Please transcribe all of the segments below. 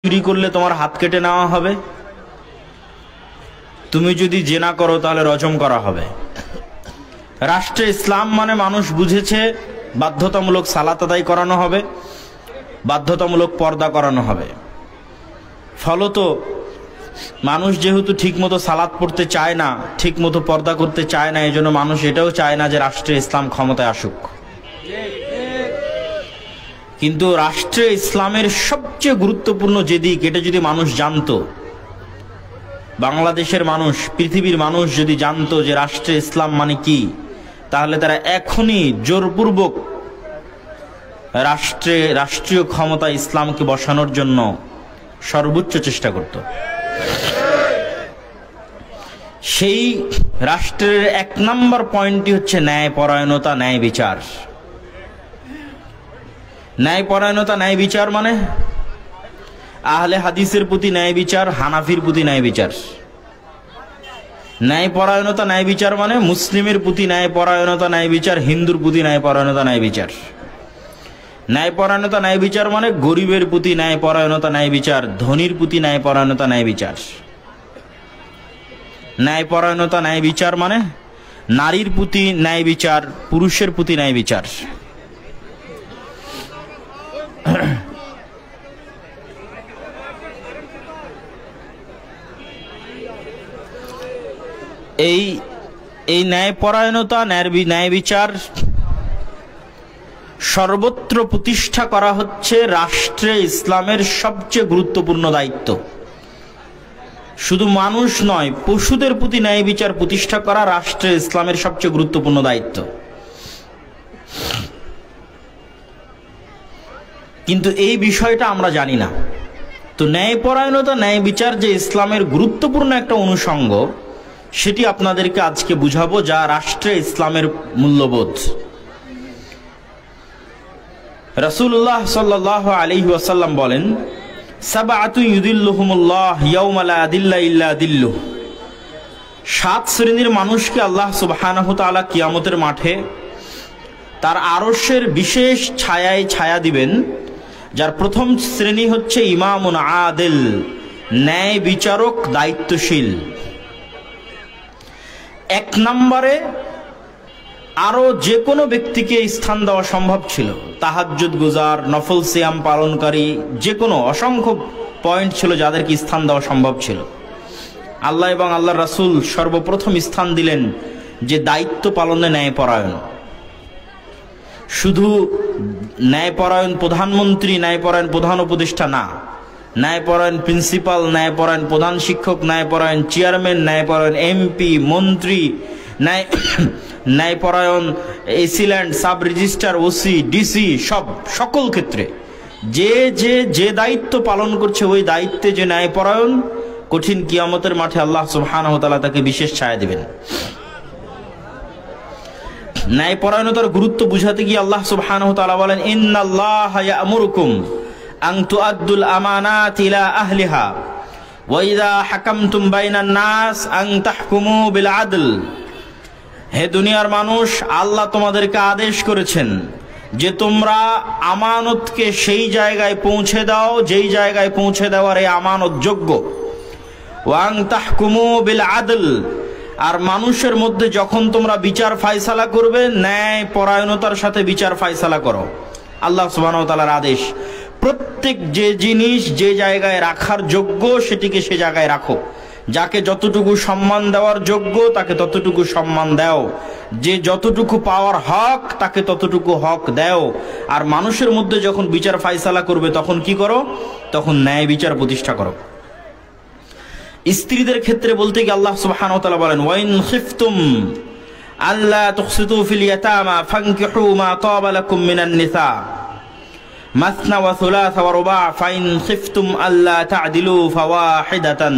চুরি করলে তোমার হাত কেটে নেওয়া হবে, তুমি যদি জেনা করো তাহলে রজম করা হবে। রাষ্ট্রে ইসলাম মানে মানুষ বুঝেছে বাধ্যতামূলক সালাত আদায় করানো হবে, বাধ্যতামূলক পর্দা করানো হবে। ফলত মানুষ যেহেতু ঠিকমতো সালাত পড়তে চায় না, ঠিকমতো পর্দা করতে চায় না, এই জন্য মানুষ এটাও চায় না যে রাষ্ট্রে ইসলাম ক্ষমতায় আসুক। কিন্তু রাষ্ট্রে ইসলামের সবচেয়ে গুরুত্বপূর্ণ যে দিক, এটা যদি মানুষ জানতো, বাংলাদেশের মানুষ, পৃথিবীর মানুষ যদি জানতো যে রাষ্ট্রে ইসলাম মানে কি, তাহলে তারা এখনই জোরপূর্বক রাষ্ট্রীয় ক্ষমতা ইসলামকে বসানোর জন্য সর্বোচ্চ চেষ্টা করত। সেই রাষ্ট্রের ১ নম্বর পয়েন্টটি হচ্ছে ন্যায়পরায়ণতা, ন্যায় বিচার। ন্যায়পরায়ণতা, ন্যায় বিচার মানে আহলে হাদিসের প্রতি ন্যায় বিচার, হানাফির প্রতি ন্যায় বিচার। ন্যায়পরায়ণতা, ন্যায় বিচার মানে মুসলিমের প্রতি ন্যায়পরায়ণতা, ন্যায় বিচার, হিন্দুর প্রতি ন্যায়পরায়ণতা, ন্যায় বিচার। ন্যায়পরায়ণতা, ন্যায় বিচার মানে গরিবের প্রতি ন্যায়পরায়ণতা, ন্যায় বিচার, ধনীর প্রতি ন্যায়পরায়ণতা, ন্যায় বিচার। ন্যায়পরায়ণতা, ন্যায় বিচার মানে নারীর প্রতি ন্যায় বিচার, পুরুষের প্রতি ন্যায় বিচার। এই ন্যায়পরায়ণতা, ন্যায় বিচার সর্বত্র প্রতিষ্ঠা করা হচ্ছে রাষ্ট্রে ইসলামের সবচেয়ে গুরুত্বপূর্ণ দায়িত্ব। শুধু মানুষ নয়, পশুদের প্রতি ন্যায় বিচার প্রতিষ্ঠা করা রাষ্ট্রে ইসলামের সবচেয়ে গুরুত্বপূর্ণ দায়িত্ব। কিন্তু এই বিষয়টা আমরা জানি না। তো ন্যায়পরায়ণতা, ন্যায় বিচার যে ইসলামের গুরুত্বপূর্ণ একটা অনুষঙ্গ, সেটি আপনাদেরকে আজকে বুঝাবো, যা রাষ্ট্রে ইসলামের মূল্যবোধ। রাসূলুল্লাহ সাল্লাল্লাহু আলাইহি ওয়াসাল্লাম বলেন, সাবআতু ইউদিল্লুহুমুল্লাহ ইয়াওমা লা দিল্লা ইল্লা দিল্লুহ। 7 শ্রেণীর মানুষকে আল্লাহ সুবহানাহু ওয়া তাআলা কিয়ামতের মাঠে তার আরশের বিশেষ ছায়ায় ছায়া দিবেন। যার প্রথম শ্রেণী হচ্ছে ইমামুন আদিল, ন্যায় বিচারক, দায়িত্বশীল। 1 নম্বরে আরো যে কোনো ব্যক্তিকে স্থান দেওয়া সম্ভব ছিল। তাহাজ্জুদ গুজার, নফল সিয়াম পালনকারী, যে কোনো অসংখ্য পয়েন্ট ছিল যাদেরকে স্থান দেওয়া সম্ভব ছিল। আল্লাহ এবং আল্লাহর রাসূল সর্বপ্রথম স্থান দিলেন যে দায়িত্ব পালনে ন্যায়পরায়ণ। শুধু ন্যায়পরায়ণ প্রধানমন্ত্রী, ন্যায়পরায়ণ প্রধান উপদেষ্টা না, ন্যায়পরায়ণ প্রিন্সিপাল, ন্যায়পরায়ণ প্রধান শিক্ষক, ন্যায়পরায়ণ চেয়ারম্যান, ন্যায়পরায়ণ এমপি, মন্ত্রী, ন্যায়পরায়ণ AC land, sub registrar, OC, DC, সকল ক্ষেত্রে যে দায়িত্ব পালন করছে, ওই দায়িত্বে যে ন্যায়পরায়ণ, কঠিন কিয়ামতের মাঠে আল্লাহ সুবহানাহু ওয়া তাআলা তাকে বিশেষ ছায়া দিবেন। ন্যায়পরায়ণতার গুরুত্ব বুঝাতে গিয়ে আল্লাহ সুবহানাহু ওয়া তাআলা বলেন, ইন্নাল্লাহা ইয়া'মুরুকুম আন তুআদ্দুল আমানাতি ইলা আহলিহা ওয়া ইযা হাকামতুম বাইনান নাস আন তাহকুমু বিল আদল। হে দুনিয়ার মানুষ, আল্লাহ তোমাদেরকে আদেশ করেছেন যে তোমরা আমানতকে সেই জায়গায় পৌঁছে দাও যেই জায়গায় পৌঁছে দেওয়ার এই আমানত যোগ্য। ওয়া আন তাহকুমু বিল আদল, আর মানুষের মধ্যে যখন তোমরা বিচার ফায়সালা করবে, ন্যায় পরায়ণতার সাথে বিচার ফায়সালা করো। আল্লাহ সুবহানাহু ওয়া তাআলার আদেশ, প্রত্যেক যে জিনিস যে জায়গায় রাখার যোগ্য সেটিকে সে জায়গায় রাখো। যাকে যতটুকু সম্মান দেওয়ার যোগ্য তাকে ততটুকু সম্মান দাও, যে যতটুকু পাওয়ার হক তাকে ততটুকু হক দাও। আর মানুষের মধ্যে যখন বিচার ফায়সালা করবে তখন কি করো? তখন ন্যায় বিচার প্রতিষ্ঠা করো। স্ত্রীদের ক্ষেত্রে বলতে গিয়ে আল্লাহ সুবহানাহু ওয়া তাআলা বলেন, ওয়াইন খিফতুম আল্লা তুকসিতু ফিল ইয়াতামা ফানকিহু মা তাবা লাকুম মিনান নিসা মাসনা ওয়া সুলাসা ওয়া রুবা ফাইন খিফতুম আল্লা তা'দিলু ফাওয়াহিদাতান।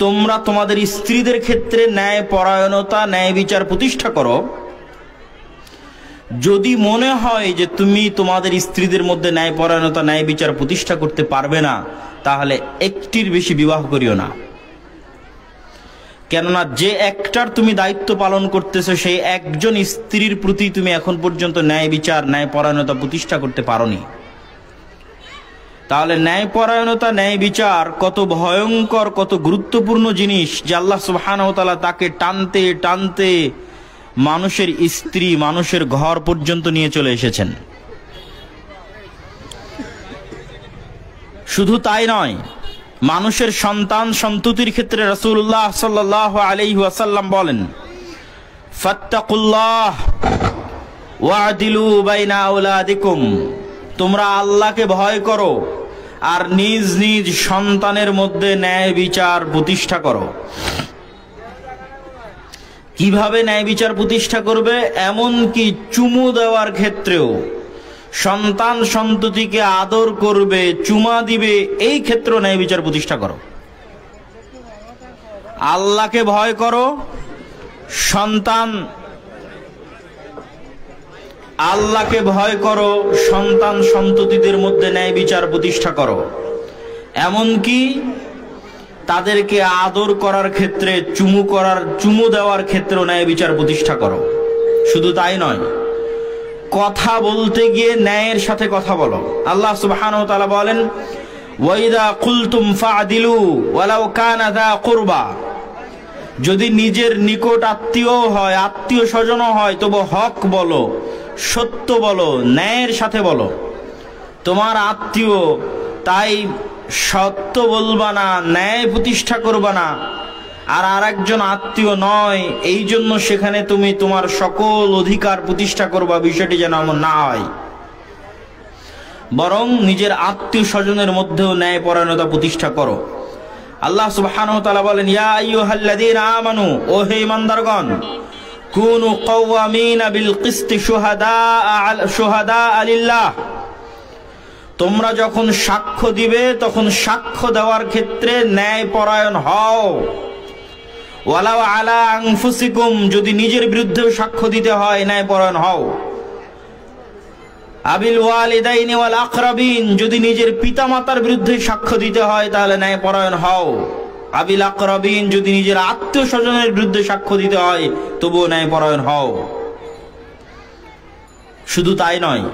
তোমরা তোমাদের স্ত্রীদের ক্ষেত্রে ন্যায় পরায়ণতা, ন্যায় বিচার প্রতিষ্ঠা করো। যদি মনে হয় যে তুমি তোমাদের স্ত্রীদের মধ্যে ন্যায়পরায়ণতা, ন্যায় বিচার প্রতিষ্ঠা করতে পারবে না, তাহলে একটির বেশি বিবাহ করিও না। কেননা যে একটার তুমি দায়িত্ব পালন করতেছো সেই একজন স্ত্রীর প্রতি তুমি এখন পর্যন্ত ন্যায় বিচার, ন্যায় পরায়ণতা প্রতিষ্ঠা করতে পারোনি। তাহলে ন্যায় পরায়ণতা, ন্যায় বিচার কত ভয়ঙ্কর, কত গুরুত্বপূর্ণ জিনিস যে আল্লাহ সুবহানাহু ওয়া তাআলা তাকে টানতে টানতে মানুষের স্ত্রী, মানুষের ঘর পর্যন্ত নিয়ে চলে এসেছেন। শুধু তাই নয়, মানুষের সন্তান সন্ততির ক্ষেত্রে রাসূলুল্লাহ সাল্লাল্লাহু আলাইহি ওয়াসাল্লাম বলেন, ফাত্তাকুল্লাহ ওয়াদিলু বাইনা আওলাদিকুম, তোমরা আল্লাহকে ভয় করো আর নিজ নিজ সন্তানের মধ্যে ন্যায় বিচার প্রতিষ্ঠা করো। কিভাবে ন্যায় বিচার প্রতিষ্ঠা করবে? এমন কি চুমু দেওয়ার ক্ষেত্রেও সন্তান সন্ততিকে আদর করবে, চুমা দিবে, এই ক্ষেত্রে ন্যায় বিচার প্রতিষ্ঠা করো। আল্লাহকে ভয় করো, আল্লাহকে ভয় করো, সন্তান সন্ততিদের মধ্যে ন্যায় বিচার প্রতিষ্ঠা করো। এমনকি তাদেরকে আদর করার ক্ষেত্রে, চুমু দেওয়ার ক্ষেত্রেও ন্যায় বিচার প্রতিষ্ঠা করো। শুধু তাই নয়, কথা বলতে গিয়ে ন্যায়ের সাথে কথা বলো। আল্লাহ সুবহানাহু ওয়া তাআলা বলেন, ওয়াইদা কুলতুম ফাআদিলু ওয়ালাউ কানা যা কুরবা, যদি নিজের নিকট আত্মীয় হয়, আত্মীয় স্বজনও হয়, তবু হক বলো, সত্য বলো, ন্যায়ের সাথে বলো। তোমার আত্মীয়, তাই সত্য বলবা না, ন্যায় প্রতিষ্ঠা করবা না। আর আরেকজন আত্মীয় নয়, এই জন্য সেখানে তুমি তোমার সকল অধিকার প্রতিষ্ঠা করবা, বিষয়টি যেন এমন না হয়। বরং নিজের আত্মীয় স্বজনের মধ্যেও ন্যায় পরায়ণতা প্রতিষ্ঠা করো। আল্লাহ সুবহানাহু ওয়া তাআলা বলেন, ইয়া আইয়ুহাল্লাযীনা আমানু, ও হে ঈমানদারগণ, কুনু কাওয়ামিনা বিল কিসতি শুহাদা লিল্লাহ, তোমরা যখন সাক্ষ্য দিবে তখন সাক্ষ্য দেওয়ার ক্ষেত্রে ন্যায় পরায়ণ হও। ওয়ালাউ আলা আনফুসিকুম, যদি নিজের বিরুদ্ধেও সাক্ষ্য দিতে হয় ন্যায় পরায়ণ হও। আবিল ওয়ালিদাইনি ওয়াল আকরাবিন, যদি নিজের পিতামাতার বিরুদ্ধে সাক্ষ্য দিতে হয় তাহলে ন্যায় পরায়ণ হও। আবিল আকরাবিন, যদি নিজের আত্মীয় স্বজনের বিরুদ্ধে সাক্ষ্য দিতে হয় তবুও ন্যায় পরায়ণ হও। শুধু তাই নয়,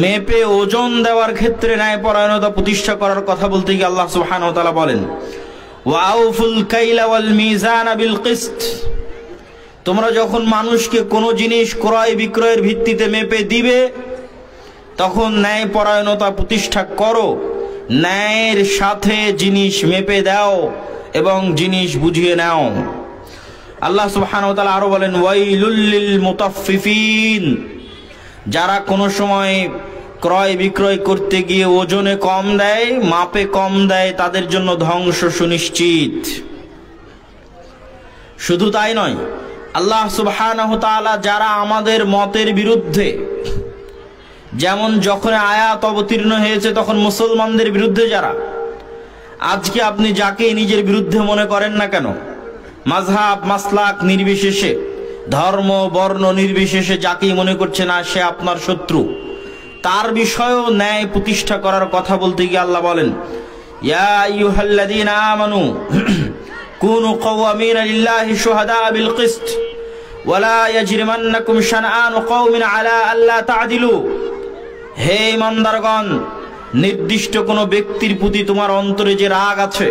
মেপে ওজন দেওয়ার ক্ষেত্রে ন্যায় পরায়ণতা প্রতিষ্ঠা করার কথা বলতে গিয়ে আল্লাহ সুবহানাহু ওয়া তাআলা বলেন, ওয়াউফুল কাইলা ওয়াল মিজানা বিল কিসত, তোমরা যখন মানুষকে কোনো জিনিস ক্রয় বিক্রয়ের ভিত্তিতে মেপে দিবে তখন ন্যায় পরায়ণতা প্রতিষ্ঠা করো, ন্যায়ের সাথে জিনিস মেপে দাও এবং জিনিস বুঝিয়ে নাও। আল্লাহ সুবহানাহু ওয়া তাআলা আরো বলেন, ওয়াইলুল লিল মুতাফফিফিন, যারা কোনো সময় ক্রয় বিক্রয় করতে গিয়ে ওজনে কম দেয়, মাপে কম দেয়, তাদের জন্য ধ্বংস সুনিশ্চিত। শুধু তাই নয়, আল্লাহ সুবহানাহু ওয়া তাআলা যারা আমাদের মতের বিরুদ্ধে, যেমন যখন আয়াত অবতীর্ণ হয়েছে তখন মুসলমানদের বিরুদ্ধে যারা, আজকে আপনি যাকে নিজের বিরুদ্ধে মনে করেন না কেন, মাযহাব মাসলাক নির্বিশেষে, ধর্ম বর্ণ নির্বিশেষে যাকেই মনে করছে না সে আপনার শত্রু, তার বিষয়েও ন্যায় প্রতিষ্ঠা করার কথা বলতে গিয়ে আল্লাহ বলেন, ইয়া আইয়ুহাল্লাযীনা আমানু কুনু কাওয়ামিনা লিল্লাহি শুহাদা বিল কিসত ওয়ালা ইয়াজরিমান্নাকুম শানআনু কওমিন আলা আল্লা তা'দিলু, হে ঈমানদারগণ, নির্দিষ্ট কোনো ব্যক্তির প্রতি তোমার অন্তরে যে রাগ আছে,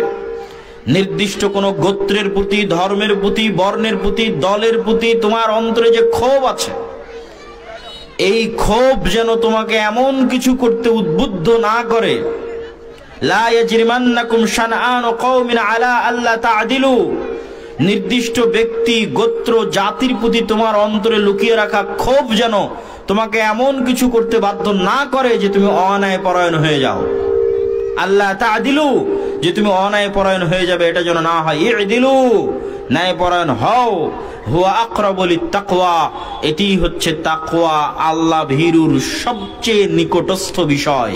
নির্দিষ্ট কোনো গোত্রের প্রতি, ধর্মের প্রতি, বর্ণের প্রতি, দলের প্রতি তোমার অন্তরে যে ক্ষোভ আছে, এই ক্ষোভ যেন তোমাকে এমন কিছু করতে উদ্বুদ্ধ না করে, লা ইয়াজরিমান্নাকুম শানআনু কওমিন আলা আল্লা তা'দিলু, নির্দিষ্ট ব্যক্তি, গোত্র, জাতির প্রতি তোমার অন্তরে লুকিয়ে রাখা ক্ষোভ যেন তোমাকে এমন কিছু করতে বাধ্য না করে যে তুমি অন্যায় পরায়ণ হয়ে যাও। আল্লাহ তা'দিলু, যে তুমি অন্যায় পরায়ণ হয়ে যাবে, এটা যেন না হয়। ই'দিলু, ন্যায় পরায়ণ হও। হুয়া আকরাবু লিত-তাকওয়া, এটি হচ্ছে তাকওয়া, আল্লাহ ভীরুর সবচেয়ে নিকটস্থ বিষয়।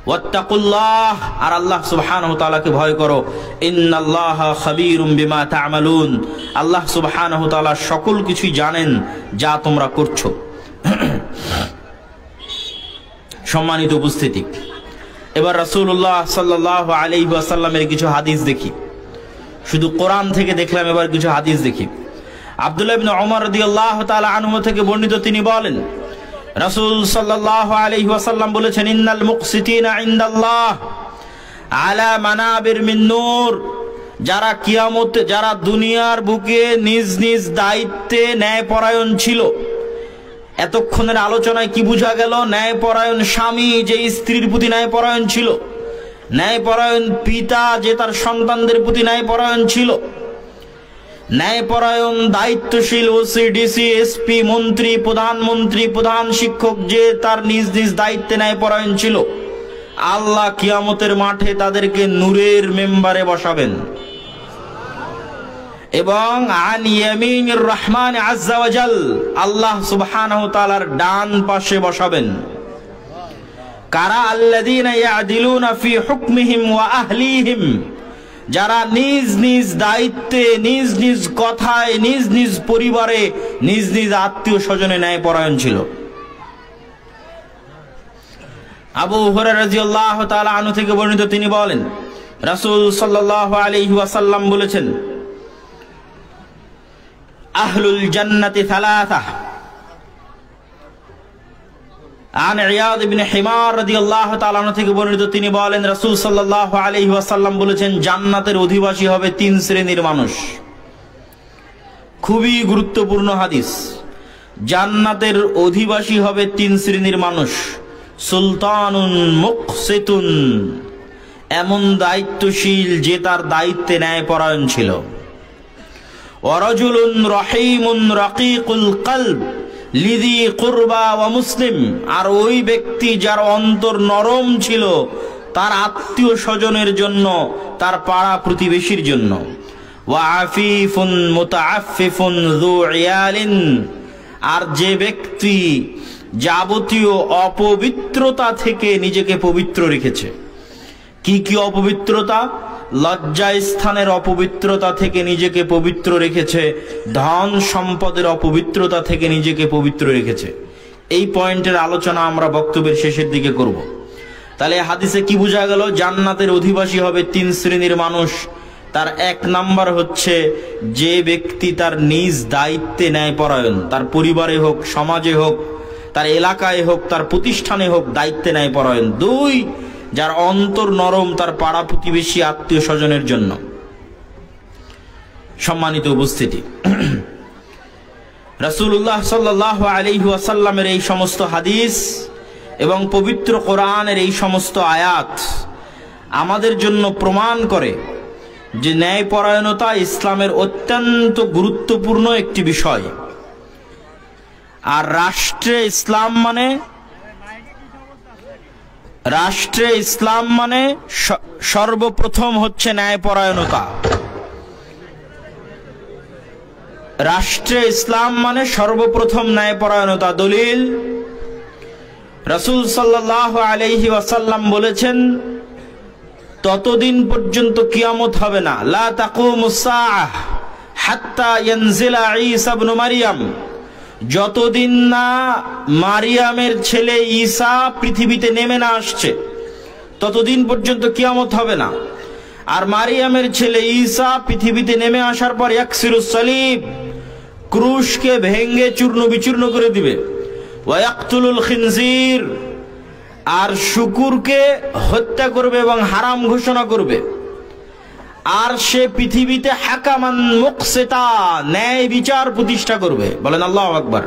ওয়াত্তাকুল্লাহ, আর আল্লাহ সুবহানাহু ওয়া তাআলাকে ভয় করো। ইন্নাল্লাহা খাবীরুম বিমা তা'মালুন, আল্লাহ সুবহানাহু ওয়া তাআলা সকল কিছুই জানেন যা তোমরা করছো। সম্মানিত উপস্থিতি, এবার রাসূলুল্লাহ সাল্লাল্লাহু আলাইহি ওয়াসাল্লামের কিছু হাদিস দেখি। শুধু কোরআন থেকে দেখলাম, এবার কিছু হাদিস দেখি। আব্দুল্লাহ ইবনে ওমর রাদিয়াল্লাহু তাআলা আনহু থেকে বর্ণিত, তিনি বলেন রাসূল সাল্লাল্লাহু আলাইহি ওয়াসাল্লাম বলেছেন, ইন্নাল মুকসিতিনা ইনদাল্লাহ আলা মানাবির মিন নূর, যারা কিয়ামতে, যারা দুনিয়ার বুকে নিজ নিজ দায়িত্বে ন্যায়পরায়ণ ছিল। এতক্ষণের আলোচনায় কি বোঝা গেল? ন্যায়পরায়ণ স্বামী যে স্ত্রীর প্রতি ন্যায়পরায়ণ ছিল, ন্যায়পরায়ণ পিতা যে তার সন্তানদের প্রতি ন্যায়পরায়ণ ছিল, ন্যায়পরায়ণ দায়িত্বশীল ওসি, ডিসি, এসপি, মন্ত্রী, প্রধানমন্ত্রী, প্রধান শিক্ষক যে তার নিজ নিজ দায়িত্বে ন্যায়পরায়ণ ছিল, আল্লাহ কিয়ামতের মাঠে তাদেরকে নূরের মেম্বারে বসাবেন এবং আন ইয়ামিনির রহমান আযজা ওয়া জাল, আল্লাহ সুবহানাহু তাআলার ডান পাশে বসাবেন। কারা? আল্লাযীনা ইয়াদিলুনা ফি হুকমিহিম ওয়া আহলিহিম, যারা নিজ নিজ দায়িত্বে, নিজ নিজ কথায়, নিজ নিজ পরিবারে, নিজ নিজ আত্মীয় স্বজনে ন্যায়পরায়ণ ছিল। আবু হুরায়রা রাদিয়াল্লাহু তাআলা আনহু থেকে বর্ণিত, তিনি বলেন রাসূল সাল্লাল্লাহু আলাইহি ওয়াসাল্লাম বলেছেন, আহলুল জান্নাতি সালাসা। আন ইয়াদ ইবনে হিমার রাদিয়াল্লাহু তাআলা আনহু থেকে বর্ণিত, তিনি বলেন রাসূল সাল্লাল্লাহু আলাইহি ওয়াসাল্লাম বলেছেন, জান্নাতের অধিবাসী হবে 3 শ্রেণীর মানুষ। খুবই গুরুত্বপূর্ণ হাদিস। জান্নাতের অধিবাসী হবে 3 শ্রেণীর মানুষ। সুলতানুন মুকসিতুন, এমন দায়িত্বশীল যে তার দায়িত্বে ন্যায়পরায়ণ ছিল। ওয়ারাজুলুন রহিমুন রাকিকুল কলব লিযি কুরবা ওয়া মুসলিম, আর ওই ব্যক্তি যার অন্তর নরম ছিল তার আত্মীয় স্বজনের জন্য, তার পাড়া প্রতিবেশীর জন্য। ওয়া আফিফুন মুতাআফফিফুন যু ইয়ালিন, আর যে ব্যক্তি যাবতীয় অপবিত্রতা থেকে নিজেকে পবিত্র রেখেছে। কি কি অপবিত্রতা? লজ্জা স্থানের অপবিত্রতা থেকে নিজেকে পবিত্র রেখেছে, ধন সম্পদের অপবিত্রতা থেকে নিজেকে পবিত্র রেখেছে। এই পয়েন্টের আলোচনা আমরা বক্তব্যের শেষের দিকে করব। তাহলে হাদিসে কি বোঝা গেল? জান্নাতের অধিবাসী হবে 3 শ্রেণীর মানুষ। তার 1 নাম্বার হচ্ছে যে ব্যক্তি তার নিজ দায়িত্বে ন্যায়পরায়ণ, তার পরিবারে হোক, সমাজে হোক, তার এলাকায় হোক, তার প্রতিষ্ঠানে হোক, দায়িত্বে ন্যায়পরায়ণ। 2, যার অন্তর নরম তার পাড়া প্রতিবেশী আত্মীয় স্বজনের জন্য। সম্মানিত উপস্থিতি, রাসূলুল্লাহ সাল্লাল্লাহু আলাইহি ওয়াসাল্লামের এই সমস্ত হাদিস এবং পবিত্র কোরআনের এই সমস্ত আয়াত আমাদের জন্য প্রমাণ করে যে ন্যায়পরায়ণতা ইসলামের অত্যন্ত গুরুত্বপূর্ণ একটি বিষয়। আর রাষ্ট্রে ইসলাম মানে সর্বপ্রথম হচ্ছে ন্যায়পরায়ণতা। রাষ্ট্রে ইসলাম মানে সর্বপ্রথম ন্যায়পরায়ণতা। দলিল, রাসূল সাল্লাল্লাহু আলাইহি ওয়াসাল্লাম বলেছেন, ততদিন পর্যন্ত কিয়ামত হবে না, লা তাকুমুস সাআহ হাত্তা ইয়ানজিলা ঈসা ইবনে মারইয়াম, যতদিন না মারিয়ামের ছেলে ঈসা পৃথিবীতে নেমে না আসছে ততদিন পর্যন্ত কিয়ামত হবে না। আর মারিয়ামের ছেলে ঈসা পৃথিবীতে নেমে আসার পর ইয়াকসিরুস সালিব, ক্রুশকে ভেঙে চূর্ণ বিচূর্ণ করে দিবে। ওয়া ইয়াকতুলুল খিনজির, আর শুকুরকে হত্যা করবে এবং হারাম ঘোষণা করবে। আর সে পৃথিবীতে হাকামান মুকসিতা, ন্যায় বিচার প্রতিষ্ঠা করবে। বলেন আল্লাহু আকবার।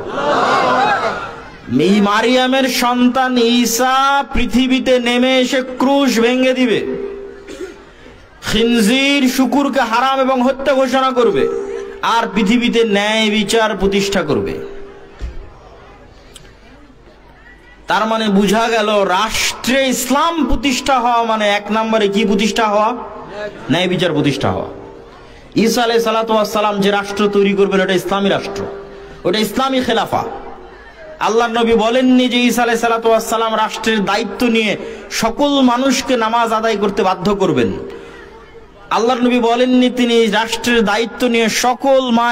এই মারিয়ামের সন্তান ঈসা পৃথিবীতে নেমে এসে ক্রুশ ভেঙে দিবে, খিনজির শুকুরকে হারাম এবং হত্যা ঘোষণা করবে, আর পৃথিবীতে ন্যায় বিচার প্রতিষ্ঠা করবে। তার মানে বোঝা গেল রাষ্ট্রে ইসলাম প্রতিষ্ঠা হওয়া মানে 1 নম্বরে কি প্রতিষ্ঠা হওয়া? ন্যায় বিচার প্রতিষ্ঠা হওয়া। ঈসা আলাইহিস সালাতু ওয়াস সালাম যে রাষ্ট্র তৈরি করবেন ওটা ইসলামী রাষ্ট্র, ওটা ইসলামী খেলাফা। আল্লাহর নবী বলেননি যে ঈসা আলাইহিস সালাতু ওয়াস সালাম রাষ্ট্রের দায়িত্ব নিয়ে সকল মানুষকে নামাজ আদায় করতে বাধ্য করবেন। আল্লাহর নবী বলেননি তিনি রাষ্ট্রের দায়িত্ব নিয়ে সকল মা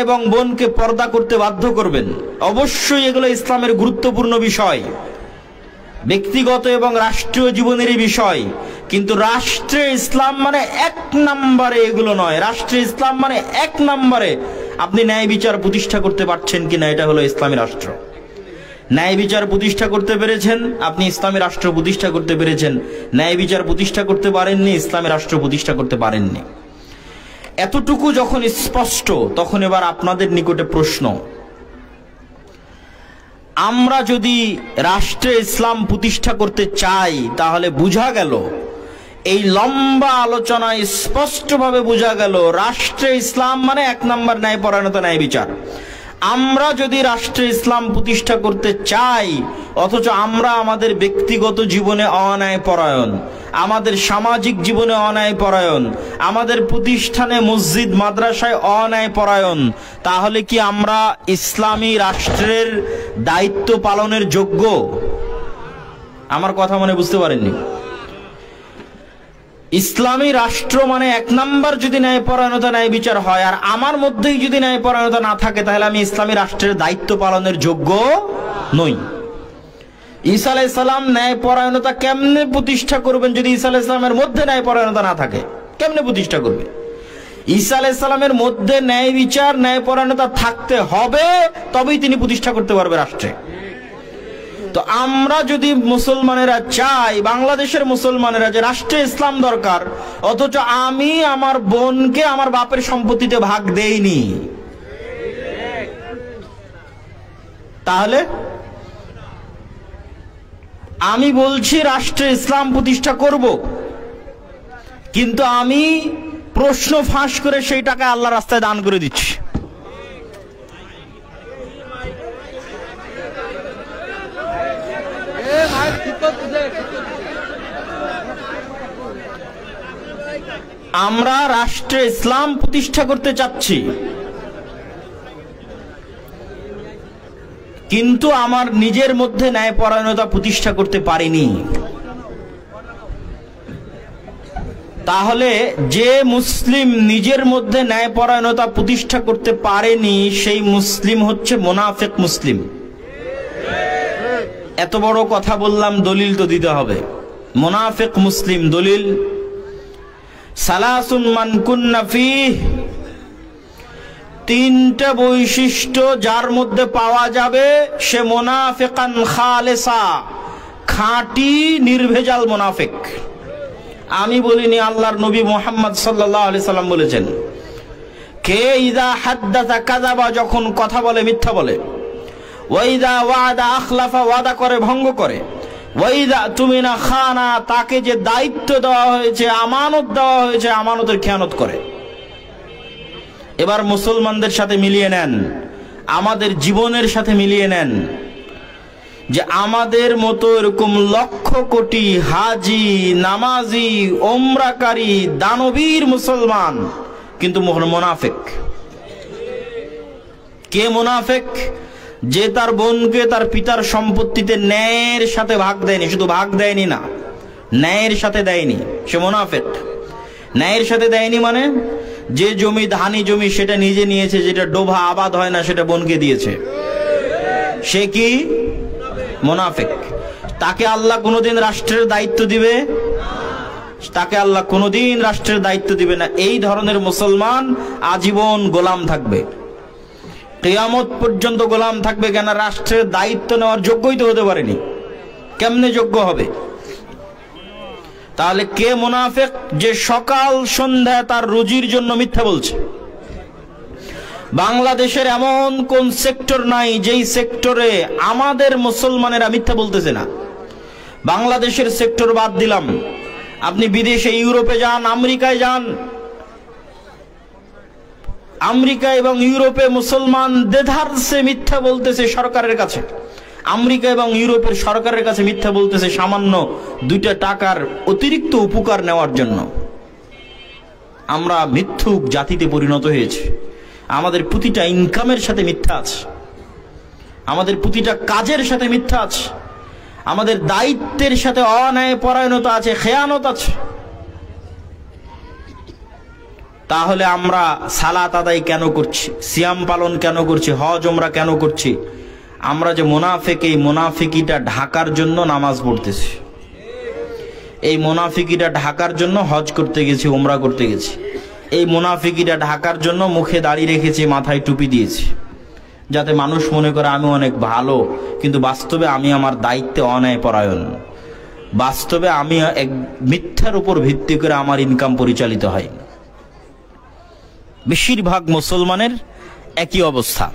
এবং বোনকে পর্দা করতে বাধ্য করবেন। অবশ্যই এগুলো ইসলামের গুরুত্বপূর্ণ বিষয়, ব্যক্তিগত এবং রাষ্ট্রীয় জীবনেরই বিষয়, কিন্তু রাষ্ট্রে ইসলাম মানে এক নম্বরে এগুলো নয়। রাষ্ট্রে ইসলাম মানে এক নম্বরে আপনি ন্যায় বিচার প্রতিষ্ঠা করতে পারছেন কিনা, এটা হলো ইসলামী রাষ্ট্র। ন্যায় বিচার প্রতিষ্ঠা করতে পেরেছেন, আপনি ইসলামী রাষ্ট্র প্রতিষ্ঠা করতে পেরেছেন। ন্যায় বিচার প্রতিষ্ঠা করতে পারেননি, ইসলামী রাষ্ট্র প্রতিষ্ঠা করতে পারেননি। এতটুকু যখন স্পষ্ট, তখন এবার আপনাদের নিকটে প্রশ্ন, আমরা যদি রাষ্ট্রে ইসলাম প্রতিষ্ঠা করতে চাই, তাহলে বোঝা গেল, এই লম্বা আলোচনায় স্পষ্টভাবে বোঝা গেল, রাষ্ট্রে ইসলাম মানে এক নম্বর ন্যায়পরায়ণতা, ন্যায় বিচার। আমরা যদি রাষ্ট্রে ইসলাম প্রতিষ্ঠা করতে চাই, অথচ আমরা আমাদের ব্যক্তিগত জীবনে অন্যায়পরায়ণ, আমাদের সামাজিক জীবনে অন্যায়পরায়ণ, আমাদের প্রতিষ্ঠানে মসজিদ মাদ্রাসায় অন্যায়পরায়ণ, তাহলে কি আমরা ইসলামী রাষ্ট্রের দায়িত্ব পালনের যোগ্য? আমার কথা মনে বুঝতে পারেননি? ইসলামী রাষ্ট্র মানে এক নাম্বার যদি ন্যায়পরায়ণতা, ন্যায় বিচার হয়, আর আমার মধ্যেই যদি ন্যায়পরায়ণতা না থাকে, তাহলে আমি ইসলামী রাষ্ট্রের দায়িত্ব পালনের যোগ্য নই। ঈসা আলাইহিস সালাম ন্যায়পরায়ণতা কেমনে প্রতিষ্ঠা করবেন যদি ঈসা আলাইহিস সালামের মধ্যে ন্যায়পরায়ণতা না থাকে? কেমনে প্রতিষ্ঠা করবে? ঈসা আলাইহিস সালামের মধ্যে ন্যায় বিচার, ন্যায়পরায়ণতা থাকতে হবে, তবেই তিনি প্রতিষ্ঠা করতে পারবে রাষ্ট্রে। তো আমরা যদি মুসলমানেরা চাই, বাংলাদেশের মুসলমানেরা, যে রাষ্ট্রে ইসলাম দরকার, অথচ আমি আমার বোনকে আমার বাপের সম্পত্তিতে ভাগ দেইনি, তাহলে আমি বলছি রাষ্ট্রে ইসলাম প্রতিষ্ঠা করব, কিন্তু আমি প্রশ্ন ফাঁস করে সেই টাকা আল্লাহর রাস্তায় দান করে দিচ্ছি। আমরা রাষ্ট্রে ইসলাম প্রতিষ্ঠা করতে চাচ্ছি, কিন্তু আমার নিজের মধ্যে ন্যায়পরায়ণতা প্রতিষ্ঠা করতে পারিনি। তাহলে যে মুসলিম নিজের মধ্যে ন্যায়পরায়ণতা প্রতিষ্ঠা করতে পারেনি, সেই মুসলিম হচ্ছে মুনাফিক মুসলিম। এত বড় কথা বললাম, দলিল তো দিতে হবে। মুনাফিক মুসলিম দলিল, সালাসুন মান কুন্না ফীহ, তিনটা বৈশিষ্ট্য যার মধ্যে পাওয়া যাবে, সে মুনাফিকান খালেসা, খাঁটি নির্ভেজাল মুনাফিক। আমি বলিনি, আল্লাহর নবী মুহাম্মদ সাল্লাল্লাহু আলাইহি সাল্লাম বলেছেন, কে ইযা হাদ্দাসা কাযাবা, যখন কথা বলে মিথ্যা বলে, ওয়া ইযা ওয়াদা আখলাফা, ওয়াদা করে ভঙ্গ করে, ওয়া ইযা তুমিনা খানা, তাকে যে দায়িত্ব দেওয়া হয়েছে, আমানত দেওয়া হয়েছে, আমানতের খেয়ানত করে। এবার মুসলমানদের সাথে মিলিয়ে নেন, আমাদের জীবনের সাথে মিলিয়ে নেন, যে আমাদের মতো এরকম লক্ষ কোটি হাজি, নামাজি, ওমরাকারী, দানবীর মুসলমান, কিন্তু মুনাফিক। কে মুনাফিক? যে তার বোনকে তার পিতার সম্পত্তিতে ন্যায়ের সাথে ভাগ দেয়নি, শুধু ভাগ দেয়নি না, ন্যায়ের সাথে দেয়নি, সে মুনাফিক। ন্যায়ের সাথে দেয়নি মানে, যে জমি ধানি জমি সেটা নিজে নিয়েছে, যেটা ডোভা আবাদ হয় না সেটা বোনকে দিয়েছে, সে কি? মুনাফিক। তাকে আল্লাহ কোনোদিন রাষ্ট্রের দায়িত্ব দিবে? তাকে আল্লাহ কোনোদিন রাষ্ট্রের দায়িত্ব দিবে না। এই ধরনের মুসলমান আজীবন গোলাম থাকবে, কিয়ামত পর্যন্ত গোলাম থাকবে। কেন? রাষ্ট্রের দায়িত্ব নেওয়ার যোগ্যই তো হতে পারেনি, কেমনে যোগ্য হবে? তাহলে কে মুনাফিক? যে সকাল সন্ধ্যায় তার রুজির জন্য মিথ্যা বলছে। বাংলাদেশের এমন কোন সেক্টর নাই যেই সেক্টরে আমাদের মুসলমানেরা মিথ্যা বলতেছে না। বাংলাদেশের সেক্টর বাদ দিলাম, আপনি বিদেশে, ইউরোপে যান, আমেরিকায় যান, আমেরিকা এবং ইউরোপে মুসলমান দেধারসে মিথ্যা বলতেছে সরকারের কাছে। আমেরিকা এবং ইউরোপের সরকারের কাছে মিথ্যা বলতেছে সামান্য 2টা টাকার অতিরিক্ত উপকার নেওয়ার জন্য। আমরা মিথ্যুক জাতিতে পরিণত হয়েছে। আমাদের প্রতিটা ইনকামের সাথে মিথ্যা আছে, আমাদের প্রতিটা কাজের সাথে মিথ্যা আছে, আমাদের দায়িত্বের সাথে অন্যায়পরায়ণতা আছে, খেয়ানত আছে। তাহলে আমরা সালাত আদায় কেন করছি, সিয়াম পালন কেন করছি, হজ ওমরা কেন করছি? আমরা যে মুনাফিক, এই মুনাফিকিটা ঢাকার জন্য নামাজ পড়তেছি, এই মুনাফিকিটা ঢাকার জন্য হজ করতে গেছি, উমরা করতে গেছি, এই মুনাফিকিটা ঢাকার জন্য মুখে দাড়ি রেখেছি, মাথায় টুপি দিয়েছি, যাতে মানুষ মনে করে আমি অনেক ভালো, কিন্তু বাস্তবে আমি আমার দায়িত্বে অন্যায়পরায়ণ। বাস্তবে আমি এক মিথ্যার উপর ভিত্তি করে আমার ইনকাম পরিচালিত হয়। বেশিরভাগ মুসলমানের একই অবস্থা।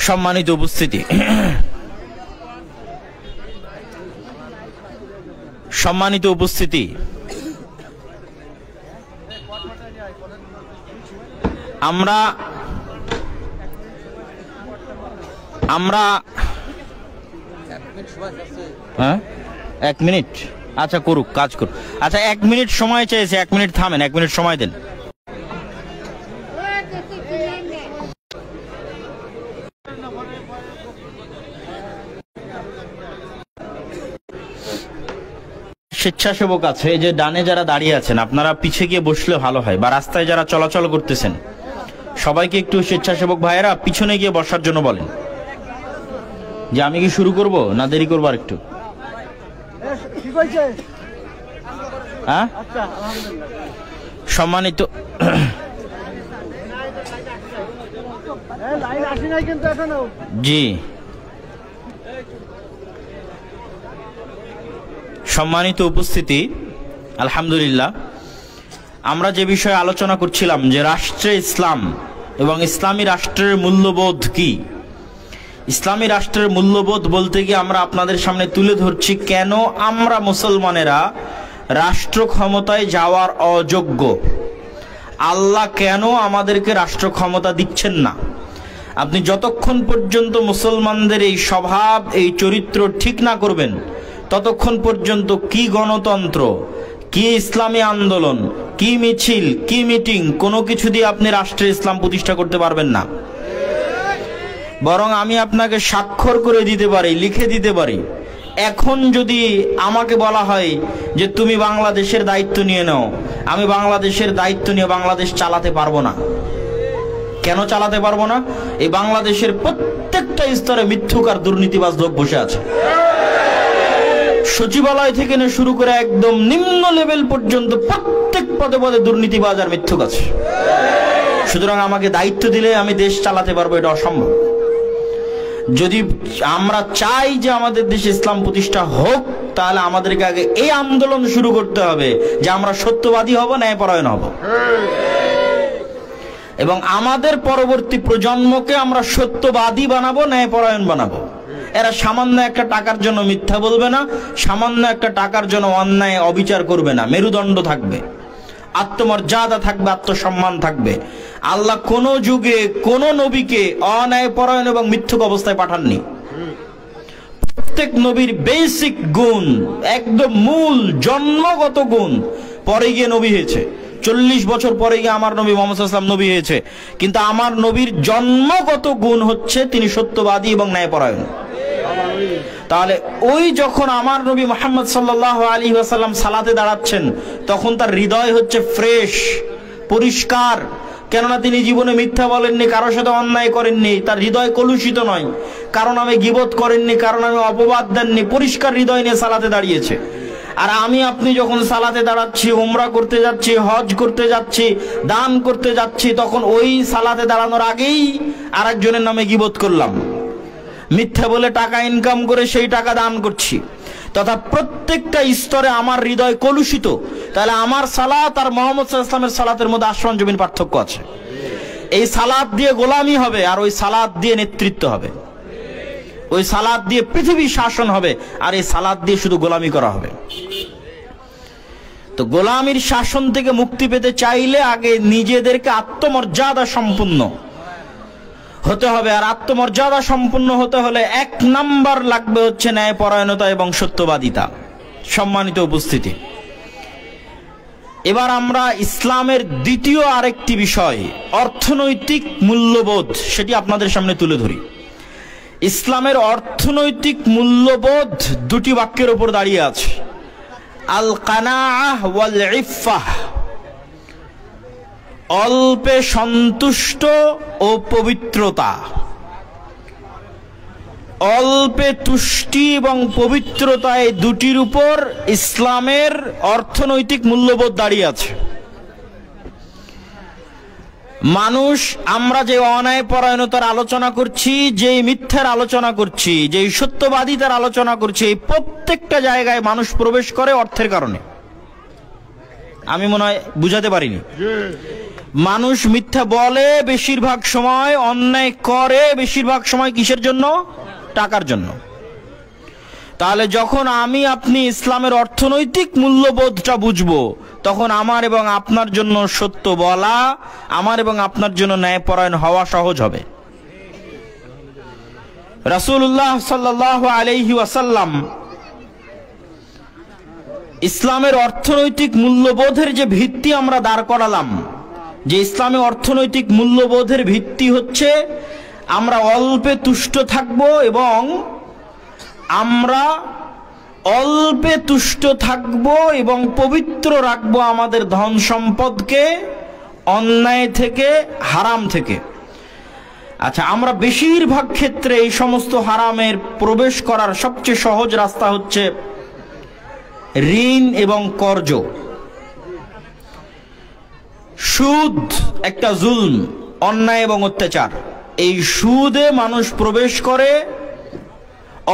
সম্মানিত উপস্থিতি, সম্মানিত উপস্থিতি, আমরা হ্যাঁ 1 মিনিট, আচ্ছা করুক, কাজ করুক। আচ্ছা 1 মিনিট সময় চেয়েছে, 1 মিনিট থামেন, 1 মিনিট সময় দেন। স্বেচ্ছাসেবক আছে, এই যে ডানে যারা দাঁড়িয়ে আছেন, আপনারা পিছে গিয়ে বসলে ভালো হয়, বা রাস্তায় যারা চলাচল করতেছেন সবাইকে একটু স্বেচ্ছাসেবক ভাইয়েরা পিছনে গিয়ে বসার জন্য বলেন। যে আমি কি শুরু করব না দেরি করবো আর একটু? হ্যাঁ, সম্মানিত জি, সম্মানিত উপস্থিতি, আলহামদুলিল্লাহ আমরা যে বিষয়ে আলোচনা করছিলাম যে রাষ্ট্রে ইসলাম এবং ইসলামী রাষ্ট্রের মূল্যবোধ কি, ইসলামী রাষ্ট্রের মূল্যবোধ বলতে গিয়ে আমরা আপনাদের সামনে তুলে ধরছি কেন আমরা মুসলমানেরা রাষ্ট্র ক্ষমতায় যাওয়ার অযোগ্য, আল্লাহ কেন আমাদেরকে রাষ্ট্র ক্ষমতা দিচ্ছেন না। আপনি যতক্ষণ পর্যন্ত মুসলমানদের এই স্বভাব, এই চরিত্র ঠিক না করবেন, ততক্ষণ পর্যন্ত কি গণতন্ত্র, কি ইসলামী আন্দোলন, কি মিছিল, কি মিটিং, কোনো কিছু দিয়ে আপনি রাষ্ট্রে ইসলাম প্রতিষ্ঠা করতে পারবেন না। বরং আমি আপনাকে স্বাক্ষর করে দিতে পারি, লিখে দিতে পারি, এখন যদি আমাকে বলা হয় যে তুমি বাংলাদেশের দায়িত্ব নিয়ে নাও, আমি বাংলাদেশের দায়িত্ব নিয়ে বাংলাদেশ চালাতে পারবো না। কেন চালাতে পারবো না? এই বাংলাদেশের প্রত্যেকটা স্তরে মিথ্যুক আর দুর্নীতিবাজ লোক বসে আছে। সচিবালয় থেকে নিয়ে শুরু করে একদম নিম্ন লেভেল পর্যন্ত প্রত্যেক পদে পদে দুর্নীতিবাজ আর মিথ্যুক আছে। সুতরাং আমাকে দায়িত্ব দিলে আমি দেশ চালাতে পারবো, এটা অসম্ভব। যদি আমরা চাই যে আমাদের দেশে ইসলাম প্রতিষ্ঠা হোক, তাহলে আমাদেরকে আগে এই আন্দোলন শুরু করতে হবে যে আমরা সত্যবাদী হব, ন্যায়পরায়ণ হব, এবং আমাদের পরবর্তী প্রজন্মকে আমরা সত্যবাদী বানাবো, ন্যায়পরায়ণ বানাবো। এরা সামান্য একটা টাকার জন্য মিথ্যা বলবে না, সামান্য একটা টাকার জন্য অন্যায় অবিচার করবে না। মেরুদণ্ড থাকবে, আত্মমর্যাদা থাকবে, আত্মসম্মান থাকবে। আল্লাহ কোন যুগে কোন নবীকে অন্যায়পরায়ণ এবং মিথ্যুক অবস্থায় পাঠাননি। প্রত্যেক নবীর বেসিক গুণ, একদম মূল জন্মগত গুণ পরে গিয়ে নবী হয়েছে। 40 বছর পরে গিয়ে আমার নবী মুহাম্মদ সাল্লাল্লাহু আলাইহি ওয়াসাল্লাম নবী হয়েছে, কিন্তু আমার নবীর জন্মগত গুণ হচ্ছে তিনি সত্যবাদী এবং ন্যায়পরায়ণ। তাহলে ওই যখন আমার নবী মুহাম্মদ সাল্লাল্লাহু আলাইহি ওয়াসাল্লাম সালাতে দাঁড়াচ্ছেন, তখন তার হৃদয় হচ্ছে ফ্রেশ, পরিষ্কার। কেননা তিনি জীবনে মিথ্যা বলেননি, কারোর সাথে অন্যায় করেননি, তার হৃদয় কলুষিত নয়, কারণ আমি গীবত করেননি, কারণ আমি অপবাদ দেননি, পরিষ্কার হৃদয় নিয়ে সালাতে দাঁড়িয়েছে। আর আমি আপনি যখন সালাতে দাঁড়াচ্ছি, উমরা করতে যাচ্ছি, হজ করতে যাচ্ছি, দান করতে যাচ্ছি, তখন ওই সালাতে দাঁড়ানোর আগেই আরেকজনের নামে গীবত করলাম, মিথ্যা বলে টাকা ইনকাম করে সেই টাকা দান করছি, তথা প্রত্যেকটা স্তরে আমার হৃদয় কলুষিত। তাহলে আমার সালাত আর মুহাম্মদ সাল্লাল্লাহু আলাইহি ওয়াসাল্লামের সালাতের মধ্যে আসমান জমিন পার্থক্য আছে। এই সালাত দিয়ে গোলামি হবে, আর ওই সালাত দিয়ে নেতৃত্ব হবে। ওই সালাত দিয়ে পৃথিবী শাসন হবে, আর এই সালাত দিয়ে শুধু গোলামি করা হবে। তো গোলামির শাসন থেকে মুক্তি পেতে চাইলে আগে নিজেদেরকে আত্মমর্যাদা সম্পন্ন হতে হবে। আর আত্মমর্যাদা সম্পন্ন হতে হলে 1 নাম্বার লাগবে হচ্ছে ন্যায়পরায়ণতা এবং সত্যবাদিতা। সম্মানিত উপস্থিতি, এবার আমরা ইসলামের দ্বিতীয় আরেকটি বিষয়, অর্থনৈতিক মূল্যবোধ, সেটি আপনাদের সামনে তুলে ধরি। ইসলামের অর্থনৈতিক মূল্যবোধ 2টি বাক্যের উপর দাঁড়িয়ে আছে, আল কানাআহ ওয়াল ইফফাহ, অল্পে সন্তুষ্ট ও পবিত্রতা। অল্পে তুষ্টি এবং পবিত্রতা, এই দুটির উপর ইসলামের অর্থনৈতিক মূল্যবোধ দাঁড়িয়ে আছে। মানুষ, আমরা যে অন্যায় পরায়ণতার আলোচনা করছি, যেই মিথ্যার আলোচনা করছি, যেই সত্যবাদিতার আলোচনা করছি, এই প্রত্যেকটা জায়গায় মানুষ প্রবেশ করে অর্থের কারণে। আমি মনে হয় বুঝাতে পারিনি। মানুষ মিথ্যা বলে বেশিরভাগ সময়, অন্যায় করে বেশিরভাগ সময় কিসের জন্য? টাকার জন্য। তাহলে যখন আমি আপনি ইসলামের অর্থনৈতিক মূল্যবোধটা বুঝবো, তখন আমার এবং আপনার জন্য সত্য বলা, আমার এবং আপনার জন্য ন্যায়পরায়ণ হওয়া সহজ হবে। রাসূলুল্লাহ সাল্লাল্লাহু আলাইহি ওয়াসাল্লাম ইসলামের অর্থনৈতিক মূল্যবোধের যে ভিত্তি আমরা দাঁড় করালাম, যে ইসলামী অর্থনৈতিক মূল্যবোধের ভিত্তি হচ্ছে আমরা অল্পে তুষ্ট থাকব এবং আমরা অল্পে তুষ্ট থাকব এবং পবিত্র রাখবো আমাদের ধন সম্পদকে অন্যায় থেকে, হারাম থেকে। আচ্ছা, আমরা বেশিরভাগ ক্ষেত্রে এই সমস্ত হারামের প্রবেশ করার সবচেয়ে সহজ রাস্তা হচ্ছে ঋণ এবং কর্জ। সুদ একটা জুলম, অন্যায় এবং অত্যাচার। এই সুদে মানুষ প্রবেশ করে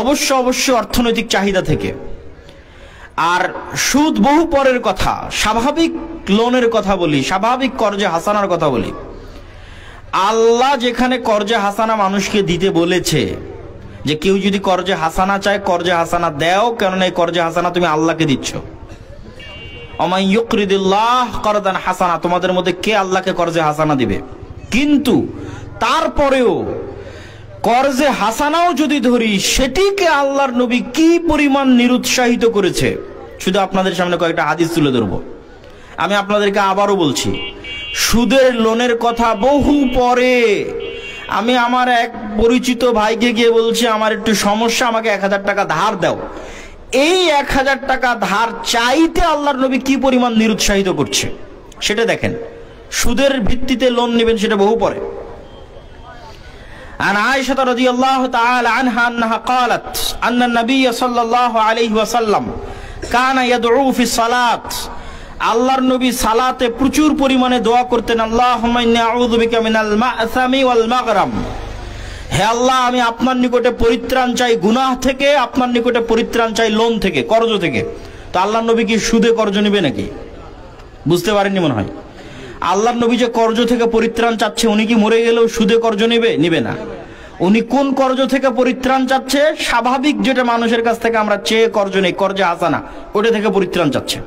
অবশ্য অর্থনৈতিক চাহিদা থেকে। আর সুদ বহু পরের কথা, স্বাভাবিক লোনের কথা বলি, স্বাভাবিক কর্জে হাসানার কথা বলি। আল্লাহ যেখানে কর্জে হাসানা মানুষকে দিতে বলেছে, যে কেউ যদি কর্জে হাসানা চায় কর্জে হাসানা দাও, কেননা এই কর্জে হাসানা তুমি আল্লাহকে দিচ্ছ। ওমাই ইউকরিদুল্লাহ করদান হাসানা, তোমাদের মধ্যে কে আল্লাহকে কর্জে হাসানা দিবে? কিন্তু তারপরেও কর্জে হাসানাও যদি ধরি, সেটিকে আল্লাহর নবী কি পরিমাণ নিরুৎসাহিত করেছে, শুধু আপনাদের সামনে কয়েকটা হাদিস তুলে ধরবো। আমি আপনাদেরকে আবারও বলছি, সুদের লোনের কথা বহু পরে। আমি আমার এক পরিচিত ভাইকে গিয়ে বলছি, আমার একটু সমস্যা, আমাকে 1000 টাকা ধার দাও। এই 1000 টাকা ধার চাইতে আল্লাহর নবী কি পরিমাণ নিরুৎসাহিত করছে সেটা দেখেন। সুদের ভিত্তিতে লোন নেবেন সেটা বহু পরে। عن عائشة رضي الله تعالى عنها أنها قالت أن النبي صلى الله عليه وسلم كان يدعو في الصلاة। আল্লাহর নবী সালাতে প্রচুর পরিমাণে দোয়া করতেন, আল্লাহুম্মা ইন্নী আউযু বিকা মিনাল মা'সামি ওয়াল মাগরাম। হে আল্লাহ, আমি আপনার নিকটে পরিত্রাণ চাই গুনাহ থেকে, আপনার নিকটে পরিত্রাণ চাই লোন থেকে, কর্জ থেকে। তো আল্লাহর নবী কি সুদে কর্জ নেবে নাকি? বুঝতে পারেননি মনে হয়। আল্লাহর নবী যে কর্জ থেকে পরিত্রাণ চাচ্ছে, উনি কি মরে গেলেও সুদে কর্জ নেবে না। উনি কোন কর্জ থেকে পরিত্রাণ চাচ্ছে? স্বাভাবিক যেটা মানুষের কাছ থেকে আমরা চেয়ে কর্জ নেই, কর্জে হাসানা, ওটা থেকে পরিত্রাণ চাচ্ছে।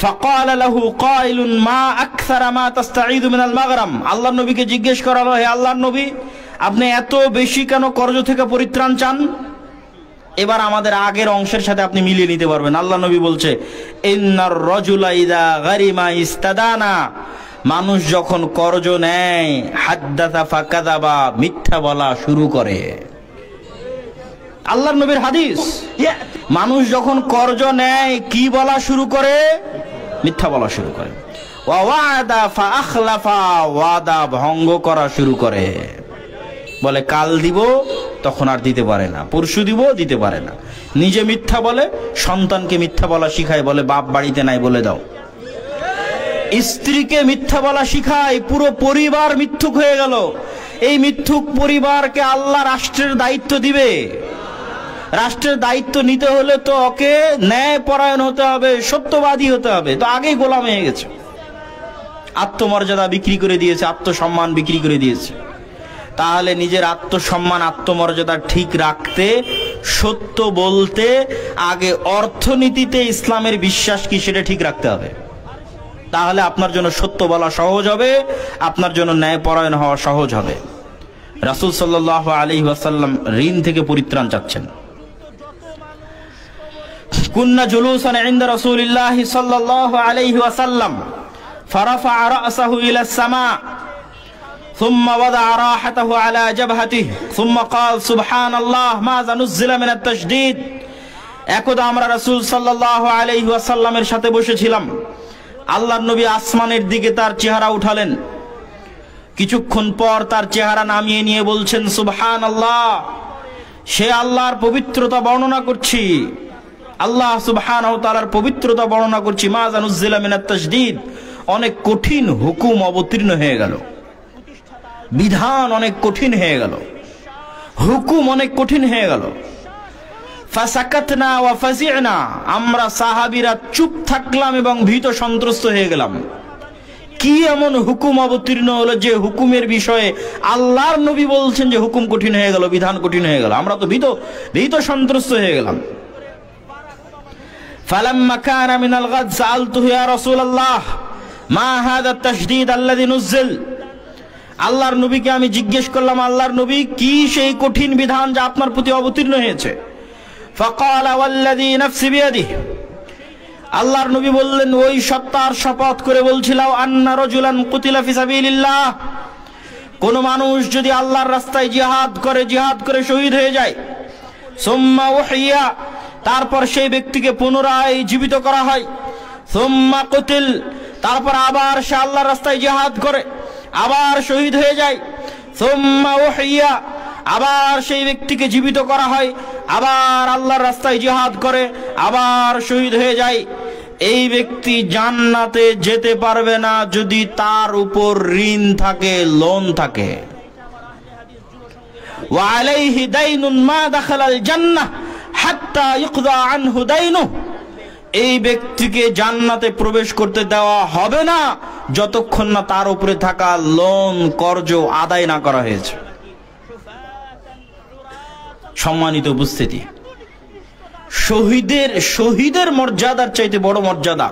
ফাকালা লাহু কাইলুন মা আকসারা মা তাস্তাঈদু মিনাল মাগরাম। আল্লাহর নবীকে জিজ্ঞেস করা হলো, হে আল্লাহর নবী, আপনি এত বেশি কেন কর্জ থেকে পরিত্রাণ চান? এবার আমাদের আগের অংশের সাথে আপনি মিলিয়ে নিতে পারবেন। আল্লাহ নবী বলছে, ইন্নার রাজুলা ইযা গারিমা ইস্তাদানা। মানুষ যখন কর্জ নেয়, হাদ্দাসা ফাকাযাবা, মিথ্যা বলা শুরু করে। আল্লাহর নবীর হাদিস। মানুষ যখন কর্জ নেয় কি বলা শুরু করে? মিথ্যা বলা শুরু করে। ওয়া ওয়াদা ফাআখলাফা, ওয়াদা ভঙ্গ করা শুরু করে। বলে কাল দিব, তখন আর দিতে পারে না, পরশু দিব, দিতে পারে না। নিজে মিথ্যা বলে, সন্তানকে মিথ্যা বলা শিখায়, বলে বাপ বাড়িতে নাই বলে দাও। স্ত্রীকে মিথ্যা বলা শিখায়, পুরো পরিবার মিথ্যুক হয়ে গেল। এই মিথ্যুক পরিবারকে আল্লাহ রাষ্ট্রের দায়িত্ব দিবে। রাষ্ট্রের দায়িত্ব নিতে হলে তো ওকে ন্যায়পরায়ণ হতে হবে, সত্যবাদী হতে হবে। তো আগেই গোলাম হয়ে গেছে, আত্মমর্যাদা বিক্রি করে দিয়েছে, আত্মসম্মান বিক্রি করে দিয়েছে। তাহলে নিজের আত্মসম্মান, আত্মমর্যাদা ঠিক রাখতে, সত্য বলতে আগে অর্থনীতিতে ইসলামের বিশ্বাস কি সেটা ঠিক রাখতে হবে। তাহলে আপনার জন্য সত্য বলা সহজ হবে, আপনার জন্য ন্যায়পরায়ণ হওয়া সহজ হবে। রাসূল সাল্লাল্লাহু আলাইহি ওয়াসাল্লাম ঋণ থেকে পরিত্রাণ চাচ্ছেন। কুন্না জুলুসান ইনদা রাসূলিল্লাহি সাল্লাল্লাহু আলাইহি ওয়াসাল্লাম ফারাফা রাসাহু ইলা সামা ثم وضع راحته على جبهته ثم قال سبحان الله ماذا نزل من التشديد। একদা আমরা রাসূল সাল্লাল্লাহু আলাইহি ওয়াসাল্লামের সাথে বসেছিলাম। আল্লাহর নবী আসমানের দিকে তার চেহারা উঠালেন। কিছুক্ষণ পর তার চেহারা নামিয়ে নিয়ে বলছেন সুবহানাল্লাহ, সে আল্লাহর পবিত্রতা বর্ণনা করছি, আল্লাহ সুবহানাহু ওয়া তাআলার পবিত্রতা বর্ণনা করছি। মা জানুজ্জিলা মিনাত তাশদীদ, অনেক কঠিন হুকুম অবতীর্ণ হয়ে গেল, বিধান অনেক কঠিন হয়ে গেল, হুকুম অনেক কঠিন হয়ে গেল। ফাসাকাতনা ওয়া ফাজি'না, আমরা সাহাবীরা চুপ থাকলাম এবং ভীত সন্ত্রস্ত হয়ে গেলাম। কি এমন হুকুম অবতীর্ণ হলো যে হুকুমের বিষয়ে আল্লাহর নবী বলছেন যে হুকুম কঠিন হয়ে গেল, বিধান কঠিন হয়ে গেল? আমরা তো ভীত সন্ত্রস্ত হয়ে গেলাম। ফালাম্মা কানা মিনাল গাদ সাআলতুহু ইয়া রাসূলুল্লাহ মা হাযা আত-তাশদীদ আল্লাযী নুযিল, আল্লাহর নবীকে আমি জিজ্ঞেস করলাম, আল্লাহর নবী কি সেই কঠিন বিধান যা আপনার প্রতি অবতীর্ণ হয়েছে? ফাকালা ওয়াল্লাযী নাফসি বিয়াদিহি, আল্লাহর নবী বললেন, ওই সত্তার শপথ করে বলছিলাম, আন্না রাজুলান কুতিলা ফি সাবিলিল্লাহ, কোন মানুষ যদি আল্লাহর রাস্তায় জিহাদ করে শহীদ হয়ে যায়, সুম্মা উহিয়া, তারপর সেই ব্যক্তিকে পুনরায় জীবিত করা হয়, সুম্মা কুতিল, তারপর আবার সে আল্লাহর রাস্তায় জিহাদ করে আবার শহীদ হয়ে যায়, সুম্মা উহিয়া, আবার সেই ব্যক্তিকে জীবিত করা হয়, আবার আল্লাহর রাস্তায় জিহাদ করে আবার শহীদ হয়ে যায়, এই ব্যক্তি জান্নাতে যেতে পারবে না যদি তার উপর ঋণ থাকে, লোন থাকে। ওয়া আলাইহি দাইনুন মা দাখালাল জান্নাহ হাত্তা ইকদা আনহু দাইনুহু, এই ব্যক্তিকে জান্নাতে প্রবেশ করতে দেওয়া হবে না যতক্ষণ না তার উপরে থাকা লোন কর্জ আদায় না করা হয়েছে। সম্মানিত উপস্থিতি, শহীদের মর্যাদার চাইতে বড় মর্যাদা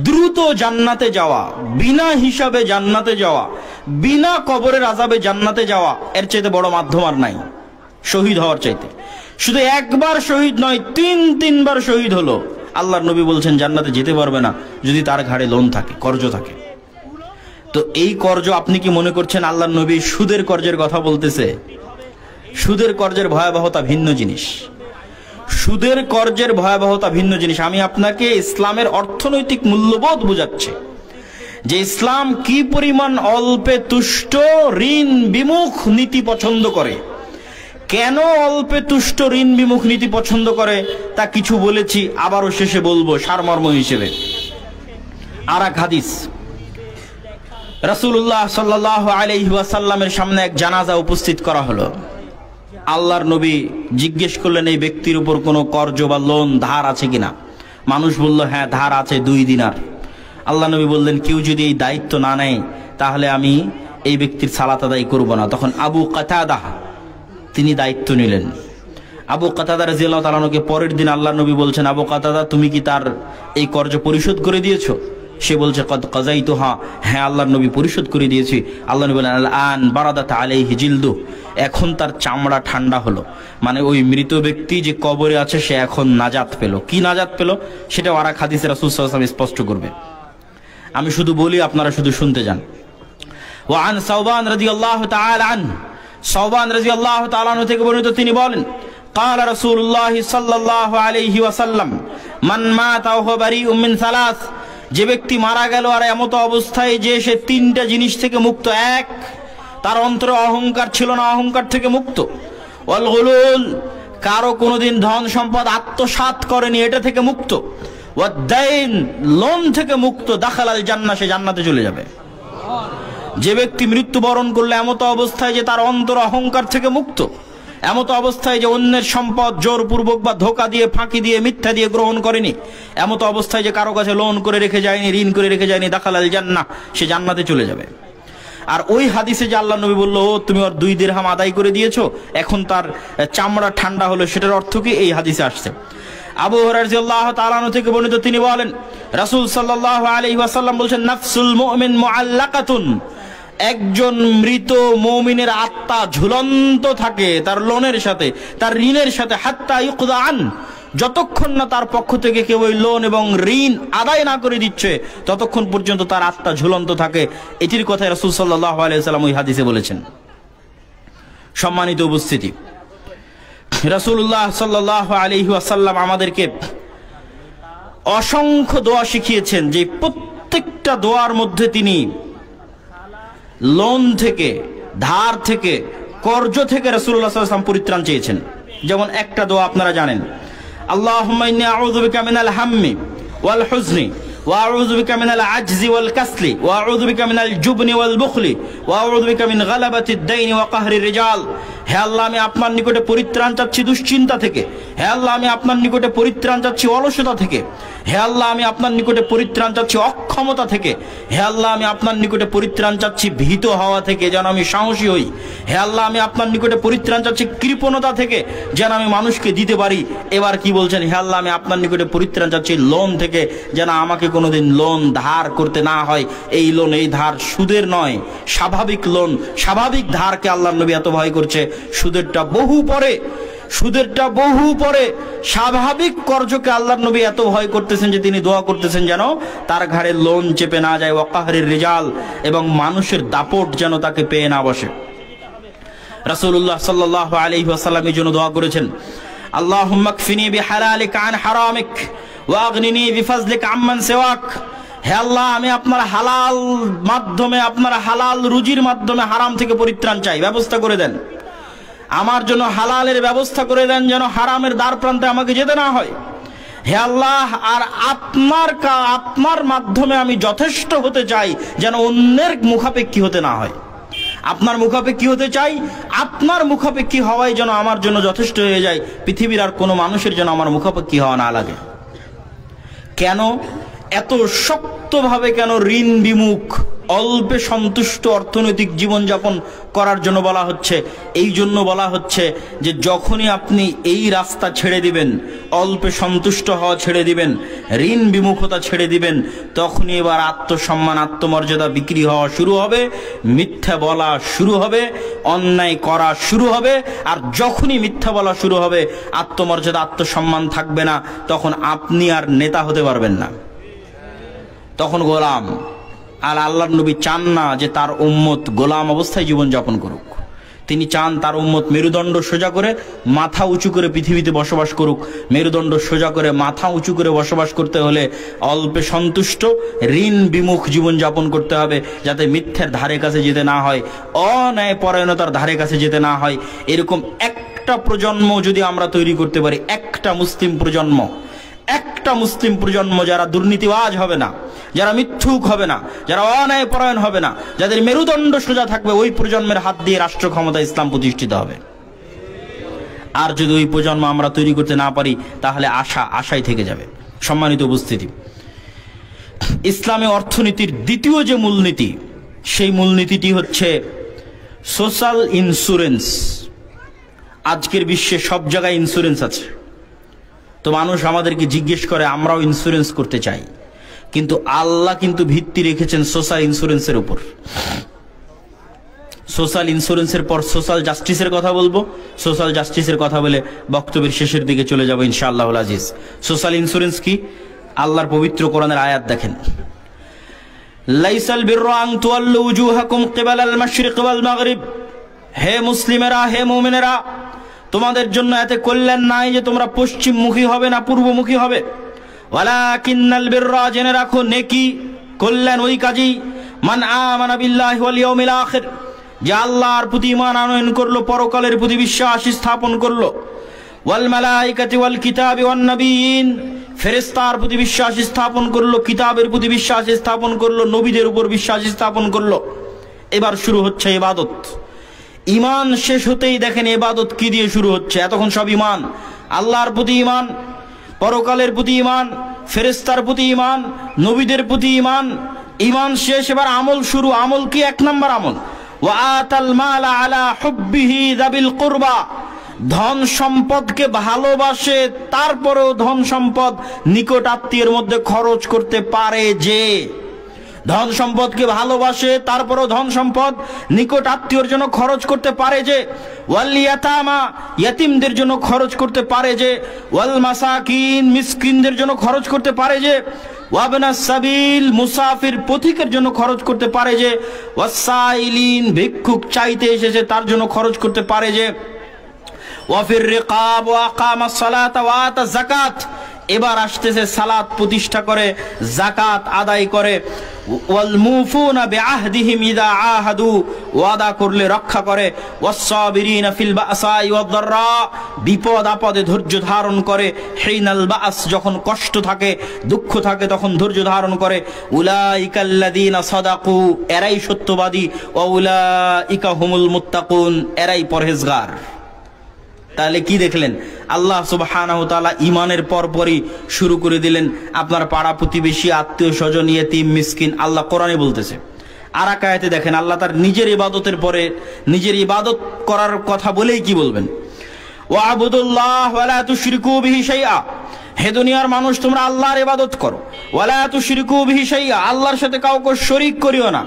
দ্রুত জান্নাতে যাওয়া, বিনা হিসাবে জান্নাতে যাওয়া, বিনা কবরের আযাবে জান্নাতে যাওয়া, এর চাইতে বড় মাধ্যম আর নাই শহীদ হওয়ার চাইতে। শুধু একবার শহীদ নয়, তিনবার শহীদ হলো, আল্লাহর নবী বলছেন জান্নাতে যেতে পারবে না যদি তার ঘাড়ে লোন থাকে, কর্জ থাকে। তো এই কর্জ, আপনি কি মনে করছেন আল্লাহর নবী সুদের কর্জের কথা বলতেছে? সুদের কর্জের ভয়াবহতা ভিন্ন জিনিস, সুদের কর্জের ভয়াবহতা ভিন্ন জিনিস। আমি আপনাকে ইসলামের অর্থনৈতিক মূল্যবোধ বোঝাচ্ছি যে ইসলাম কি পরিমাণ অল্পে তুষ্ট, ঋণ বিমুখ নীতি পছন্দ করে। কেন অল্পে তুষ্ট, ঋণ বিমুখ নীতি পছন্দ করে তা কিছু বলেছি, আবারও শেষে বলবো সারমর্ম হিসেবে। আর এক হাদিস, রাসূলুল্লাহ সাল্লাল্লাহু আলাইহি ওয়াসাল্লামের সামনে এক জানাজা উপস্থিত করা হলো। আল্লাহর নবী জিজ্ঞেস করলেন, এই ব্যক্তির উপর কোনো কর্জ বা লোন ধার আছে কিনা? মানুষ বলল, হ্যাঁ ধার আছে 2 দিনার। আল্লাহ নবী বললেন, কেউ যদি এই দায়িত্ব না নেয় তাহলে আমি এই ব্যক্তির সালাত আদায় করব না। তখন আবু কাতাদা তিনি দায়িত্ব নিলেন। আবু কাতাদা রাদিয়াল্লাহু তাআলা আনহুকে পরের দিন আল্লাহর নবী বলছেন, আবু কাতাদা তুমি কি তার এই কর্জ পরিশোধ করে দিয়েছো? সে বলছে, কদ কাযাইতুহা, হ্যাঁ আল্লাহর নবী পরিশোধ করে দিয়েছি। আল্লাহ নবী বলেন, আল-আন বারাদাত আলাইহি জিলদু, এখন তার চামড়া ঠান্ডা হলো। মানে ওই মৃত ব্যক্তি যে কবরে আছে সে এখন নাজাত পেল। কি নাজাত পেল সেটা আর এক হাদিসে রাসূল সাল্লাল্লাহু আলাইহি ওয়াসাল্লাম স্পষ্ট করবে, আমি শুধু বলি, আপনারা শুধু শুনতে যান। ওয়া আন সাওবান রাদিয়াল্লাহু তাআলা আনহু, সাওবান রাদিয়াল্লাহু তাআলা আনহু থেকে বর্ণিত, তিনি বলেন, قال رسول الله صلى الله عليه وسلم من مات وهو بريء من ثلاث, যে ব্যক্তি মারা গেল আর এমত অবস্থায় যে সে 3টা জিনিস থেকে মুক্ত। এক, তার অন্তরে অহংকার ছিল না, অহংকার থেকে মুক্ত। ওয়াল গুলুল, কারো কোনোদিন ধন সম্পদ আত্মসাৎ করেনি, এটা থেকে মুক্ত। ওয়াদ-দাইন, লোন থেকে মুক্ত। দাখালাল জান্নাহ, সে জান্নাতে চলে যাবে। যে ব্যক্তি মৃত্যুবরণ করলে এমত অবস্থায় যে তার অন্তর অহংকার থেকে মুক্ত, এমত অবস্থায় যে অন্যের সম্পদ জোরপূর্বক বা ধোঁকা দিয়ে, ফাঁকি দিয়ে, মিথ্যা দিয়ে গ্রহণ করেনি, এমত অবস্থায় যে কারো কাছে লোন করে রেখে যায়নি, ঋণ করে রেখে যায়নি, দাখালাল জান্নাহ, সে জান্নাতে চলে যাবে। আর ওই হাদিসে যে আল্লাহ নবী বলল, ও তুমি ওর 2 দিরহাম আদায় করে দিয়েছো, এখন তার চামড়া ঠান্ডা হলো, সেটার অর্থ কি? এই হাদিসে আসছে। আবু হুরায়রা রাদিয়াল্লাহু তাআলা আনহু থেকে বর্ণিত, তিনি বলেন, রাসূল সাল্লাল্লাহু আলাইহি ওয়াসাল্লাম বলেছেন, নাফসুল মুমিন মুআল্লাকাতুন, একজন মৃত মুমিনের আত্মা ঝুলন্ত থাকে তার লোনের সাথে, তার ঋণের সাথে, হাত্তা ইউকদা আন, যতক্ষণ না তার পক্ষ থেকে কেউ ওই লোন এবং ঋণ আদায় না করে দিচ্ছে ততক্ষণ পর্যন্ত তার আত্মা ঝুলন্ত থাকে। এটির কথাই রাসূল সাল্লাল্লাহু আলাইহি ওয়াসাল্লাম ওই হাদিসে বলেছেন। সম্মানিত উপস্থিতি, রাসূলুল্লাহ সাল্লাল্লাহু আলাইহি ওয়াসাল্লাম আমাদেরকে অসংখ্য দোয়া শিখিয়েছেন, যে প্রত্যেকটা দোয়ার মধ্যে তিনি লোন থেকে, ধার থেকে, কর্জ থেকে রাসূলুল্লাহ সাল্লাল্লাহু আলাইহি ওয়াসাল্লাম পরিত্রাণ চেয়েছেন। যেমন একটা দোয়া আপনারা জানেন, আল্লাহুম্মা ইন্নী আউযু বিকা মিনাল হাম্মি ওয়াল হুজনি ওয়া আউযু বিকা মিনাল আজজি ওয়াল কাসলি ওয়া আউযু বিকা মিনাল জুবনি ওয়াল বুখলি ওয়া আউযু বিকা মিন গালাবাতিদ দাইনি ওয়া কাহরির রিজাল। হে আল্লাহ, আমি আপনার নিকটে পরিত্রাণ চাচ্ছি দুশ্চিন্তা থেকে। হে আল্লাহ, আমি আপনার নিকটে পরিত্রাণ চাচ্ছি অলসতা থেকে। হে আল্লাহ, আমি আপনার নিকটে পরিত্রাণ চাচ্ছি অক্ষমতা থেকে। হে আল্লাহ, আমি আপনার নিকটে পরিত্রাণ চাচ্ছি ভীত হওয়া থেকে, যেন আমি সাহসী হই। হে আল্লাহ, আমি আপনার নিকটে পরিত্রাণ চাচ্ছি কৃপণতা থেকে, যেন আমি মানুষকে দিতে পারি। এবার কি বলছেন? হে আল্লাহ, আমি আপনার নিকটে পরিত্রাণ চাচ্ছি লোন থেকে, যেন আমাকে কোনোদিন লোন ধার করতে না হয়। এই লোন, এই ধার সুদের নয়, স্বাভাবিক লোন, স্বাভাবিক ধারকে আল্লাহর নবী এত ভয় করছে। সুদেরটা বহু পরে স্বাভাবিক কর্জকে আল্লাহর নবী এত ভয় করতেছেন যে তিনি দোয়া করতেছেন যেন তার ঘাড়ে লোন চেপে না যায়, ওয়া কাহরির রিজাল, এবং মানুষের দাপট যেন তাকে পেয়ে না বসে। রাসূলুল্লাহ সাল্লাল্লাহু আলাইহি ওয়াসাল্লাম এই জন্য দোয়া করেছেন, আল্লাহুম্মা কফিনি বিহালালিকা আন হারামিক ওয়া আগনিনি বিফাজলিকা আম্মান সিওয়াক। হে আল্লাহ, আমি আপনার হালাল মাধ্যমে, আপনার হালাল রুজির মাধ্যমে হারাম থেকে পরিত্রাণ চাই, ব্যবস্থা করে দেন। আমার জন্য হালালের ব্যবস্থা করে দেন, যেন হারামের দ্বার প্রান্তে আমাকে যেতে না হয়। হে আল্লাহ, আর আপনার মাধ্যমে আমি যথেষ্ট হতে চাই, যেন অন্যের মুখাপেক্ষী হতে না হয়। আপনার মুখাপেক্ষী হতে চাই, আপনার মুখাপেক্ষী হওয়াই যেন আমার জন্য যথেষ্ট হয়ে যায়। পৃথিবীর আর কোনো মানুষের যেন আমার মুখাপেক্ষী হওয়া না লাগে। কেন এত শক্তভাবে, কেন ঋণ বিমুখ, অল্পে সন্তুষ্ট অর্থনৈতিক জীবনযাপন করার জন্য বলা হচ্ছে? এই জন্য বলা হচ্ছে যে যখনই আপনি এই রাস্তা ছেড়ে দিবেন, অল্পে সন্তুষ্ট হওয়া ছেড়ে দিবেন, ঋণ বিমুখতা ছেড়ে দিবেন, তখনই এবার আত্মসম্মান, আত্মমর্যাদা বিক্রি হওয়া শুরু হবে, মিথ্যা বলা শুরু হবে, অন্যায় করা শুরু হবে। আর যখনই মিথ্যা বলা শুরু হবে, আত্মমর্যাদা, আত্মসম্মান থাকবে না, তখন আপনি আর নেতা হতে পারবেন না, তখন গোলাম। আর আল্লাহর নবী চান না যে তার উম্মত গোলাম অবস্থায় জীবন যাপন করুক। তিনি চান তার উম্মত মেরুদণ্ড সোজা করে, মাথা উঁচু করে পৃথিবীতে বসবাস করুক। মেরুদণ্ড সোজা করে, মাথা উঁচু করে বসবাস করতে হলে অল্পে সন্তুষ্ট, ঋণ বিমুখ জীবন যাপন করতে হবে, যাতে মিথ্যার ধারে কাছে যেতে না হয়, অন্যায় পরায়ণতার ধারে কাছে যেতে না হয়। এরকম একটা প্রজন্ম যদি আমরা তৈরি করতে পারি, একটা মুসলিম প্রজন্ম যারা দুর্নীতিবাজ হবে না, যারা মিথ্যুক হবে না, যারা অন্যায় পরায়ণ হবে না, যাদের মেরুদণ্ড সোজা থাকবে, ওই প্রজন্মের হাত দিয়ে রাষ্ট্র ক্ষমতা ইসলাম প্রতিষ্ঠিত হবে। আর যদি ওই প্রজন্ম আমরা তৈরি করতে না পারি, তাহলে আশাই থেকে যাবে। সম্মানিত উপস্থিতি, ইসলামী অর্থনীতির দ্বিতীয় যে মূলনীতি, সেই মূলনীতিটি হচ্ছে সোশ্যাল ইন্স্যুরেন্স। আজকের বিশ্বে সব জায়গায় ইন্স্যুরেন্স আছে। তো মানুষ আমাদেরকে জিজ্ঞেস করে, আমরাও ইন্স্যুরেন্স করতে চাই, কিন্তু আল্লাহ কিন্তু ভিত্তি রেখেছেন সোশ্যাল ইন্স্যুরেন্সের উপর। সোশ্যাল ইন্স্যুরেন্সের পর সোশ্যাল জাস্টিসের কথা বলবো। সোশ্যাল জাস্টিসের কথা বলে বক্তব্যের শেষের দিকে চলে যাবো ইনশাআল্লাহুল আজিজ। সোশ্যাল ইন্স্যুরেন্স কি? আল্লাহর পবিত্র কোরআনের আয়াত দেখেন, লাইসাল বিররা আন তুওয়াল্লু উজুহাকুম কিবালাল মাশরিক ওয়াল মাগরিব। হে মুসলিমেরা, হে মুমিনেরা, তোমাদের জন্য এতে কল্যাণ নাই যে তোমরা পশ্চিমমুখী হবে না পূর্বমুখী হবে। ওয়ালাকিন্নাল বিররা, জেনে রাখো, নেকি, কল্যাণ ওই কাজেই, মান আমানা বিল্লাহি ওয়াল ইয়াউমিল আখির, যে আল্লাহর প্রতি ঈমান আনয়ন করলো, পরকালের প্রতি বিশ্বাস স্থাপন করলো, ওয়াল মালাইকাতি ওয়াল কিতাবি ওয়ান নবিয়িন, ফেরেশতার প্রতি বিশ্বাস স্থাপন করলো, কিতাবের প্রতি বিশ্বাস স্থাপন করলো, নবীদের উপর বিশ্বাস স্থাপন করলো। এবার শুরু হচ্ছে ইবাদত। ঈমান শেষ হতেই দেখেন ইবাদত কি দিয়ে শুরু হচ্ছে। এতক্ষণ সব ঈমান, আল্লাহর প্রতি ঈমান, পরকালের প্রতি ঈমান, ফেরেশতার প্রতি ঈমান, নবীদের প্রতি ঈমান। ঈমান শেষ, এবার আমল শুরু। আমল কি? 1 নম্বর আমল, ওয়া আতাল মালা আলা হুব্বিহি যাবিল কুরবা। ধন সম্পদকে ভালোবাসে, তারপরেও ধন সম্পদ নিকট আত্মীয়ের মধ্যে খরচ করতে পারে যে। ধন সম্পদকে ভালোবাসে, তারপরেও ধন সম্পদ নিকট আত্মীয়র জন্য খরচ করতে পারে যে। ওয়াল ইয়াতামা, ইয়াতিমদের জন্য খরচ করতে পারে যে। ওয়াল মাসাকিন, মিসকিনদের জন্য খরচ করতে পারে যে। ওয়াবনাস সাবিল, মুসাফির পথিকের জন্য খরচ করতে পারে যে। ওয়াসাইলিন, ভিক্ষুক চাইতে এসেছে তার জন্য খরচ করতে পারে যে। ওয়াফির রিকাব ওয়া আকামাস সালাতা ওয়া আতা যাকাত। এবার আসতেছে সালাত প্রতিষ্ঠা করে, যাকাত আদায় করে। ওয়াল মুফুনা বিআহদিহিম ইযা আহাদু, ওয়াদা করলে রক্ষা করে। ওয়াস-সাবিরিনা ফিল বাসাই ওয়াদ-দাররা, বিপদ আপদে ধৈর্য ধারণ করে। হিনাল বাস, যখন কষ্ট থাকে দুঃখ থাকে তখন ধৈর্য ধারণ করে। উলাইকাল্লাযীনা সাদাকু, এরাই সত্যবাদী। ওয়া উলাইকা হুমুল মুত্তাকুন, এরাই পরহেজগার। তাহলে কি দেখলেন? আল্লাহ সুবহানাহু ওয়া তাআলা ঈমানের পরপরই শুরু করে দিলেন আপনার পাড়া প্রতিবেশী, আত্মীয় স্বজন, ইয়েতিম, মিসকিন। আল্লাহ কোরআনে বলতেছে। আর এক আয়াতে দেখেন আল্লাহ তার নিজের ইবাদতের পরে নিজের ইবাদত করার কথা বলেই কি বলবেন? ওয়া'বুদুল্লাহ ওয়া লা তুশরিকু বিহি শাইআ, হে দুনিয়ার মানুষ তোমরা আল্লাহর ইবাদত করো। ওয়া লা তুশরিকু বিহি শাইআ, আল্লাহর সাথে কাউকে শরীক করিও না।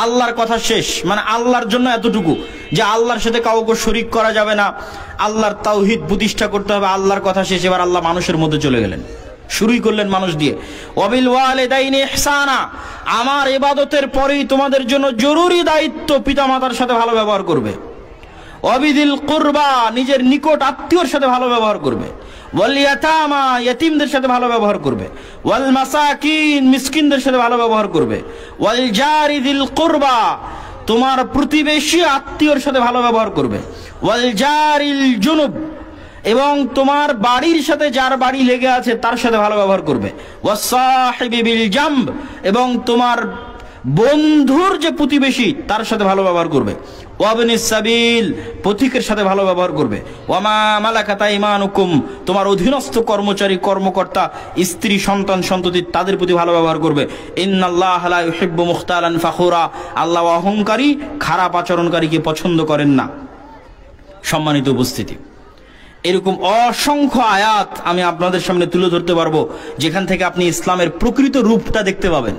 আল্লাহর কথা শেষ, মানে আল্লাহর জন্য এতটুকু যে আল্লাহর সাথে কাউকে শরীক করা যাবে না, আল্লাহর তাওহীদ প্রতিষ্ঠা করতে হবে। আল্লাহর কথা শেষ। এবার আল্লাহ মানুষের মধ্যে চলে গেলেন, শুরুই করলেন মানুষ দিয়ে। ওয়াবিল ওয়ালিদাইনি ইহসানা, আমার ইবাদতের পরেই তোমাদের জন্য জরুরি দায়িত্ব পিতামাতার সাথে ভালো ব্যবহার করবে। ওয়াবিদিল কুরবা, নিজের নিকট আত্মীয়র সাথে ভালো ব্যবহার করবে। ওয়াল ইয়াতামা, ইয়েতিমদের সাথে ভালো ব্যবহার করবে। ওয়াল মাসাকিন, মিসকিনদের সাথে ভালো ব্যবহার করবে। ওয়াল জারি যিল কুরবা, তোমার প্রতিবেশী আত্মীয়র সাথে ভালো ব্যবহার করবে। ওয়াল জারিল জুনুব, এবং তোমার বাড়ির সাথে যার বাড়ি লেগে আছে তার সাথে ভালো ব্যবহার করবে। ওয়াস সাহিবি বিল জামব, এবং তোমার বন্ধুর যে প্রতিবেশী তার সাথে ভালো ব্যবহার করবে। ওয়াবনিস সাবিল, পথিকের সাথে ভালো ব্যবহার করবে। ওয়ামা মালাকাত আইমানুকুম, তোমার অধীনস্থ কর্মচারী, কর্মকর্তা, স্ত্রী, সন্তান, সন্ততি, তাদের প্রতি ভালো ব্যবহার করবে। ইন্নাল্লাহা লা ইউহিব্বু মুখতালান ফাখুরা, আল্লাহ অহংকারী, খারাপ আচরণকারীকে পছন্দ করেন না। সম্মানিত উপস্থিতি, এরকম অসংখ্য আয়াত আমি আপনাদের সামনে তুলে ধরতে পারবো যেখান থেকে আপনি ইসলামের প্রকৃত রূপটা দেখতে পাবেন।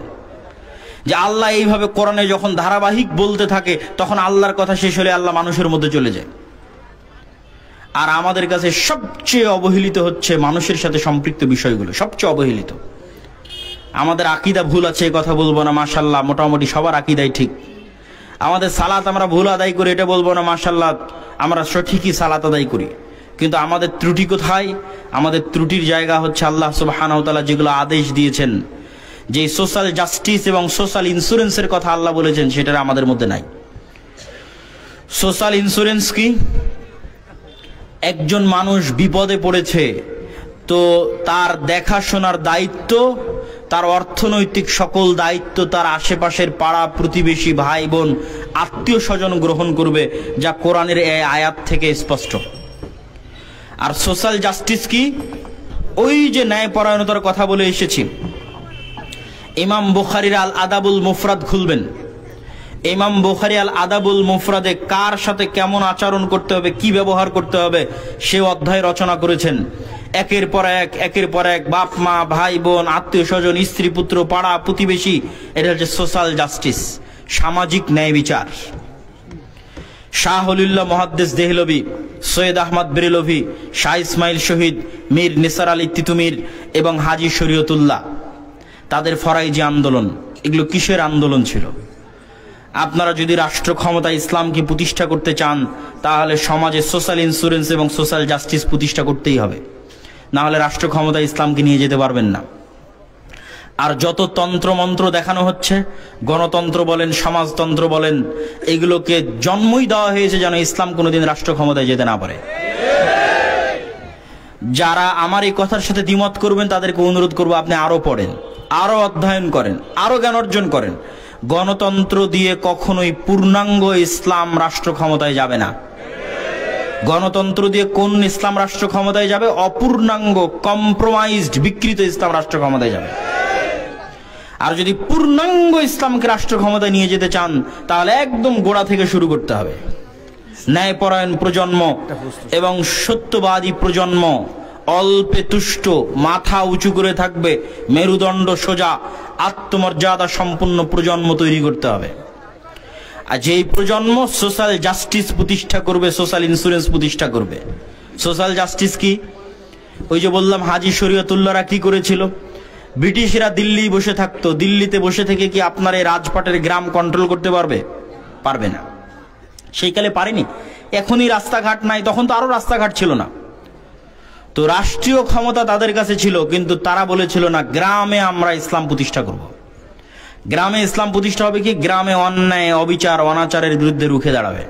যে আল্লাহ এইভাবে কোরআনে যখন ধারাবাহিক বলতে থাকে তখন আল্লাহর কথা শেষ হলে আল্লাহ মানুষের মধ্যে চলে যায়। আর আমাদের কাছে সবচেয়ে অবহেলিত হচ্ছে মানুষের সাথে সম্পৃক্ত বিষয়গুলো, সবচেয়ে অবহেলিত। আমাদের আকীদা ভুল আছে, এই কথা বলবো না, মাশাআল্লাহ মোটামুটি সবার আকীদাই ঠিক। আমাদের সালাত আমরা ভুল আদায় করি, এটা বলবো না, মাশাআল্লাহ আমরা সঠিকই সালাত আদায় করি। কিন্তু আমাদের ত্রুটি কোথায়? আমাদের ত্রুটির জায়গা হচ্ছে আল্লাহ সুবহানাহু ওয়া তাআলা যেগুলো আদেশ দিয়েছেন, যে সোশ্যাল জাস্টিস এবং সোশ্যাল ইন্স্যুরেন্সের কথা আল্লাহ বলেছেন, সেটা আমাদের মধ্যে নাই। সোশ্যাল ইন্স্যুরেন্স কি? একজন মানুষ বিপদে পড়েছে, তো তার দেখাশোনার দায়িত্ব, তার অর্থনৈতিক সকল দায়িত্ব তার আশেপাশের পাড়া প্রতিবেশী, ভাই বোন, আত্মীয় স্বজন গ্রহণ করবে, যা কোরআনের এই আয়াত থেকে স্পষ্ট। আর সোশ্যাল জাস্টিস কি? ওই যে ন্যায়পরায়ণতার কথা বলে এসেছি। ইমাম বুখারীর আল আদাবুল মুফরাদ খুলবেন, ইমাম বুখারী আল আদাবুল মুফরাদে কার সাথে কেমন আচরণ করতে হবে, কি ব্যবহার করতে হবে, সে অধ্যায় রচনা করেছেন। একের পর এক বাপ মা, ভাই বোন, আত্মীয় স্বজন, স্ত্রী পুত্র, পাড়া প্রতিবেশী, এটা হচ্ছে সোশ্যাল জাস্টিস, সামাজিক ন্যায় বিচার। শাহ ওলিউল্লাহ মুহাদ্দিস দেহলভী, সৈয়দ আহমদ বেরেলভী, শাহ ইসমাইল শহীদ, মীর নিসার আলী তিতুমির এবং হাজী শরীয়তুল্লাহ, তাদের ফরাইজি আন্দোলন, এগুলো কিসের আন্দোলন ছিল? আপনারা যদি রাষ্ট্র ক্ষমতা ইসলামকে প্রতিষ্ঠা করতে চান তাহলে সমাজে সোশ্যাল ইন্স্যুরেন্স এবং সোশ্যাল জাস্টিস প্রতিষ্ঠা করতেই হবে, না হলে রাষ্ট্র ক্ষমতা ইসলামকে নিয়ে যেতে পারবেন না। আর যত তন্ত্রমন্ত্র দেখানো হচ্ছে, গণতন্ত্র বলেন, সমাজতন্ত্র বলেন, এগুলোকে জন্মই দেওয়া হয়েছে যেন ইসলাম কোনোদিন রাষ্ট্র ক্ষমতায় যেতে না পারে। যারা আমার এই কথার সাথে দ্বিমত করবেন তাদেরকে অনুরোধ করবো, আপনি আরো পড়েন, আরো অধ্যয়ন করেন, আরো জ্ঞান অর্জন করেন। গণতন্ত্র দিয়ে কখনোই পূর্ণাঙ্গ ইসলাম রাষ্ট্র ক্ষমতায় যাবে না। গণতন্ত্র দিয়ে কোন ইসলাম রাষ্ট্র ক্ষমতায় যাবে? অপূর্ণাঙ্গ, কম্প্রোমাইজড, বিকৃত ইসলাম রাষ্ট্র ক্ষমতায় যাবে। আর যদি পূর্ণাঙ্গ ইসলামকে রাষ্ট্র ক্ষমতায় নিয়ে যেতে চান তাহলে একদম গোড়া থেকে শুরু করতে হবে। ন্যায়পরায়ণ প্রজন্ম এবং সত্যবাদী প্রজন্ম, অল্পে তুষ্ট, মাথা উঁচু করে থাকবে, মেরুদণ্ড সোজা, আত্মমর্যাদা সম্পন্ন প্রজন্ম তৈরি করতে হবে। আর যেই প্রজন্ম সোশ্যাল জাস্টিস প্রতিষ্ঠা করবে, সোশ্যাল ইন্স্যুরেন্স প্রতিষ্ঠা করবে। সোশ্যাল জাস্টিস কি? ওই যে বললাম হাজী শরীয়তুল্লাহরা কি করেছিল? ব্রিটিশরা দিল্লি বসে থাকতো, দিল্লিতে বসে থেকে কি আপনার এই রাজপাটের গ্রাম কন্ট্রোল করতে পারবে? পারবে না। সেই কালে পারেনি। এখনই রাস্তাঘাট নাই, তখন তো আরো রাস্তাঘাট ছিল না। তো রাষ্ট্রীয় ক্ষমতা তাদের কাছে ছিল, কিন্তু তারা বলেছিল না, গ্রামে আমরা ইসলাম প্রতিষ্ঠা করব। গ্রামে ইসলাম প্রতিষ্ঠা হবে কি? গ্রামে অন্যায়, অবিচার, অনাচারের বিরুদ্ধে রুখে দাঁড়াবে।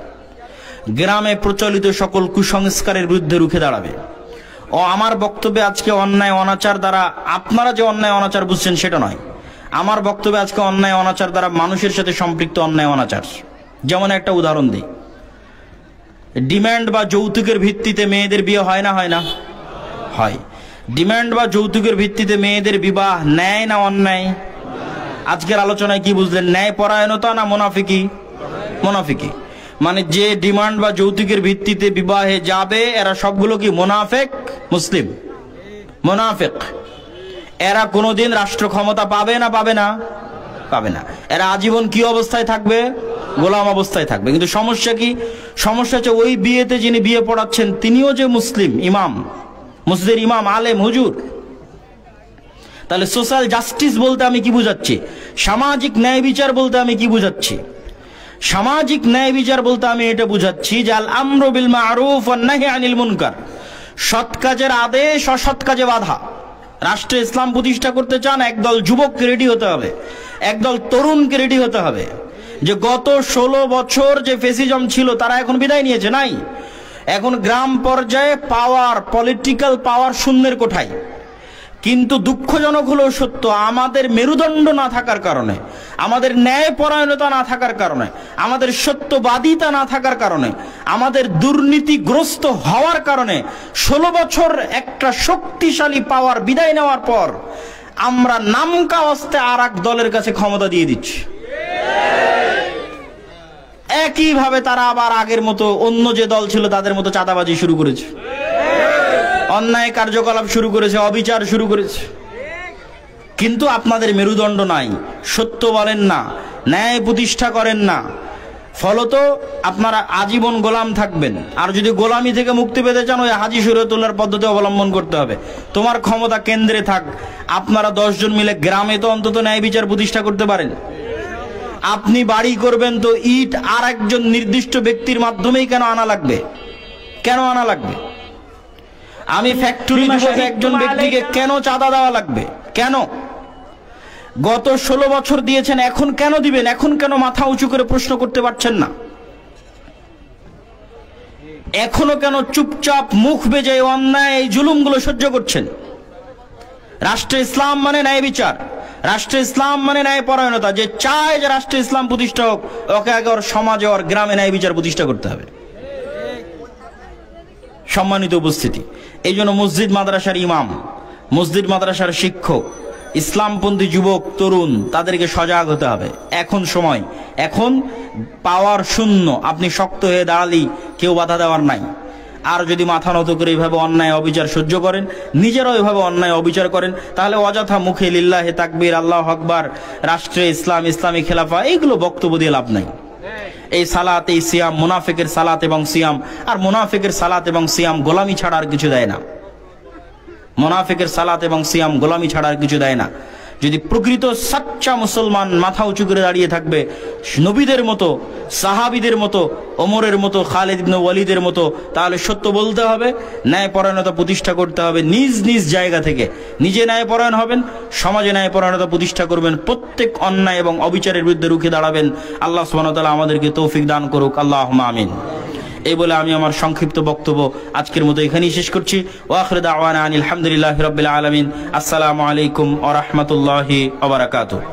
গ্রামে প্রচলিত সকল কুসংস্কারের বিরুদ্ধে রুখে দাঁড়াবে। ও আমার বক্তব্যে আজকে অন্যায় অনাচার দ্বারা আপনারা যে অন্যায় অনাচার বুঝছেন সেটা নয়। আমার বক্তব্যে আজকে অন্যায় অনাচার দ্বারা মানুষের সাথে সম্পৃক্ত অন্যায় অনাচার। যেমন একটা উদাহরণ দিই, ডিমান্ড বা যৌতুকের ভিত্তিতে মেয়েদের বিয়ে হয় না? হয় না? হয়। ডিমান্ড বা যৌতুকের ভিত্তিতে মেয়েদের বিবাহ ন্যায় না অন্যায়? আজকের আলোচনায় কি বুঝলেন? ন্যায় পরায়ণতা না মুনাফিকি? মুনাফিকি। মানে যে ডিমান্ড বা যৌতুকের ভিত্তিতে বিবাহে যাবে এরা সবগুলো কি মুনাফিক? মুসলিম মুনাফিক। এরা কোনোদিন রাষ্ট্র ক্ষমতা পাবে না? পাবে না? পাবে না। এরা আজীবন কি অবস্থায় থাকবে? গোলাম অবস্থায় থাকবে। কিন্তু সমস্যা কি? সমস্যা হচ্ছে ওই বিয়েতে যিনি বিয়ে পড়াচ্ছেন তিনিও যে মুসলিম, ইমাম, মসজিদের ইমাম, আলেম, হুজুর। তাহলে সোশ্যাল জাস্টিস বলতে আমি কি বুঝাচ্ছি? সামাজিক ন্যায় বিচার বলতে আমি কি বুঝাচ্ছি? সামাজিক ন্যায় বিচার বলতে আমি এটা বুঝাচ্ছি যে আল আমরু বিল মারুফ ওয়ান নাহি আনিল মুনকার, সৎ কাজের আদেশ, অসৎ কাজে বাধা। রাষ্ট্রে ইসলাম প্রতিষ্ঠা করতে চান, একদল যুবককে রেডি হতে হবে, একদল তরুণকে রেডি হতে হবে। যে গত 16 বছর যে ফেসিজম ছিল তারা এখন বিদায় নিয়েছে, নাই। এখন গ্রাম পর্যায়ে পাওয়ার, পলিটিক্যাল পাওয়ার শূন্যের কোঠায়। কিন্তু দুঃখজনক হলেও সত্য, আমাদের মেরুদণ্ড না থাকার কারণে, আমাদের ন্যায় পরায়ণতা না থাকার কারণে, আমাদের সত্যবাদিতা না থাকার কারণে, আমাদের দুর্নীতিগ্রস্ত হওয়ার কারণে 16 বছর একটা শক্তিশালী পাওয়ার বিদায় নেওয়ার পর আমরা নামকা অস্তে আর এক দলের কাছে ক্ষমতা দিয়ে দিচ্ছি। একইভাবে তারা আবার আগের মতো অন্য যে দল ছিল তাদের মতো চাঁদাবাজি শুরু করেছে, অন্যায় কার্যকলাপ শুরু করেছে, অবিচার শুরু করেছে। কিন্তু আপনাদের মেরুদণ্ড নাই, সত্য বলেন না, ন্যায় প্রতিষ্ঠা করেন না, ফলত আপনারা আজীবন গোলাম থাকবেন। আর যদি গোলামি থেকে মুক্তি পেতে চান, ওই হাজি শরীয়তুল্লাহর পদ্ধতি অবলম্বন করতে হবে। তোমার ক্ষমতা কেন্দ্রে থাক, আপনারা 10 জন মিলে গ্রামে তো অন্তত ন্যায় বিচার প্রতিষ্ঠা করতে পারেন। আপনি বাড়ি করবেন তো ইট আর একজন নির্দিষ্ট ব্যক্তির মাধ্যমেই কেন আনা লাগবে? কেন আনা লাগবে? আমি ফ্যাক্টরি হিসেবে একজন ব্যক্তিকে কেন চাঁদা দেওয়া লাগবে? কেন? গত 16 বছর দিয়েছেন, এখন কেন দিবেন? এখন কেন মাথা উঁচু করে প্রশ্ন করতে পারছেন না? এখনো কেন চুপচাপ মুখ বেজে অন্যায় এই জুলুমগুলো সহ্য করছেন? রাষ্ট্রে ইসলাম মানে ন্যায় বিচার, রাষ্ট্রে ইসলাম মানে ন্যায় পরায়ণতা। যে চায় যে রাষ্ট্রে ইসলাম প্রতিষ্ঠা হোক, ওকে আগে ওর সমাজে, ওর গ্রামে ন্যায় বিচার প্রতিষ্ঠা করতে হবে। সম্মানিত উপস্থিতি, এই জন্য মসজিদ মাদ্রাসার ইমাম, মসজিদ মাদ্রাসার শিক্ষক, ইসলামপন্থী যুবক তরুণ, তাদেরকে সজাগ হতে হবে। এখন সময়, এখন পাওয়ার শূন্য, আপনি শক্ত হয়ে দাঁড়ালেই কেউ বাধা দেওয়ার নাই। আর যদি মাথা নত করে এইভাবে অন্যায় অবিচার সহ্য করেন, নিজেরাও এইভাবে অন্যায় অবিচার করেন, তাহলে অযথা মুখে লিল্লাহে তাকবীর, আল্লাহু আকবার, রাষ্ট্রে ইসলাম, ইসলামী খেলাফা, এইগুলো বক্তব্য দিয়ে লাভ নাই। এই সালাত, এই সিয়াম মুনাফিকের সালাত এবং সিয়াম। আর মুনাফিকের সালাত এবং সিয়াম গোলামি ছাড়া আর কিছু দেয় না। মুনাফিকের সালাত এবং সিয়াম গোলামি ছাড়া আর কিছু দেয় না। যদি প্রকৃত সাচ্চা মুসলমান মাথা উঁচু করে দাঁড়িয়ে থাকবে, নবীদের মতো, সাহাবীদের মতো, ওমরের মতো, খালিদ ইবনে ওয়ালিদের মতো, তাহলে সত্য বলতে হবে, ন্যায়পরায়ণতা প্রতিষ্ঠা করতে হবে। নিজ নিজ জায়গা থেকে নিজে ন্যায়পরায়ণ হবেন, সমাজে ন্যায়পরায়ণতা প্রতিষ্ঠা করবেন, প্রত্যেক অন্যায় এবং অবিচারের বিরুদ্ধে রুখে দাঁড়াবেন। আল্লাহ সুবহানাহু ওয়া তাআলা আমাদেরকে তৌফিক দান করুক, আল্লাহুম্মা আমিন। এই বলে আমি আমার সংক্ষিপ্ত বক্তব্য আজকের মতো এখানেই শেষ করছি। ওয়া আখিরু দাওয়ানা আনিল হামদুলিল্লাহি রাব্বিল আলামিন। আসসালামু আলাইকুম ওয়া রাহমাতুল্লাহি ওয়া বারাকাতুহু।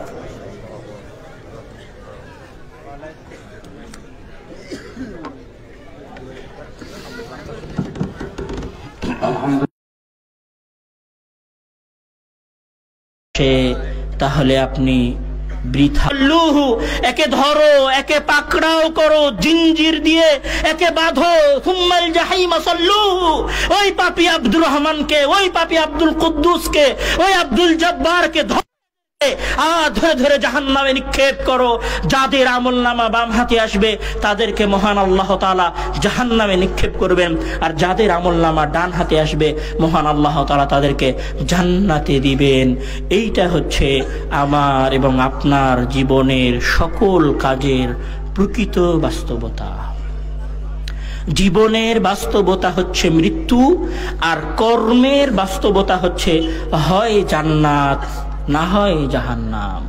তাহলে আপনি বৃথা লুহু, একে ধরো, একে পাকড়াও করো, জিঞ্জির দিয়ে একে বাঁধো, সুম্মাল জাহিমা সাল্লুহু। ওই পাপী আব্দুর রহমানকে, ওই পাপী আব্দুল কুদ্দুসকে, ওই আব্দুল জব্বারকে ধরে ধরে জাহান্নামে নিক্ষেপ করো। যাদের আমলনামা বাম হাতে আসবে তাদেরকে মহান আল্লাহ তাআলা জাহান্নামে নিক্ষেপ করবেন, আর যাদের আমলনামা ডান হাতে আসবে মহান আল্লাহ তাআলা তাদেরকে জান্নাতে দিবেন। এইটা হচ্ছে আমার এবং আপনার জীবনের সকল কাজের প্রকৃত বাস্তবতা। জীবনের বাস্তবতা হচ্ছে মৃত্যু, আর কর্মের বাস্তবতা হচ্ছে হয় জান্নাত না হয় জাহান্নাম।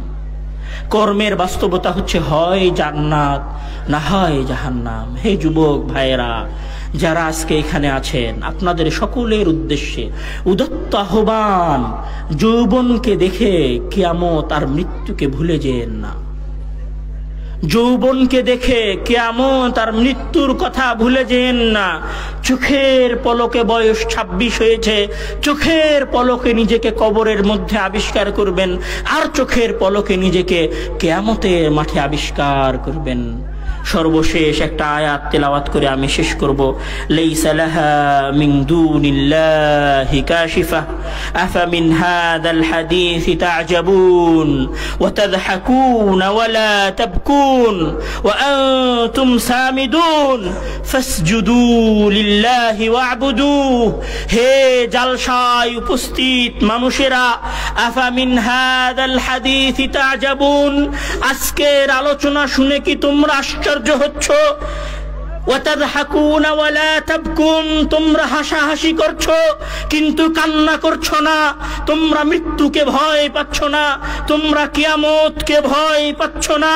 কর্মের বাস্তবতা হচ্ছে হয় জান্নাত না হয় জাহান্নাম। হে যুবক ভাইয়েরা, যারা আজকে এখানে আছেন, আপনাদের সকলের উদ্দেশ্যে উদাত্ত আহ্বান, যৌবনকে দেখে কিয়ামত আর মৃত্যুকে ভুলে যেন না। যৌবনকে দেখে কিয়ামত আর মৃত্যুর কথা ভুলে যেন না। চোখের পলকে বয়স 26 হয়েছে, চোখের পলকে নিজেকে কবরের মধ্যে আবিষ্কার করবেন, আর চোখের পলকে নিজেকে কিয়ামতের মাঠে আবিষ্কার করবেন। সর্বশেষ একটা আয়াত তেলাওয়াত করে আমি শেষ করব। লাইসা লাহা মিন দুনিল্লাহি কাশিফা আফামিন হাযাল হাদীসি তা'জাবুন ওয়া তাযহাকুন ওয়া লা তাবকুন ওয়া আনতুম সামিদুন ফাসজুদু লিল্লাহি ওয়া'বুদু। হে জালসায় উপস্থিত মানুষেরা, আফামিন হাযাল হাদীসি তা'জাবুন, আজকের আলোচনা শুনে কি তোমরা আশ্চর্য হচ্ছ? ওয়াতাযহাকুনা ওয়া লা তাবকুন, তোমরা হাসাহাসি করছো কিন্তু কান্না করছো না। তোমরা মৃত্যুকে ভয় পাচ্ছ না, তোমরা কিয়ামতকে ভয় পাচ্ছ না।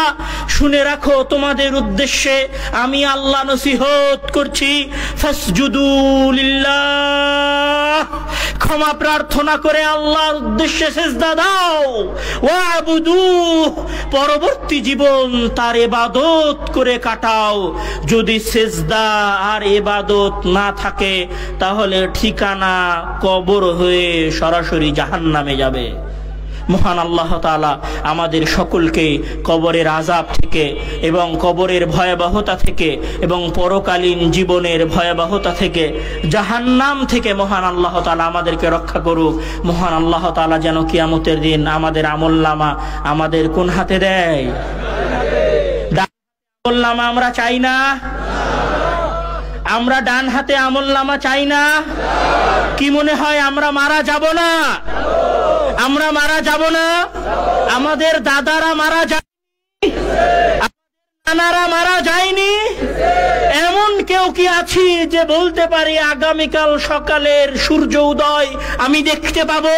শুনে রাখো, তোমাদের উদ্দেশ্যে আমি আল্লাহ নসিহত করছি, ফাসজুদু লিল্লাহ, ক্ষমা প্রার্থনা করে আল্লাহর উদ্দেশ্যে সিজদা দাও। ওয়া'বুদু, পরবর্তী জীবন তার ইবাদত করে কাটাও। যদি সিজদা আর ইবাদত না থাকে, তাহলে ঠিকানা কবর হয়ে সরাসরি জাহান্নামে যাবে। মহান আল্লাহ তাআলা আমাদের সকলকে কবরের আযাব থেকে এবং কবরের ভয়াবহতা থেকে এবং পরকালীন জীবনের ভয়াবহতা থেকে, জাহান্নাম থেকে মহান আল্লাহ তাআলা আমাদেরকে রক্ষা করুক। মহান আল্লাহ তাআলা যেন কিয়ামতের দিন আমাদের আমলনামা আমাদের কোন হাতে দেয়? আমলনামা আমরা চাই না? আমরা ডান হাতে আমলনামা চাই না? কি মনে হয় আমরা মারা যাব না? আমরা মারা যাব না? আমাদের দাদারা মারা যায়নি? নানারা মারা যায়নি? এমন কেউ কি আছি যে বলতে পারি আগামীকাল সকালের সূর্য উদয় আমি দেখতে পাবো?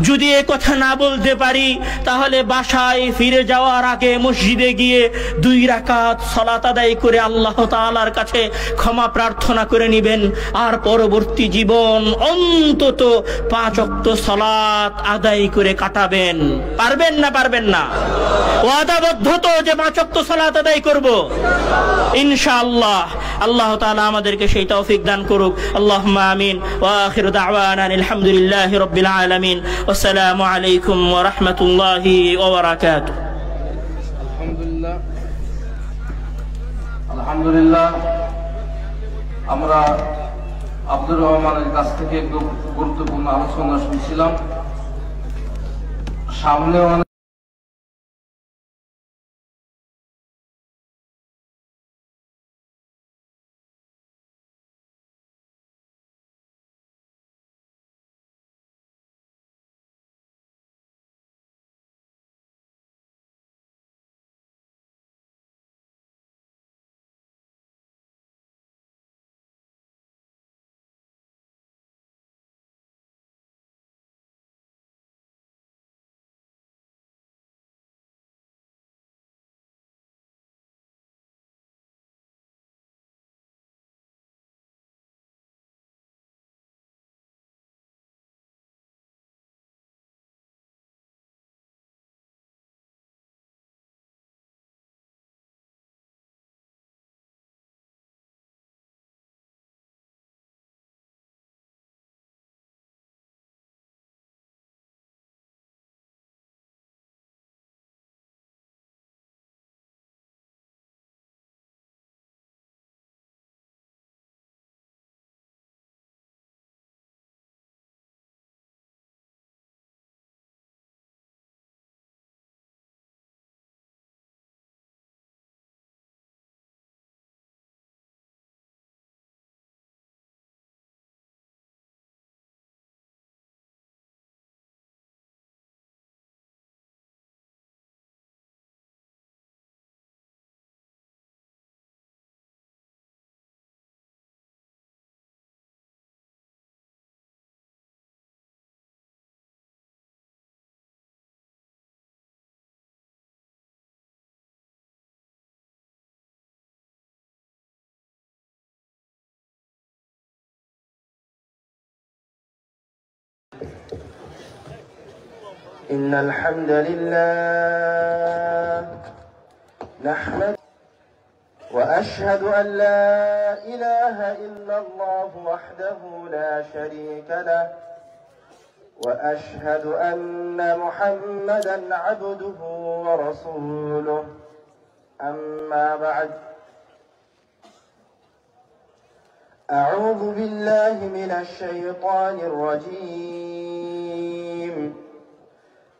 যদি এ কথা না বলতে পারি, তাহলে বাসায় ফিরে যাওয়ার আগে মসজিদে গিয়ে 2 রাকাত সালাত আদায় করে আল্লাহ তাআলার কাছে ক্ষমা প্রার্থনা করে নেবেন। আর পরবর্তী জীবন অন্তত 5 ওয়াক্ত সালাত আদায় করে কাটাবেন। পারবেন না? পারবেন না? ওয়াদাবদ্ধ তো যে 5 ওয়াক্ত সালাত আদায় করব ইনশাআল্লাহ। আল্লাহ তাআলা আমাদেরকে সেই তৌফিক দান করুক। আল্লাহুম্মা আমিন। ওয়া আখিরু দাওয়ানা আলহামদুলিল্লাহি রাব্বিল আলামিন। আসসালামু আলাইকুম ওয়া রাহমাতুল্লাহি ওয়া বারাকাতুহু। আলহামদুলিল্লাহ, আমরা আব্দুর রহমানের কাছ থেকে একদম গুরুত্বপূর্ণ আলোচনা শুনছিলাম। সামনে إن الحمد لله نحمد وأشهد أن لا إله إلا الله وحده لا شريك له وأشهد أن محمدا عبده ورسوله أما بعد أعوذ بالله من الشيطان الرجيم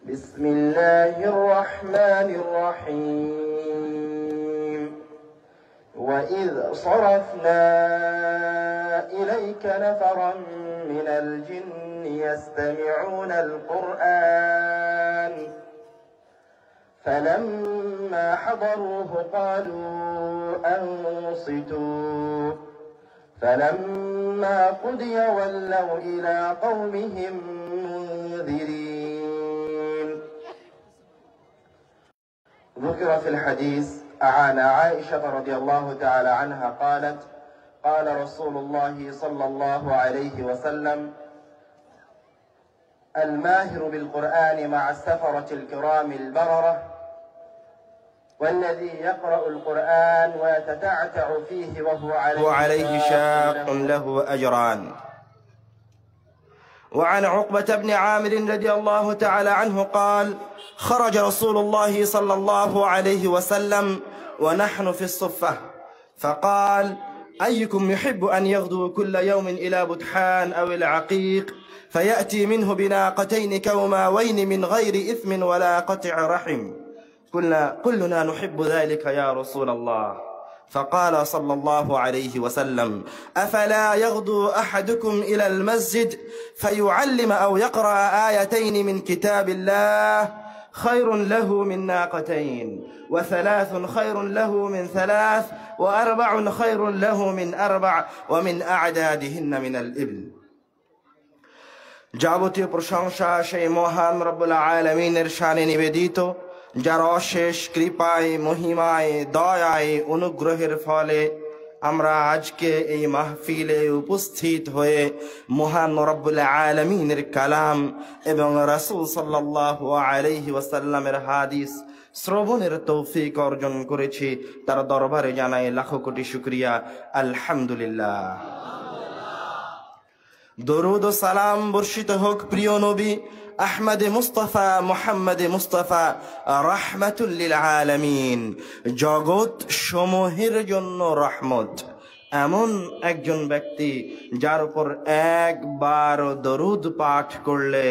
بسم الله الرحمن الرحيم وإذ صرفنا إليك نفرا من الجن يستمعون القرآن فلما حضروه قالوا أنصتوا فلما قضي ولوا إلى قومهم منذرين. ذكر في الحديث عن عائشة رضي الله تعالى عنها قالت قال رسول الله صلى الله عليه وسلم الماهر بالقرآن مع السفرة الكرام البررة والذي يقرأ القرآن ويتتعتع فيه وهو عليه شاق له أجران. وعن عقبة بن عامر رضي الله تعالى عنه قال خرج رسول الله صلى الله عليه وسلم ونحن في الصفة فقال أيكم يحب أن يغدو كل يوم إلى بطحان أو العقيق فيأتي منه بناقتين كوماوين من غير إثم ولا قطع رحم كلنا نحب ذلك يا رسول الله. فقال صلى الله عليه وسلم أفلا يغدو أحدكم إلى المسجد فيعلم أو يقرأ آيتين من كتاب الله خير له من ناقتين وثلاث خير له من ثلاث وأربع خير له من أربع ومن أعدادهن من الإبل. যাবতীয় প্রশংসা সেই মহান রব্বুল আলামিনের শানে নিবেদিত যার অশেষ কৃপায় মহিমায় দয়ায় অনুগ্রহের ফলে আমরা আজকে এই মাহফিলে উপস্থিত হয়ে মহান রব্বুল আলামিনের কালাম এবং রাসূল সাল্লাল্লাহু আলাইহি ওয়াসাল্লামের হাদিস শ্রবণের তৌফিক অর্জন করেছি। তার দরবারে জানাই লাখো কোটি শুকরিয়া। আলহামদুলিল্লাহ। দরুদ ও সালাম বর্ষিত হোক প্রিয় নবী আহমদে মুস্তাফা মুহাম্মদে মুস্তাফা রাহমাতুল লিল আলামিন, জগৎ সমূহের জন্য রহমত, এমন একজন ব্যক্তি যার উপর একবার দরুদ পাঠ করলে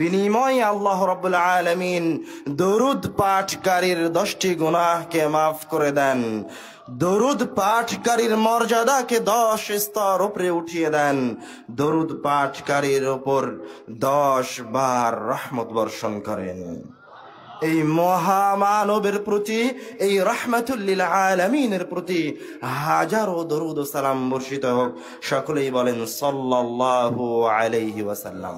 বিনিময়ে আল্লাহ রাব্বুল আলামিন দরুদ পাঠকারীর 10টি গুনাহকে মাফ করে দেন, দরুদ পাঠকারীর মর্যাদাকে 10 স্তর উপরে উঠিয়ে দেন, দরুদ পাঠকারীর উপর 10 বার রহমত বর্ষণ করেন। এই মহামানবের প্রতি, এই রাহমাতুল লিল আলামিনের প্রতি হাজারো দরুদ ও সালাম বর্ষিত হোক। সকলেই বলেন সাল্লাল্লাহু আলাইহি ওয়াসাল্লাম।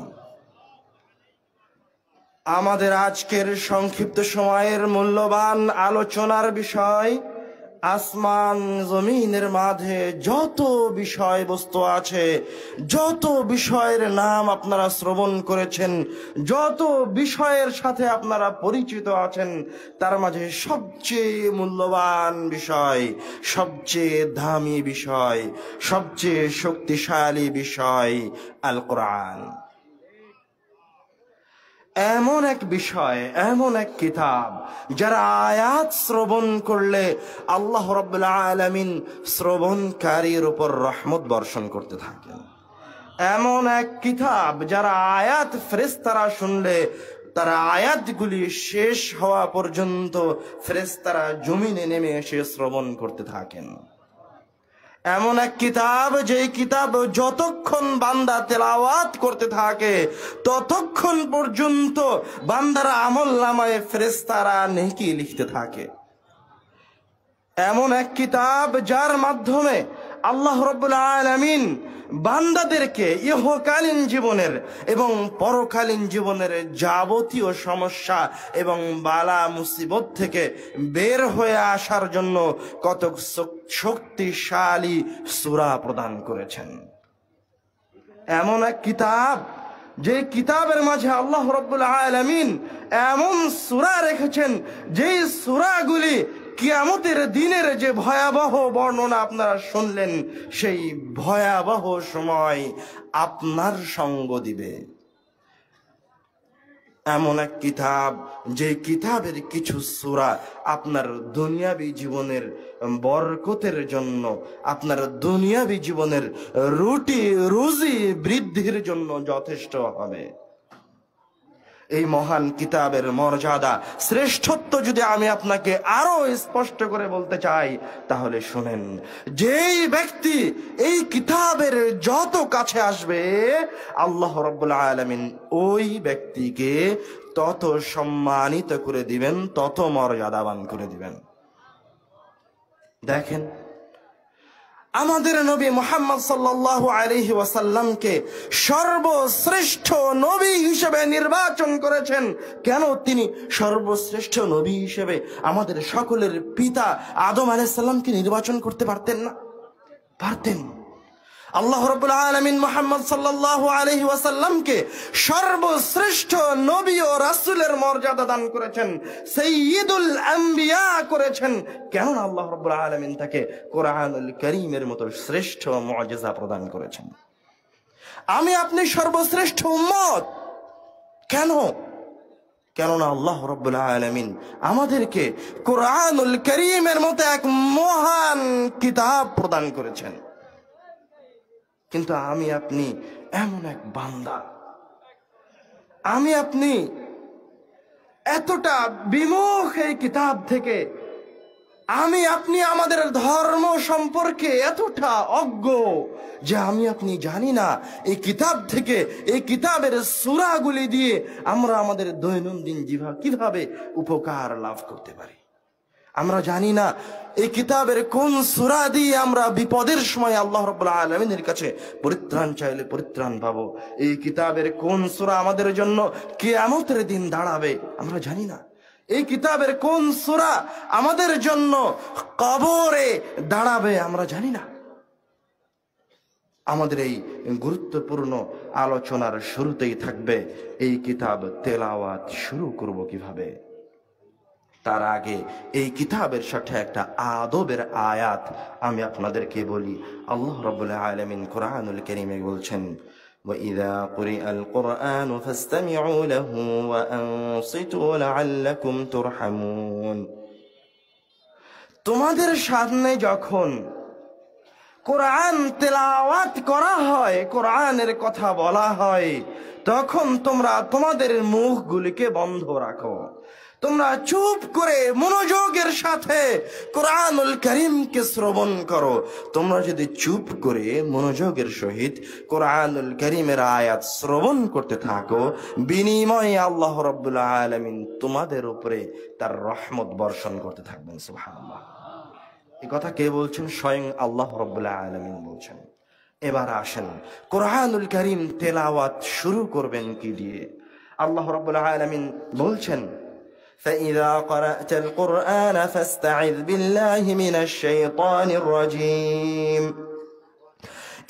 আমাদের আজকের সংক্ষিপ্ত সময়ের মূল্যবান আলোচনার বিষয় আসমান জমিনের মাঝে যত বিষয়বস্তু আছে, যত বিষয়ের নাম আপনারা শ্রবণ করেছেন, যত বিষয়ের সাথে আপনারা পরিচিত আছেন, তার মাঝে সবচেয়ে মূল্যবান বিষয়, সবচেয়ে দামি বিষয়, সবচেয়ে শক্তিশালী বিষয় আল কোরআন। এমন এক বিষয়, এমন এক কিতাব যারা আয়াত শ্রবণ করলে আল্লাহ রাব্বুল আলামিন শ্রবণকারীর উপর রহমত বর্ষণ করতে থাকেন। এমন এক কিতাব যারা আয়াত ফেরেশতারা শুনলে তারা আয়াতগুলি শেষ হওয়া পর্যন্ত ফেরেশতারা জমিনে নেমে এসে শ্রবণ করতে থাকেন। এমন এক কিতাব, যেই কিতাব যতক্ষণ বান্দা তেলাওয়াত করতে থাকে ততক্ষণ পর্যন্ত বান্দার আমলনামায় ফেরেশতারা নেকি লিখতে থাকে। এমন এক কিতাব যার মাধ্যমে আল্লাহ রাব্বুল আলামিন বান্দাদেরকে ইহকালীন জীবনের এবং পরকালীন জীবনের যাবতীয় সমস্যা এবং বালা মুসিবত থেকে বের হয়ে আসার জন্য কত শক্তিশালী সূরা প্রদান করেছেন। এমন এক কিতাব যে কিতাবের মাঝে আল্লাহ রাব্বুল আলামিন এমন সূরা রেখেছেন যেই সূরাগুলি কিয়ামতের দিনের যে ভয়াবহ বর্ণনা আপনারা শুনলেন সেই ভয়াবহ সময় আপনার সঙ্গ দিবে। এমন এক কিতাব যে কিতাবের কিছু সূরা আপনার দুনিয়াবী জীবনের বরকতের জন্য, আপনার দুনিয়াবী জীবনের রুজি বৃদ্ধির জন্য যথেষ্ট হবে। এই মহান কিতাবের মর্যাদা, শ্রেষ্ঠত্ব যদি আমি আপনাকে আরো স্পষ্ট করে বলতে চাই তাহলে শুনেন, যেই ব্যক্তি এই কিতাবের যত কাছে আসবে আল্লাহ রাব্বুল আলামিন ওই ব্যক্তিকে তত সম্মানিত করে দিবেন, তত মর্যাদাবান করে দিবেন। দেখেন, আমাদের নবী মুহাম্মদ সাল্লাল্লাহু আলাইহি ওয়াসাল্লামকে সর্বশ্রেষ্ঠ নবী হিসেবে নির্বাচন করেছেন। কেন তিনি সর্বশ্রেষ্ঠ নবী হিসেবে আমাদের সকলের পিতা আদম আলাইহিস সালামকে নির্বাচন করতে পারতেন না? পারতেন। আল্লাহ রাব্বুল আলামিন মুহাম্মদ সাল্লাল্লাহু আলাইহি ওয়াসাল্লামকে সর্বশ্রেষ্ঠ নবী ও রাসূলের মর্যাদা দান করেছেন, সাইয়্যিদুল আম্বিয়া করেছেন। কেন আল্লাহ রাব্বুল আলামিন তাকে কোরআনুল কারীমের মতো শ্রেষ্ঠ মুআজিজা প্রদান করেছেন। আমি আপনি সর্বশ্রেষ্ঠ উম্মত। কেন? কেননা আল্লাহ রাব্বুল আলামিন আমাদেরকে কোরআনুল কারীমের মতো এক মহান কিতাব প্রদান করেছেন। কিন্তু আমি আপনি এমন এক বান্দা, আমি আপনি এতটা বিমুখ এই কিতাব থেকে, আমি আপনি আমাদের ধর্ম সম্পর্কে এতটা অজ্ঞ যে আমি আপনি জানি না এই কিতাব থেকে, এই কিতাবের সূরাগুলি দিয়ে আমরা আমাদের দৈনন্দিন জীবন কিভাবে উপকার লাভ করতে পারি। আমরা জানি না এই কিতাবের কোন সূরা দিয়ে আমরা বিপদের সময় আল্লাহ রাব্বুল আলামিনের কাছে পরিত্রাণ চাইলে পরিত্রাণ পাবো। এই কিতাবের কোন সূরা আমাদের জন্য কিয়ামতের দিন দাঁড়াবে আমরা জানি না। এই কিতাবের কোন সূরা আমাদের জন্য কবরে দাঁড়াবে আমরা জানি না। আমাদের এই গুরুত্বপূর্ণ আলোচনার শুরুতেই থাকবে এই কিতাব তেলাওয়াত শুরু করব কিভাবে। তার আগে এই কিতাবের সাথে একটা আদবের আয়াত আমি আপনাদেরকে বলি। আল্লাহ রাব্বুল আলামিন কোরআনুল কারীমে বলছেন, وَإِذَا قُرِئَ الْقُرْآنُ فَاسْتَمِعُوا لَهُ وَأَنصِتُوا لَعَلَّكُمْ تُرْحَمُونَ। তোমাদের সামনে যখন কোরআন তেলাওয়াত করা হয়, কোরআনের কথা বলা হয়, তখন তোমরা তোমাদের মুখগুলিকে বন্ধ রাখো, তোমরা চুপ করে মনোযোগের সাথে কোরআনুল কারীমকে শ্রবণ করো। তোমরা যদি চুপ করে মনোযোগের সহিত কোরআনুল কারীমের আয়াত শ্রবণ করতে থাকো, বিনিময়ে আল্লাহ রাব্বুল আলামিন তোমাদের উপরে তার রহমত বর্ষণ করতে থাকবেন। সুবহানাল্লাহ। এই কথা কে বলছেন? স্বয়ং আল্লাহ রাব্বুল আলামিন বলছেন। এবার আসেন, কোরআনুল কারীম তেলাওয়াত শুরু করবেন কি দিয়ে? আল্লাহ রাব্বুল আলামিন বলছেন, فإذا قرأت القرآن فاستعذ بالله من الشيطان الرجيم।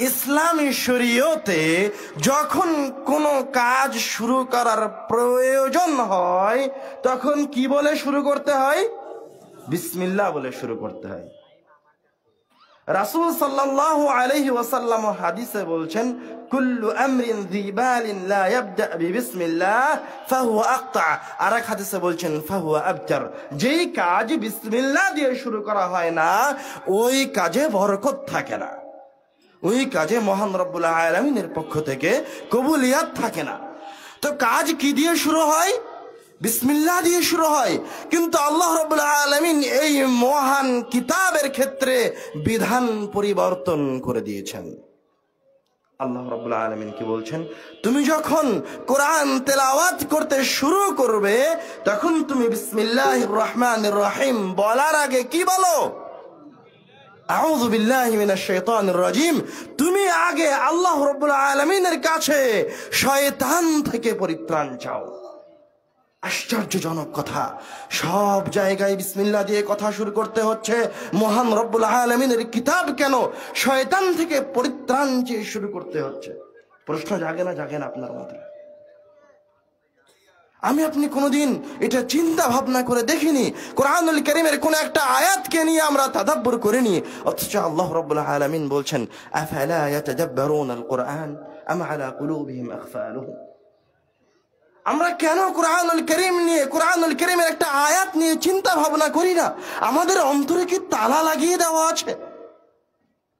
ইসলামী শরীয়তে যখন কোনো কাজ শুরু করার প্রয়োজন হয় তখন কি বলে শুরু করতে হয়? বিসমিল্লাহ বলে শুরু করতে হয়। রাসূল সাল্লাল্লাহু আলাইহি ওয়াসাল্লাম হাদিসে বলছেন, কুল্লু আমরিন যিবালিন লা ইয়াবদা বিসমিল্লাহ ফাহুয়া আকতা। আর এক হাদিসে বলছেন ফাহুয়া আবতার। যেই কাজ বিসমিল্লাহ দিয়ে শুরু করা হয় না ওই কাজে বরকত থাকে না, ওই কাজে মহান রব্বুল আলামিনের পক্ষ থেকে কবুলিয়াত থাকে না। তো কাজ কি দিয়ে শুরু হয়? বিসমিল্লাহ দিয়ে শুরু হয়। কিন্তু আল্লাহ রাব্বুল আলামিন এই মহান কিতাবের ক্ষেত্রে বিধান পরিবর্তন করে দিয়েছেন। আল্লাহ রাব্বুল আলামিন কি বলছেন? তুমি যখন কোরআন তেলাওয়াত করতে শুরু করবে তখন তুমি বিসমিল্লাহির রহমানির রহিম বলার আগে কি বলো? আউযু বিল্লাহি মিনাশ শাইতানির রাজিম। তুমি আগে আল্লাহ রাব্বুল আলামিনের কাছে শয়তান থেকে পরিত্রাণ চাও। আশ্চর্যজনক কথা, সব জায়গায় বিসমিল্লাহ দিয়ে কথা শুরু করতে হচ্ছে, মহান রব্বুল আলামিনের কিতাব কেন শয়তান থেকে পরিত্রাণ চেয়ে শুরু করতে হচ্ছে? প্রশ্ন জাগে না? জাগে না আপনার মাথায়? আমি আপনি কোনোদিন এটা চিন্তা ভাবনা করে দেখিনি, কোরআনুল কারীমের কোন একটা আয়াতকে নিয়ে আমরা তাদাব্বুর করিনি, অথচ আল্লাহ রাব্বুল আলামিন বলছেন আফালা ইয়াতাদাব্বারুনাল কুরআন আম আলা কুলুবিহিম আকফালুহু। আমরা কেন কোরআনুল কারীম নিয়ে, কোরআনুল কারীমের একটা আয়াত নিয়ে চিন্তা ভাবনা করি না? আমাদের অন্তরে কি তালা লাগিয়ে দেওয়া আছে?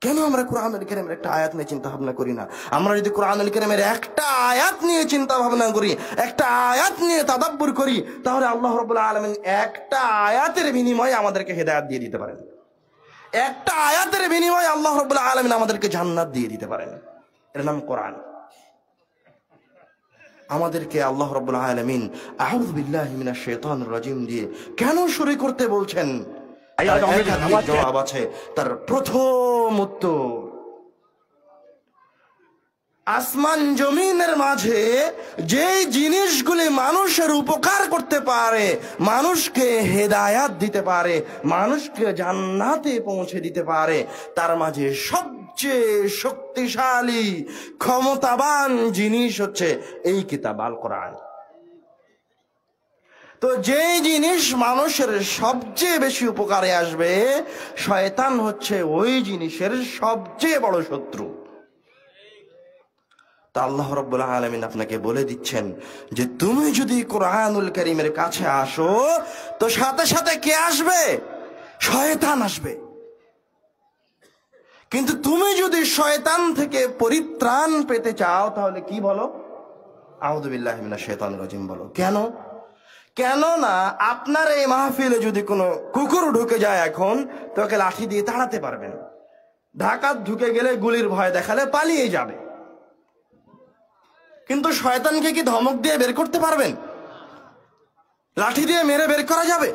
কেন আমরা কোরআনুল কারীমের একটা আয়াত নিয়ে চিন্তা ভাবনা করি না? আমরা যদি কোরআনুল কারীমের একটা আয়াত নিয়ে চিন্তা ভাবনা করি, একটা আয়াত নিয়ে তাদাব্বুর করি, তাহলে আল্লাহ রাব্বুল আলামিন একটা আয়াতের বিনিময়ে আমাদেরকে হেদায়েত দিয়ে দিতে পারেন। একটা আয়াতের বিনিময়ে আল্লাহ রাব্বুল আলামিন আমাদেরকে জান্নাত দিয়ে দিতে পারেন। এর নাম কোরআন। আমাদেরকে আল্লাহ রাব্বুল আলামিন আউযু বিল্লাহি মিনাশ শাইতানির রাজিম দিয়ে কেন শুরু করতে বলছেন? জবাব আছে। তার প্রথম উত্তর, আসমান জমিনের মাঝে যে জিনিসগুলি মানুষের উপকার করতে পারে, মানুষকে হেদায়াত দিতে পারে, মানুষকে জান্নাতে পৌঁছে দিতে পারে, তার মাঝে সবচেয়ে শক্তিশালী ক্ষমতাবান জিনিস হচ্ছে এই কিতাব আল কোরআন। তো যে জিনিস মানুষের সবচেয়ে বেশি উপকারে আসবে, শয়তান হচ্ছে ওই জিনিসের সবচেয়ে বড় শত্রু। তা আল্লাহ রাব্বুল আলামিন আপনাকে বলে দিচ্ছেন যে তুমি যদি কোরআনুল কারীমের কাছে আসো, তো সাথে সাথে কে আসবে? শয়তান আসবে। কিন্তু তুমি যদি শয়তান থেকে পরিত্রাণ পেতে চাও, তাহলে কি বলো? আউযু বিল্লাহি মিনাশ শাইতানির রাজিম বলো। কেননা আপনার এই মাহফিলে যদি কোনো কুকুর ঢুকে যায় এখন, তো ওকে লাঠি দিয়ে তাড়াতে পারবেন। ডাকাত ঢুকে গেলে গুলির ভয় দেখালে পালিয়ে যাবে। কিন্তু শয়তানকে কি ধমক দিয়ে বের করতে পারবেন? লাঠি দিয়ে মেরে বের করা যাবে?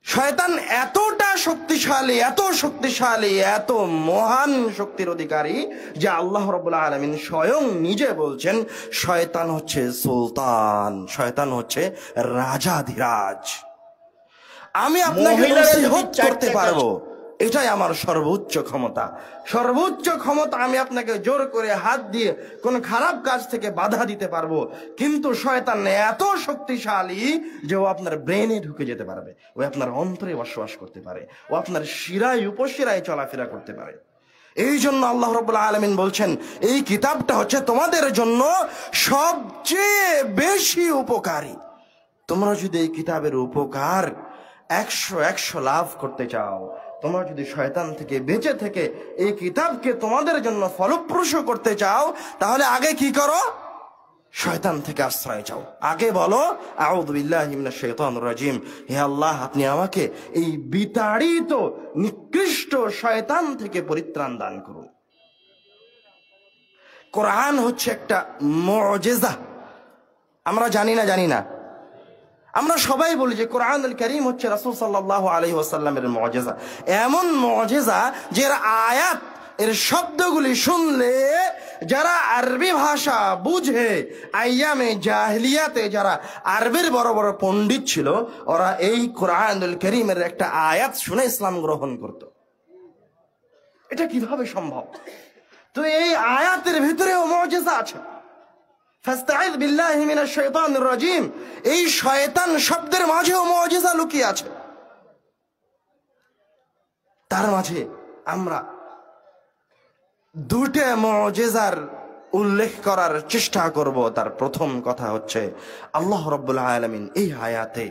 শয়তান এতটা শক্তিশালী, এত শক্তিশালী, এত মহান শক্তির অধিকারী যে আল্লাহ রাব্বুল আলামিন স্বয়ং নিজে বলছেন শয়তান হচ্ছে সুলতান, শয়তান হচ্ছে রাজাধিরাজ। আমি আপনাকে নসিহত করতে পারবো, এটাই আমার সর্বোচ্চ ক্ষমতা। সর্বোচ্চ ক্ষমতা আমি আপনাকে জোর করে হাত দিয়ে কোন খারাপ কাজ থেকে বাধা দিতে পারবো। কিন্তু শয়তান এত শক্তিশালী যে ও আপনার ব্রেনে ঢুকে যেতে পারবে, ও আপনার অন্তরে বসবাস করতে পারে, ও আপনার শিরায় উপশিরায় চলাফেরা করতে পারে। এই জন্য আল্লাহ রাব্বুল আলামিন বলছেন এই কিতাবটা হচ্ছে তোমাদের জন্য সবচেয়ে বেশি উপকারী। তোমরা যদি এই কিতাবের উপকার 100 লাভ করতে চাও, তোমরা যদি শয়তান থেকে বেঁচে থেকে এই কিতাবকে তোমাদের জন্য ফলপ্রসূ করতে চাও, তাহলে আগে কি করো? শয়তান থেকে আশ্রয় চাও। আগে বলো আউযু বিল্লাহি মিনাশ শাইতানির রাজিম, হে আল্লাহ আপনি আমাকে এই বিতাড়িত নিকৃষ্ট শয়তান থেকে পরিত্রাণ দান করুন। কোরআন হচ্ছে একটা মুজিজা। আমরা জানি না, আমরা সবাই বলি যে কোরআনুল কারীম হচ্ছে রাসূল সাল্লাল্লাহু আলাইহি ওয়াসাল্লামের মুজিজা। এমন মুজিজা যে আয়াত, এর শব্দগুলি শুনলে যারা আরবি ভাষা বুঝে, আইয়ামে জাহিলিয়াতে যারা আরবির বড় বড় পণ্ডিত ছিল, ওরা এই কোরআনুল কারীমের একটা আয়াত শুনে ইসলাম গ্রহণ করত। এটা কিভাবে সম্ভব? তো এই আয়াতের ভিতরেও মুজিজা আছে। ফাস্তাইয বিল্লাহি মিনাশ শাইতানির রাজিম, এই শয়তান শব্দের মাঝেও মুজিজা লুকিয়ে আছে। তার মাঝে আমরা দুটো মুজিজার উল্লেখ করার চেষ্টা করব। তার প্রথম কথা হচ্ছে আল্লাহ রাব্বুল আলামিন এই আয়াতে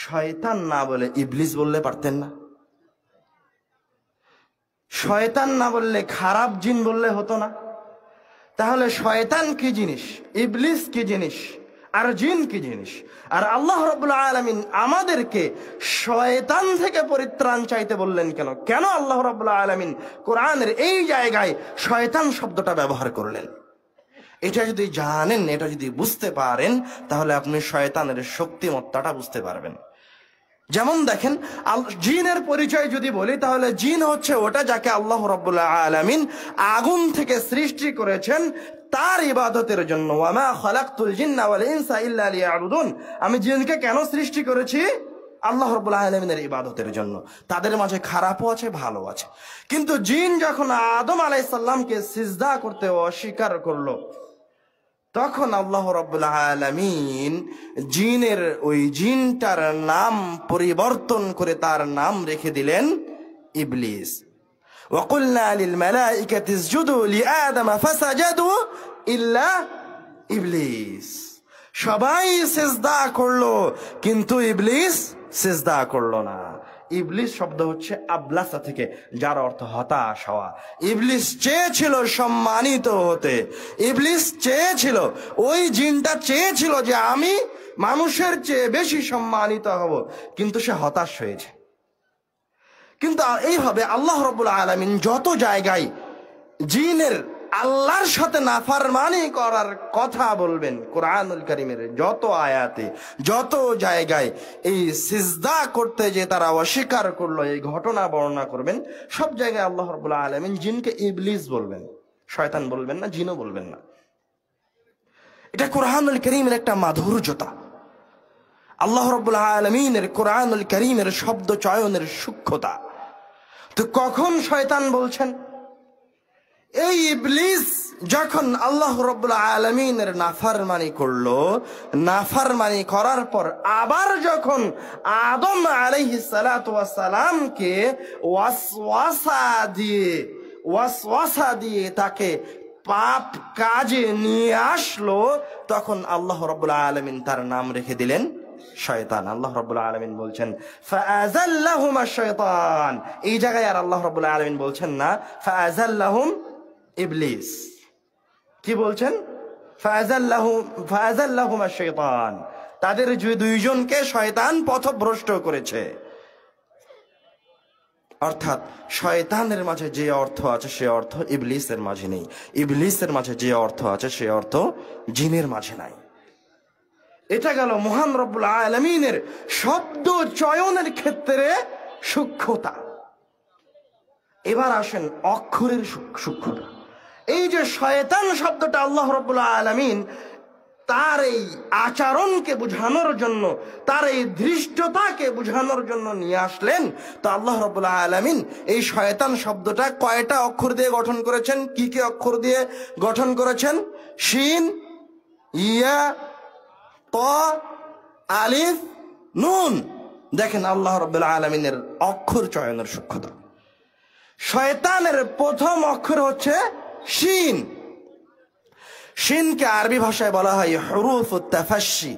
শয়তান না বলে ইবলিস বললে পারতেন না? শয়তান না বললে খারাপ জিন বললে হতো না? তাহলে শয়তান কি জিনিস, ইবলিস কি জিনিস, আর জিন কি জিনিস? আর আল্লাহ রাব্বুল আলামিন আমাদেরকে শয়তান থেকে পরিত্রাণ চাইতে বললেন কেন? কেন আল্লাহ রাব্বুল আলামিন কোরআনের এই জায়গায় শয়তান শব্দটা ব্যবহার করলেন? এটা যদি জানেন, এটা যদি বুঝতে পারেন, তাহলে আপনি শয়তানের শক্তিমত্তাটা বুঝতে পারবেন। যেমন দেখেন, জিনের পরিচয় যদি বলি, তাহলে জিন হচ্ছে ওটা যাকে আল্লাহ রাব্বুল আলামিন আগুন থেকে সৃষ্টি করেছেন তার ইবাদতের জন্য। ওয়ামা খালাকতুল জিন্না ওয়াল ইনসা ইল্লা লিয়াবুদুন, আমি জিনকে কেন সৃষ্টি করেছি? আল্লাহ রাব্বুল আলামিনের ইবাদতের জন্য। তাদের মাঝে খারাপও আছে, ভালো আছে। কিন্তু জিন যখন আদম আলাইহিস সালামকে সিজদা করতে অস্বীকার করলো, তখন আল্লাহ রাব্বুল আলামিন জিনের ওই জিনটার নাম পরিবর্তন করে তার নাম রেখে দিলেন ইবলিস। وقلنا للملائكة اسجدوا لآدم فسجدوا إلا ইবলিস। সবাই সিজদা করলো কিন্তু ইবলিস সিজদা করলো না। ইবলিস শব্দ হচ্ছে আবলাসা থেকে, যার অর্থ হতাশ হওয়া। ইবলিস চেয়েছিল সম্মানিত হতে, ইবলিস চেয়েছিল, ওই জিনটা চেয়েছিল যে আমি মানুষের চেয়ে বেশি সম্মানিত হব, কিন্তু সে হতাশ হয়েছে। কিন্তু এইভাবে আল্লাহ রাব্বুল আলামিন যত জায়গায় জিনের আল্লাহর সাথে নাফরমানি করার কথা বলবেন, কোরআনুল কারীমের যত আয়াতে যত জায়গায় এই সিজদা করতে যে তারা অস্বীকার করলো এই ঘটনা বর্ণনা করবেন, সব জায়গায় আল্লাহ রাব্বুল আলামিন জিনকে ইবলিস বলবেন, শয়তান বলবেন না, জিনও বলবেন না। এটা কোরআনুল কারীমের একটা মাধুর্যতা, আল্লাহ রাব্বুল আলামিনের কোরআনুল কারীমের শব্দ চয়নের সূক্ষ্মতা। তো কখন শয়তান বলছেন? এই ইবলিস যখন আল্লাহ রাব্বুল আলামিনের নাফরমানি করলো, নাফরমানি করার পর আবার যখন আদম আলাইহিস সালাতু ওয়াস সালামকে ওয়াসওয়াসা দিয়ে তাকে পাপ কাজে নিয়ে আসলো, তখন আল্লাহ রাব্বুল আলামিন তার নাম রেখে দিলেন শয়তান। আল্লাহ রাব্বুল আলামিন বলছেন ফাআযাল্লাহুমা শাইতান, এই জায়গায় আর আল্লাহ রাব্বুল আলামিন বলছেন না ফাআযাল্লাহুম ইবলিস, কি বলছেন? ফাআযাল্লাহুমা শাইতান, তাদের দুইজনকে শয়তান পথভ্রষ্ট করেছে। অর্থাৎ শয়তানের মাঝে যে অর্থ আছে সে অর্থ ইবলিসের মাঝে নেই, ইবলিসের মাঝে যে অর্থ আছে সে অর্থ জিনের মাঝে নাই। এটা গেল মহান রব্বুল আলামিনের শব্দ চয়নের ক্ষেত্রে সূক্ষ্মতা। এবার আসেন অক্ষরের সূক্ষ্মতা। এই যে শয়তান শব্দটা আল্লাহ রাব্বুল আলামিন তার এই আচরণকে বোঝানোর জন্য, তার এই ধৃষ্টতাকে বোঝানোর জন্য নিয়ে আসলেন, তো আল্লাহ রাব্বুল আলামিন এই শয়তান শব্দটা কয়টা অক্ষর দিয়ে গঠন করেছেন? কি কি অক্ষর দিয়ে গঠন করেছেন? শিন, ইয়া, ত, আলিফ, নুন। দেখেন আল্লাহ রাব্বুল আলামিনের অক্ষর চয়নের সূক্ষ্মতা। শয়তানের প্রথম অক্ষর হচ্ছে শিন। শিনকে আরবি ভাষায় বলা হয় হুরুফুত তাফাশি।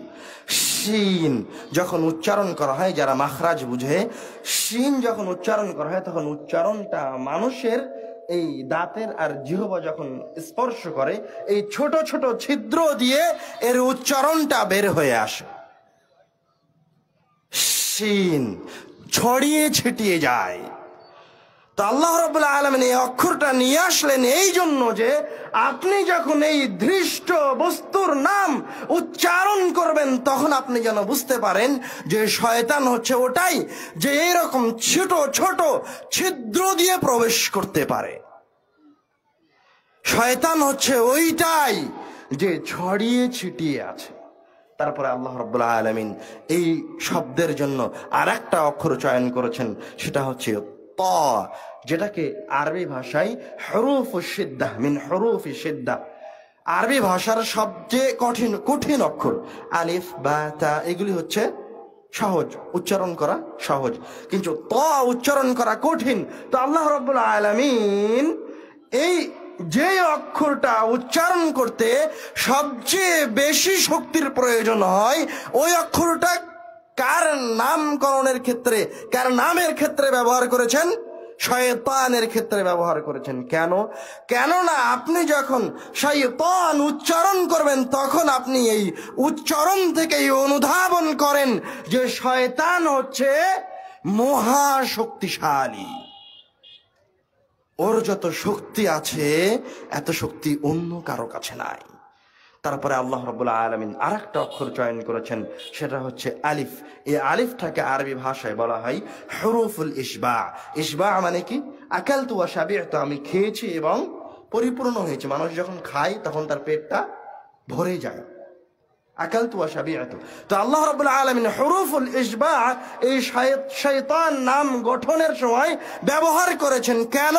শিন যখন উচ্চারণ করা হয়, যারা মাখরাজ বুঝে, শিন যখন উচ্চারণ করা হয় তখন উচ্চারণটা মানুষের এই দাঁতের আর জিহ্বা যখন স্পর্শ করে, এই ছোট ছোট ছিদ্র দিয়ে এর উচ্চারণটা বের হয়ে আসে। শিন ছড়িয়ে ছিটিয়ে যায়। তো আল্লাহ রাব্বুল আলামিন এই অক্ষরটা নিয়ে আসলেন এই জন্য যে আপনি যখন এই দৃষ্ট বস্তুর নাম উচ্চারণ করবেন তখন আপনি যেন বুঝতে পারেন যে শয়তান হচ্ছে ওটাই যে এইরকম ছোট ছোট ছিদ্র দিয়ে প্রবেশ করতে পারে। শয়তান হচ্ছে ওইটাই যে ছড়িয়ে ছিটিয়ে আছে। তারপরে আল্লাহ রাব্বুল আলামিন এই শব্দের জন্য আরেকটা অক্ষর চয়ন করেছেন, সেটা হচ্ছে ত, যেটাকে আরবি ভাষায় হুরুফুশ শিদ্দাহ মিন হুরুফিশ শিদ্দাহ, আরবি ভাষার সবচেয়ে কঠিন অক্ষর। আলিফ, বা, তা এগুলি হচ্ছে সহজ, উচ্চারণ করা সহজ, কিন্তু ত উচ্চারণ করা কঠিন। তো আল্লাহ রাব্বুল আলামিন এই যে অক্ষরটা উচ্চারণ করতে সবচেয়ে বেশি শক্তির প্রয়োজন হয়, ওই অক্ষরটা কার নামকরণের ক্ষেত্রে, কার নামের ক্ষেত্রে ব্যবহার করেছেন? শয়তানের ক্ষেত্রে ব্যবহার করেছেন। কেন? কেননা আপনি যখন শয়তান উচ্চারণ করবেন তখন আপনি এই উচ্চারণ থেকেই অনুধাবন করেন যে শয়তান হচ্ছে মহাশক্তিশালী, ওর যত শক্তি আছে এত শক্তি অন্য কারো কাছে নাই। তারপরে আল্লাহ রাব্বুল আলামিন আরেকটা অক্ষর চয়ন করেছেন, সেটা হচ্ছে আলিফ। এই আলিফটাকে আরবি ভাষায় বলা হয় হুরুফুল ইশবা। ইশবা মানে কি? আকালতু ওয়া শাবি'তু, আমি খেয়েছি এবং পরিপূর্ণ হয়েছে। মানুষ যখন খায় তখন তার পেটটা ভরে যায়। আকালতু ওয়া শাবি'তু। তো আল্লাহ রাব্বুল আলামিন হুরুফুল ইশবা এই শয়তান নাম গঠনের সময় ব্যবহার করেছেন। কেন?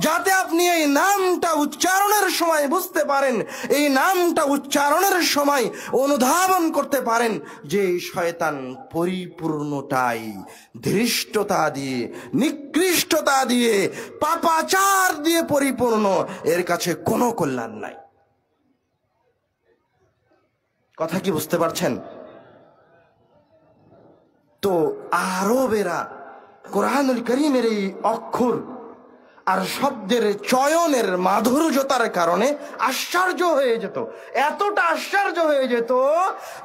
যাতে আপনি এই নামটা উচ্চারণের সময় বুঝতে পারেন, এই নামটা উচ্চারণের সময় অনুধাবন করতে পারেন যে শয়তান পরিপূর্ণটাই ধৃষ্টতা দিয়ে, নিকৃষ্টতা দিয়ে, পাপাচার দিয়ে পরিপূর্ণ, এর কাছে কোনো কল্যাণ নাই। কথা কি বুঝতে পারছেন? তো আরবেরা কোরআনুল কারীমের এই অক্ষর আর শব্দের চয়নের মাধুর্যতার কারণে আশ্চর্য হয়ে যেত, এতটা আশ্চর্য হয়ে যেত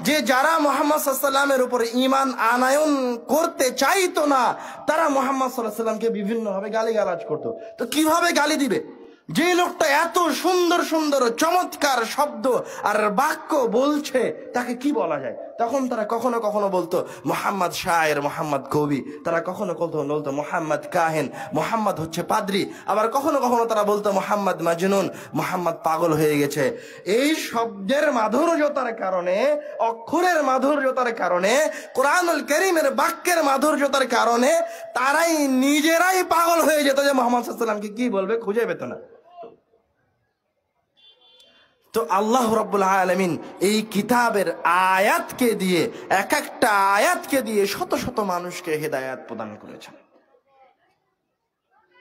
যে যারা মুহাম্মদ সাল্লাল্লাহু আলাইহি ওয়াসাল্লামের উপরে ঈমান আনয়ন করতে চাইতো না, তারা মুহাম্মদ সাল্লাল্লাহু আলাইহি ওয়াসাল্লামকে বিভিন্নভাবে গালিগালাজ করতো। তো কিভাবে গালি দিবে? যে লোকটা এত সুন্দর সুন্দর চমৎকার শব্দ আর বাক্য বলছে, তাকে কি বলা যায়? তখন তারা কখনো কখনো বলতো মোহাম্মদ শায়ের, মোহাম্মদ কবি, তারা কখনো বলতো মোহাম্মদ কাহেন, মোহাম্মদ হচ্ছে পাদ্রী, আবার কখনো কখনো তারা বলতো মোহাম্মদ মাজনুন, মোহাম্মদ পাগল হয়ে গেছে। এই শব্দের মাধুর্যতার কারণে, অক্ষরের মাধুর্যতার কারণে, কোরআনুল কারীমের বাক্যের মাধুর্যতার কারণে তারাই নিজেরাই পাগল হয়ে যেত যে মুহাম্মদ সাল্লাল্লাহু আলাইহি ওয়াসাল্লামকে কি বলবে, খুঁজে পেত না। তো আল্লাহ রাব্বুল আলামিন এই কিতাবের আয়াতকে দিয়ে, এক একটা আয়াতকে দিয়ে শত শত মানুষকে হেদায়েত প্রদান করেছেন।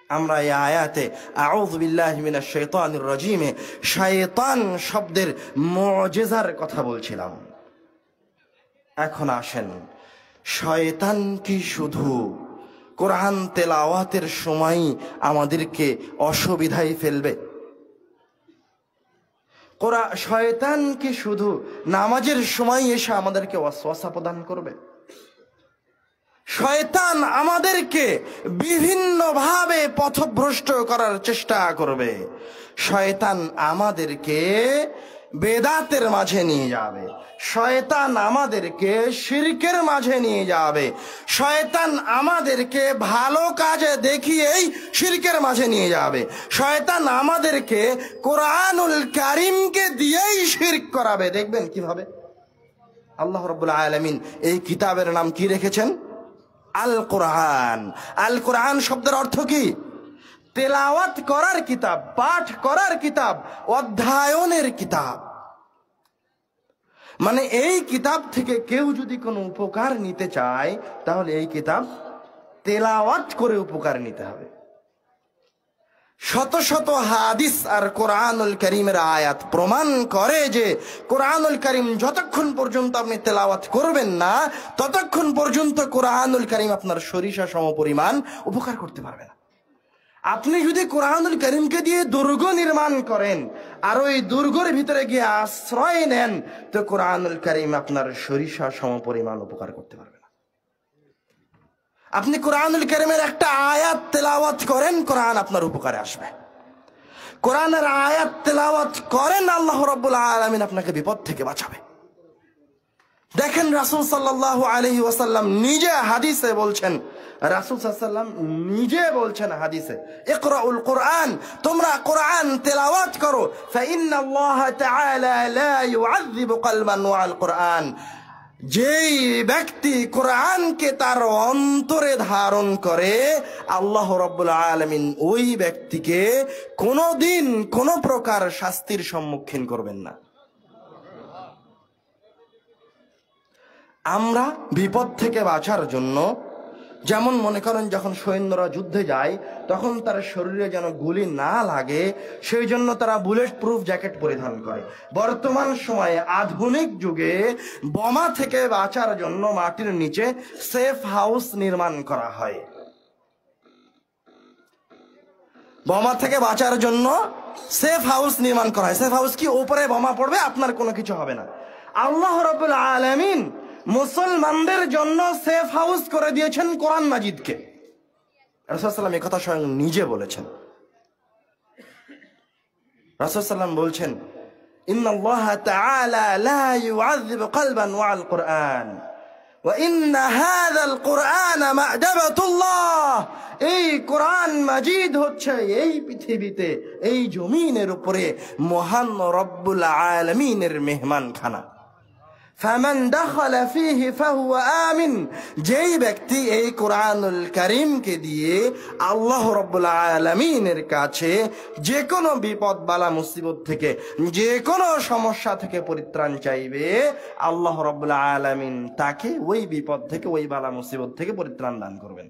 আমরা এই আয়াতে আউযু বিল্লাহি মিনাশ শাইতানির রাজিমে শয়তান শব্দের মুজিজার কথা বলছিলাম। এখন আসেন, শয়তান কি শুধু কোরআন তেলাওয়াতের সময় আমাদেরকে অসুবিধায় ফেলবে? শয়তান কি শুধু নামাজের সময় এসে আমাদেরকে ওয়াসওয়াসা প্রদান করবে? শয়তান আমাদেরকে বিভিন্নভাবে পথভ্রষ্ট করার চেষ্টা করবে। শয়তান আমাদেরকে বেদাতের মাঝে নিয়ে যাবে, শয়তান আমাদেরকে শিরকের মাঝে নিয়ে যাবে, শয়তান আমাদেরকে ভালো কাজে দেখিয়েই শিরকের মাঝে নিয়ে যাবে, শয়তান আমাদেরকে কোরআনুল কারীমকে দিয়েই শিরক করাবে। দেখবেন কিভাবে। আল্লাহ রাব্বুল আলামিন এই কিতাবের নাম কি রেখেছেন? আল কোরআন। আল কোরআন শব্দের অর্থ কি? তেলাওয়াত করার কিতাব, পাঠ করার কিতাব, অধ্যয়নের কিতাব। মানে এই কিতাব থেকে কেউ যদি কোনো উপকার নিতে চায়, তাহলে এই কিতাব তেলাওয়াত করে উপকার নিতে হবে। শত শত হাদিস আর কোরআনুল কারীমের আয়াত প্রমাণ করে যে কোরআনুল কারীম যতক্ষণ পর্যন্ত আপনি তেলাওয়াত করবেন না, ততক্ষণ পর্যন্ত কোরআনুল কারীম আপনার সরিষা সমপরিমাণ উপকার করতে পারবে না। আপনি যদি কোরআনুল কারীমকে দিয়ে দুর্গ নির্মাণ করেন আর ওই দুর্গের ভিতরে গিয়ে আশ্রয় নেন, তো কোরআনুল কারীম আপনার সরিষা সমপরিমাণ উপকার করতে পারবে না। আপনি কোরআনুল কারীমের একটা আয়াত তেলাওয়াত করেন, কোরআন আপনার উপকারে আসবে। কোরআনের আয়াত তেলাওয়াত করেন, আল্লাহ রাব্বুল আলামিন আপনাকে বিপদ থেকে বাঁচাবে। দেখেন রাসূল সাল্লাল্লাহু আলাইহি ওয়াসাল্লাম নিজে হাদিসে বলছেন, রাসূল সাল্লাল্লাহু আলাইহি ওয়াসাল্লাম নিজে বলছেন হাদিসে, ইকরাউল কোরআন, তোমরা কোরআন তেলাওয়াত করো, ফাইন্নাল্লাহ তাআলা লা ইউআযযিবু কলবান ওয়াল কোরআন। যেই ব্যক্তি কোরআনকে তার অন্তরে ধারণ করে, আল্লাহ রাব্বুল আলামিন ওই ব্যক্তিকে কোনোদিন কোনো প্রকার শাস্তির সম্মুখীন করবেন না। আমরা বিপদ থেকে বাঁচার জন্য, যেমন মনে করেন যখন সৈন্যরা যুদ্ধে যায় তখন তার শরীরে যেন গুলি না লাগে, সেই জন্য তারা বুলেট প্রুফ জ্যাকেট পরিধান করে। বর্তমান সময়ে আধুনিক যুগে বোমা থেকে বাঁচার জন্য মাটির নিচে সেফ হাউস নির্মাণ করা হয়। বোমা থেকে বাঁচার জন্য সেফ হাউস নির্মাণ করা হয়। সেফ হাউস কি? উপরে বোমা পড়বে, আপনার কোনো কিছু হবে না। আল্লাহ রাব্বুল আলামিন মুসলমানদের জন্য সেফ হাউস করে দিয়েছেন কোরআন মাজিদকে। রাসূল সাল্লাল্লাহু আলাইহি ওয়াসাল্লাম এই কথা স্বয়ং নিজে বলেছেন। রাসূল সাল্লাল্লাহু আলাইহি ওয়াসাল্লাম বলছেন, ইন্নাল্লাহা তাআলা লা ইউআযযিবু কলবান ওয়াল কোরআন ওয়া ইন্না হাযাল কোরআনা মা'দাবাতুল্লাহ। এই কোরআন মাজিদ হচ্ছে এই পৃথিবীতে, এই জমিনের উপরে মহান রব্বুল আলামিনের মেহমানখানা। ফামান দাখালা ফীহি ফাহুয়া আমিন, যেই ব্যক্তি এই কোরআনুল কারীমকে দিয়ে আল্লাহ রাব্বুল আলামিনের কাছে যে কোনো বিপদ বালা মুসিবত থেকে, যে কোনো সমস্যা থেকে পরিত্রাণ চাইবে, আল্লাহ রাব্বুল আলামিন তাকে ওই বিপদ থেকে, ওই বালা মুসিবত থেকে পরিত্রাণ দান করবেন।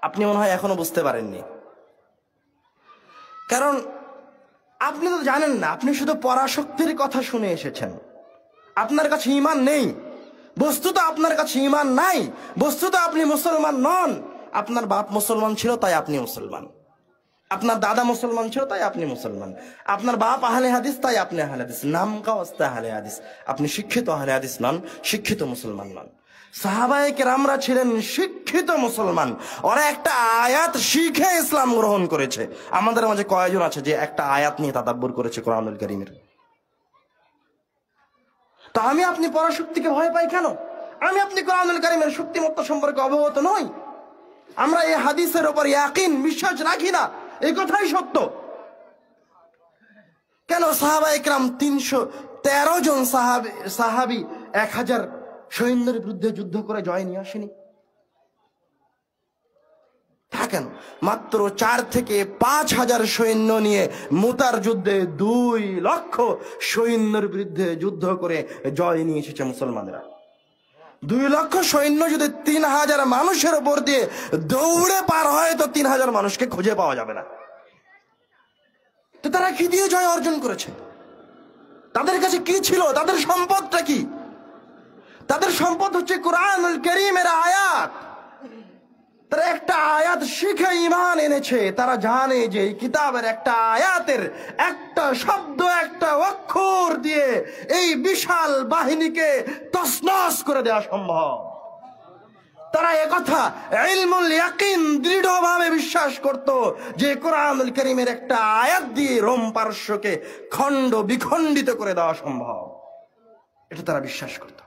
আপনি মনে হয় এখনো বুঝতে পারেননি, কারণ আপনি তো জানেন না, আপনি শুধু পরাশক্তির কথা শুনে এসেছেন, আপনার কাছে ঈমান নেই। বস্তুত আপনার কাছে ঈমান নাই, বস্তুত আপনি মুসলমান নন। আপনার বাপ মুসলমান ছিল তাই আপনি মুসলমান, আপনার দাদা মুসলমান ছিল তাই আপনি মুসলমান, আপনার বাপ আহলে হাদিস তাই আপনি আহলে হাদিস, নাম কা ওয়াস্তে আহলে হাদিস। আপনি শিক্ষিত আহলে হাদিস নন, শিক্ষিত মুসলমান নন। সাহাবায়ে কেরামরা ছিলেন শিক্ষিত মুসলমান, ওরা একটা আয়াত শিখে ইসলাম গ্রহণ করেছে। আমাদের মাঝে কয়জন আছে যে একটা আয়াত নিয়ে তাদাব্বুর করেছে কোরআনুল কারীমের? তো আমি আপনি পরাশক্তিকে ভয় পাই কেন? আমি আপনি কোরআনুল কারীমের শক্তিমত্তা সম্পর্কে অবগত নই, আমরা এই হাদিসের উপর ইয়াকিন, বিশ্বাস রাখি না, এই কথাই সত্য। কেন সাহাবায়ে কেরাম 313 জন সাহাবী 1000 সৈন্যের বিরুদ্ধে যুদ্ধ করে জয় নিয়ে আসেনি? থাকেন মাত্র 4 থেকে 5,000 সৈন্য নিয়ে মুতার যুদ্ধে 2 লক্ষ সৈন্যের বিরুদ্ধে যুদ্ধ করে জয় নিয়ে এসেছে মুসলমানেরা। 2 লক্ষ সৈন্য যদি 3,000 মানুষের উপর দিয়ে দৌড়ে পার হয়, তো 3,000 মানুষকে খুঁজে পাওয়া যাবে না। তো তারা কি দিয়ে জয় অর্জন করেছে? তাদের কাছে কি ছিল? তাদের সম্পদটা কি? তাদের সম্পদ হচ্ছে কোরআনুল কারীমের আয়াত। তারা একটা আয়াত শিখে ঈমান এনেছে। তারা জানে যে এই কিতাবের একটা আয়াতের একটা শব্দ, একটা অক্ষর দিয়ে এই বিশাল বাহিনীকে তছনছ করে দেওয়া সম্ভব। তারা একথা ইলমুল ইয়াকিন দৃঢ়ভাবে বিশ্বাস করত যে কোরআনুল কারীমের একটা আয়াত দিয়ে রোম পারস্যকে খণ্ড বিখণ্ডিত করে দেওয়া সম্ভব, এটা তারা বিশ্বাস করত।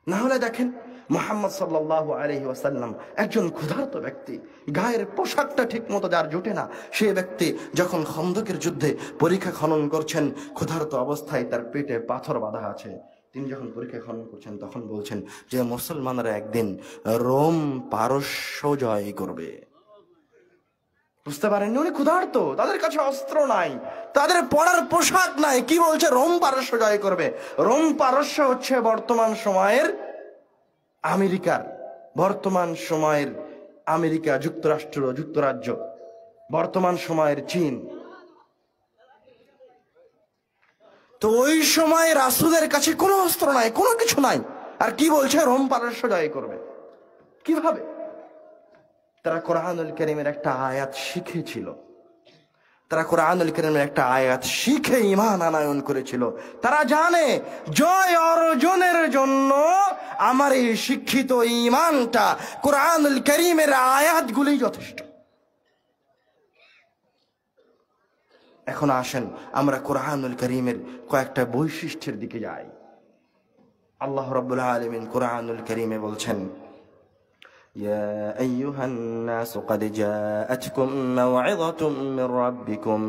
না হলে দেখেন মুহাম্মদ সাল্লাল্লাহু আলাইহি ওয়াসাল্লাম একজন ক্ষুধার্ত ব্যক্তি, গায়ের পোশাকটা ঠিক মতো যার জুটে না, সেই ব্যক্তি যখন খন্দকের যুদ্ধে পরীক্ষা খনন করছেন, ক্ষুধার্ত অবস্থায় তার পেটে পাথর বাঁধা আছে, তিনি যখন পরীক্ষা খনন করছেন তখন বলছেন যে মুসলমানরা একদিন রোম পারস্য জয় করবে। বুঝতে পারেননি? উনি ক্ষুধার্ত, তাদের কাছে অস্ত্র নাই, তাদের পরার পোশাক নাই, কি বলছে রোম পারস্য জয় করবে। রোম পারস্য হচ্ছে বর্তমান সময়ের আমেরিকার, বর্তমান সময়ের আমেরিকা যুক্তরাজ্য, বর্তমান সময়ের চীন। তো ওই সময় রাসূলের কাছে কোনো অস্ত্র নাই, কোনো কিছু নাই, আর কি বলছে রোম পারস্য জয় করবে। কিভাবে? তারা কোরআনুল কারীমের একটা আয়াত শিখেছিল, তারা কোরআনুল কারীমের একটা আয়াত শিখে ঈমান আনয়ন করেছিল। তারা জানে জয় অর্জনের জন্য আমার এই শিক্ষিত ঈমানটা কোরআনুল কারীমের আয়াতগুলি যথেষ্ট। এখন আসেন আমরা কোরআনুল কারীমের কয়েকটা বৈশিষ্ট্যের দিকে যাই। আল্লাহ রাব্বুল আলামিন কোরআনুল কারীমে বলছেন, يا أيها الناس قد جاءتكم موعظة من ربكم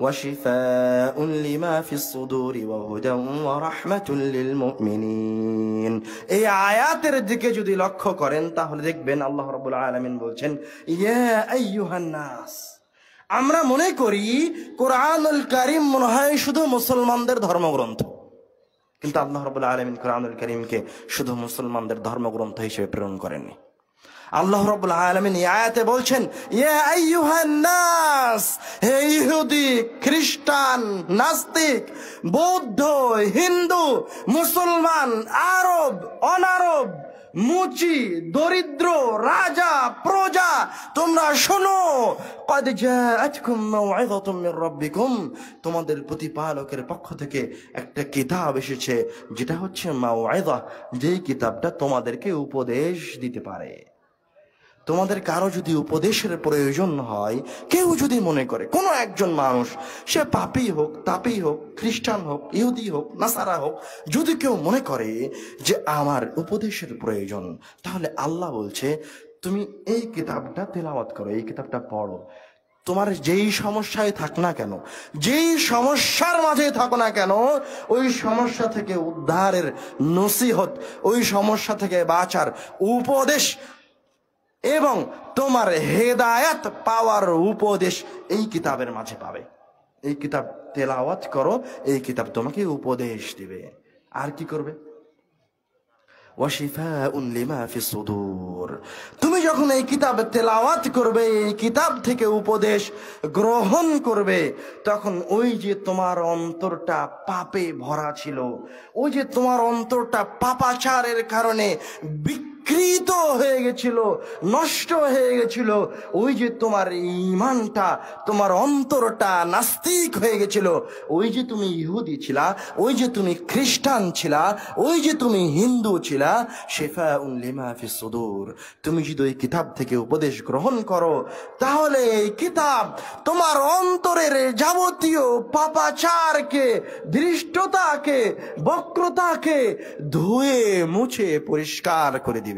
وشفاء لما في الصدور وهدى ورحمة للمؤمنين। এই আয়াতের দিকে যদি লক্ষ্য করেন তাহলে দেখবেন আল্লাহ রাব্বুল আলামিন বলছেন ইয়া আইয়ুহান নাস। আমরা মনে করি কোরআনুল কারীম মনে হয় শুধু মুসলমানদের ধর্মগ্রন্থ, কিন্তু আল্লাহ রাব্বুল আলামিন কোরআনুল কারীমকে শুধু মুসলমানদের ধর্মগ্রন্থ হিসেবে প্রেরণ করেননি। আল্লাহ রাব্বুল আলামিন এই আয়াতে বলছেন ইয়া আইয়ুহান নাস, হে ইহুদি, খ্রিস্টান, নাস্তিক, বৌদ্ধ, হিন্দু, মুসলমান, আরব, অনারব, মুচি, দরিদ্র, রাজা, প্রজা, তোমরা শোনো, قد جاءتكم موعظة من ربكم, তোমাদের প্রতিপালকের পক্ষ থেকে একটা কিতাব এসেছে যেটা হচ্ছে মাউইযা, যেই কিতাবটা তোমাদেরকে উপদেশ দিতে পারে। তোমাদের কারো যদি উপদেশের প্রয়োজন হয়, কেউ যদি মনে করে, কোনো একজন মানুষ, সে পাপী হোক, তাপী হোক, খ্রিস্টান হোক, ইহুদি হোক, নাসারা হোক, যদি কেউ মনে করে যে আমার উপদেশের প্রয়োজন, তাহলে আল্লাহ বলছে তুমি এই কিতাবটা তেলাওয়াত করো, এই কিতাবটা পড়ো। তোমার যেই সমস্যায় থাক না কেন, যেই সমস্যার মাঝে থাকো না কেন, ওই সমস্যা থেকে উদ্ধারের নসিহত, ওই সমস্যা থেকে বাঁচার উপদেশ এবং তোমার হেদায়াত পাওয়ার উপদেশ এই কিতাবের মাঝে পাবে। এই কিতাব তেলাওয়াত করো, এই কিতাব তোমাকে উপদেশ দিবে। আর কি করবে? ওয়াশিফাউন লিমা ফিস সুদূর। তুমি যখন এই কিতাব তেলাওয়াত করবে, এই কিতাব থেকে উপদেশ গ্রহণ করবে, তখন ওই যে তোমার অন্তরটা পাপে ভরা ছিল, ওই যে তোমার অন্তরটা পাপাচারের কারণে বিকৃত হয়ে গেছিল, নষ্ট হয়ে গেছিল, ওই যে তোমার ঈমানটা, তোমার অন্তরটা নাস্তিক হয়ে গেছিল, ওই যে তুমি ইহুদি ছিলা, ওই যে তুমি খ্রিস্টান ছিলা, ওই যে তুমি হিন্দু ছিলা, শিফাউন লিমা ফিস সুদূর। তুমি যদি ওই কিতাব থেকে উপদেশ গ্রহণ করো, তাহলে এই কিতাব তোমার অন্তরের যাবতীয় পাপাচারকে, ধৃষ্টতাকে, বক্রতাকে ধুয়ে মুছে পরিষ্কার করে দিবে।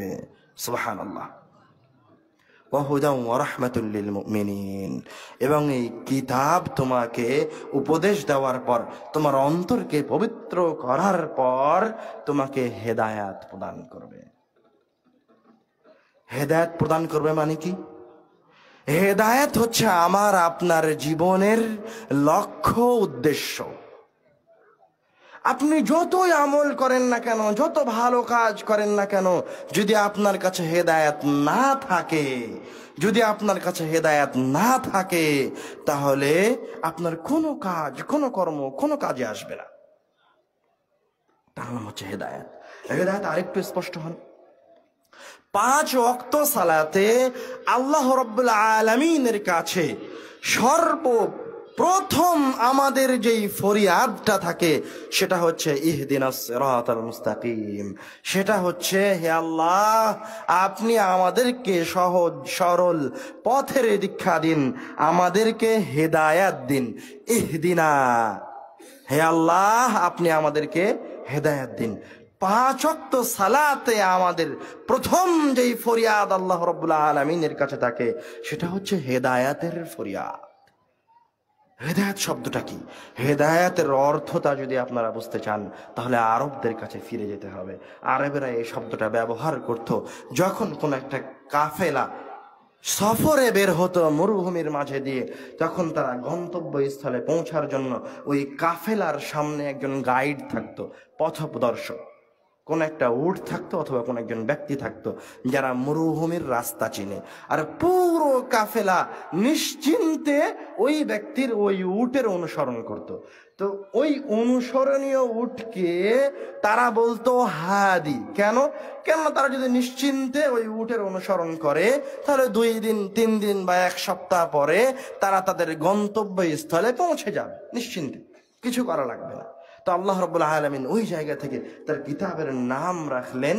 সুবহানাল্লাহ। ওয়াহুদাও ওয়া রাহমাতুল লিল মুমিনিন। এবং এই কিতাব তোমাকে উপদেশ দেওয়ার পর, তোমার অন্তরকে পবিত্র করার পর তোমাকে হেদায়াত প্রদান করবে। হেদায়াত প্রদান করবে মানে কি? হেদায়াত হচ্ছে আমার আপনার জীবনের লক্ষ্য, উদ্দেশ্য। আপনি যতই আমল করেন না কেন, যত ভালো কাজ করেন না কেন, যদি আপনার কাছে হেদায়াত না থাকে, যদি আপনার কাছে হেদায়াত না থাকে, তাহলে আপনার কোনো কাজ, কোনো কর্ম, কোনো কাজে আসবে না। তার নাম হচ্ছে হেদায়াত। হেদায়াত আরেকটু স্পষ্ট হন। 5 ওয়াক্ত সালাতে আল্লাহ রাব্বুল আলামিনের কাছে সর্বপ্রথম আমাদের যেই ফরিয়াদটা থাকে, সেটা হচ্ছে ইহদিনাস সিরাতাল মুস্তাকিম। সেটা হচ্ছে, হে আল্লাহ, আপনি আমাদেরকে সহজ সরল পথের দীক্ষা দিন, আমাদেরকে হেদায়াত দিন। ইহদিনা, হে আল্লাহ, আপনি আমাদেরকে হেদায়াত দিন। 5 ওয়াক্ত সালাতে আমাদের প্রথম যেই ফরিয়াদ আল্লাহ রাব্বুল আলামিনের কাছে থাকে, সেটা হচ্ছে হেদায়াতের ফরিয়াদ। হেদায়াত শব্দটা কি? হেদায়াতের অর্থটা যদি আপনারা বুঝতে চান, তাহলে আরবদের কাছে ফিরে যেতে হবে। আরবেরা এই শব্দটা ব্যবহার করত যখন কোন একটা কাফেলা সফরে বের হতো মরুভূমির মাঝে দিয়ে, তখন তারা গন্তব্যস্থলে পৌঁছার জন্য ওই কাফেলার সামনে একজন গাইড থাকতো, পথপ্রদর্শক। কোন একটা উট থাকতো অথবা কোন একজন ব্যক্তি থাকতো যারা মরুভূমির রাস্তা চিনে, আর পুরো কাফেলা নিশ্চিন্তে ওই ব্যক্তির, ওই উটের অনুসরণ করত। তো ওই অনুসরণীয় উটকে তারা বলতো হাদি। কেন? কেননা তারা যদি নিশ্চিন্তে ওই উটের অনুসরণ করে, তাহলে 2 দিন, 3 দিন বা 1 সপ্তাহ পরে তারা তাদের গন্তব্যস্থলে পৌঁছে যাবে নিশ্চিন্তে, কিছু করা লাগবে না। তো আল্লাহ রাব্বুল আলামিন ওই জায়গা থেকে তার কিতাবের নাম রাখলেন।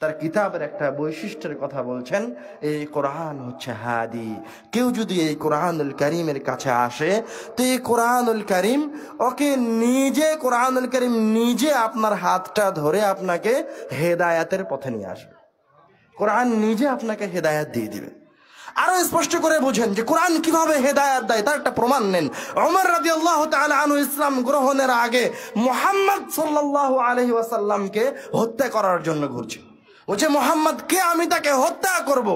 তার কিতাবের একটা বৈশিষ্ট্যের কথা বলছেন, এই কোরআন হচ্ছে হাদি। কেউ যদি এই কোরআনুল কারীমের কাছে আসে, তো এই কোরআনুল কারীম ওকে নিজে, কোরআনুল কারীম নিজে আপনার হাতটা ধরে আপনাকে হেদায়াতের পথে নিয়ে আসবে। কোরআন নিজে আপনাকে হেদায়াত দিয়ে দিবে। আরো স্পষ্ট করে বুঝেন যে কোরআন কিভাবে হেদায়াত দেয়, তার একটা প্রমাণ নেন। ওমর রাদিয়াল্লাহু তাআলা আনহু ইসলাম গ্রহণের আগে মুহাম্মদ সাল্লাল্লাহু আলাইহি ওয়াসাল্লামকে হত্যা করার জন্য ঘুরছে। বলছে, মুহাম্মদ কে, আমি তাকে হত্যা করব।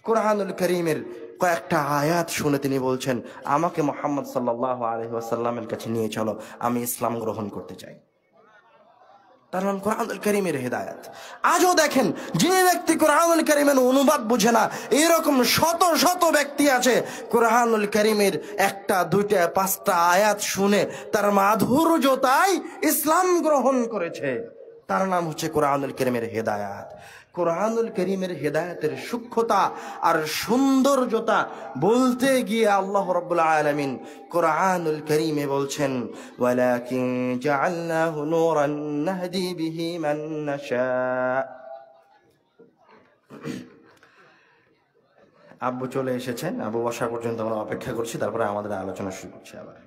কোরআনুল কারীমের কয়েকটা আয়াত শুনে তিনি বলছেন, আমাকে মুহাম্মদ সাল্লাল্লাহু আলাইহি ওয়াসাল্লামের কাছে নিয়ে চলো, আমি ইসলাম গ্রহণ করতে চাই। তার নাম কোরআনুল কারীমের হেদায়াত। আজও দেখেন, যে ব্যক্তি কোরআনুল কারীমের অনুবাদ বুঝে না, এরকম শত শত ব্যক্তি আছে কোরআনুল কারীমের 1টা 2টা 5টা আয়াত শুনে তার মাধুর্যতায় ইসলাম গ্রহণ করেছে। তার নাম হচ্ছে কোরআনুল কারীমের হেদায়াত। কোরআনুল কারীমের হেদায়াতের সূক্ষ্মতা আর সৌন্দর্যতা বলতে গিয়ে আল্লাহ রাব্বুল আলামিন কোরআনুল কারীমে বলছেন, ওয়ালাকিন জাআলনাহু নূরান নাহদি বিহি মান নাশা। আব্বু চলে এসেছেন, আব্বু বসা পর্যন্ত আমরা অপেক্ষা করছি, তারপরে আমাদের আলোচনা শুরু করছি আবার।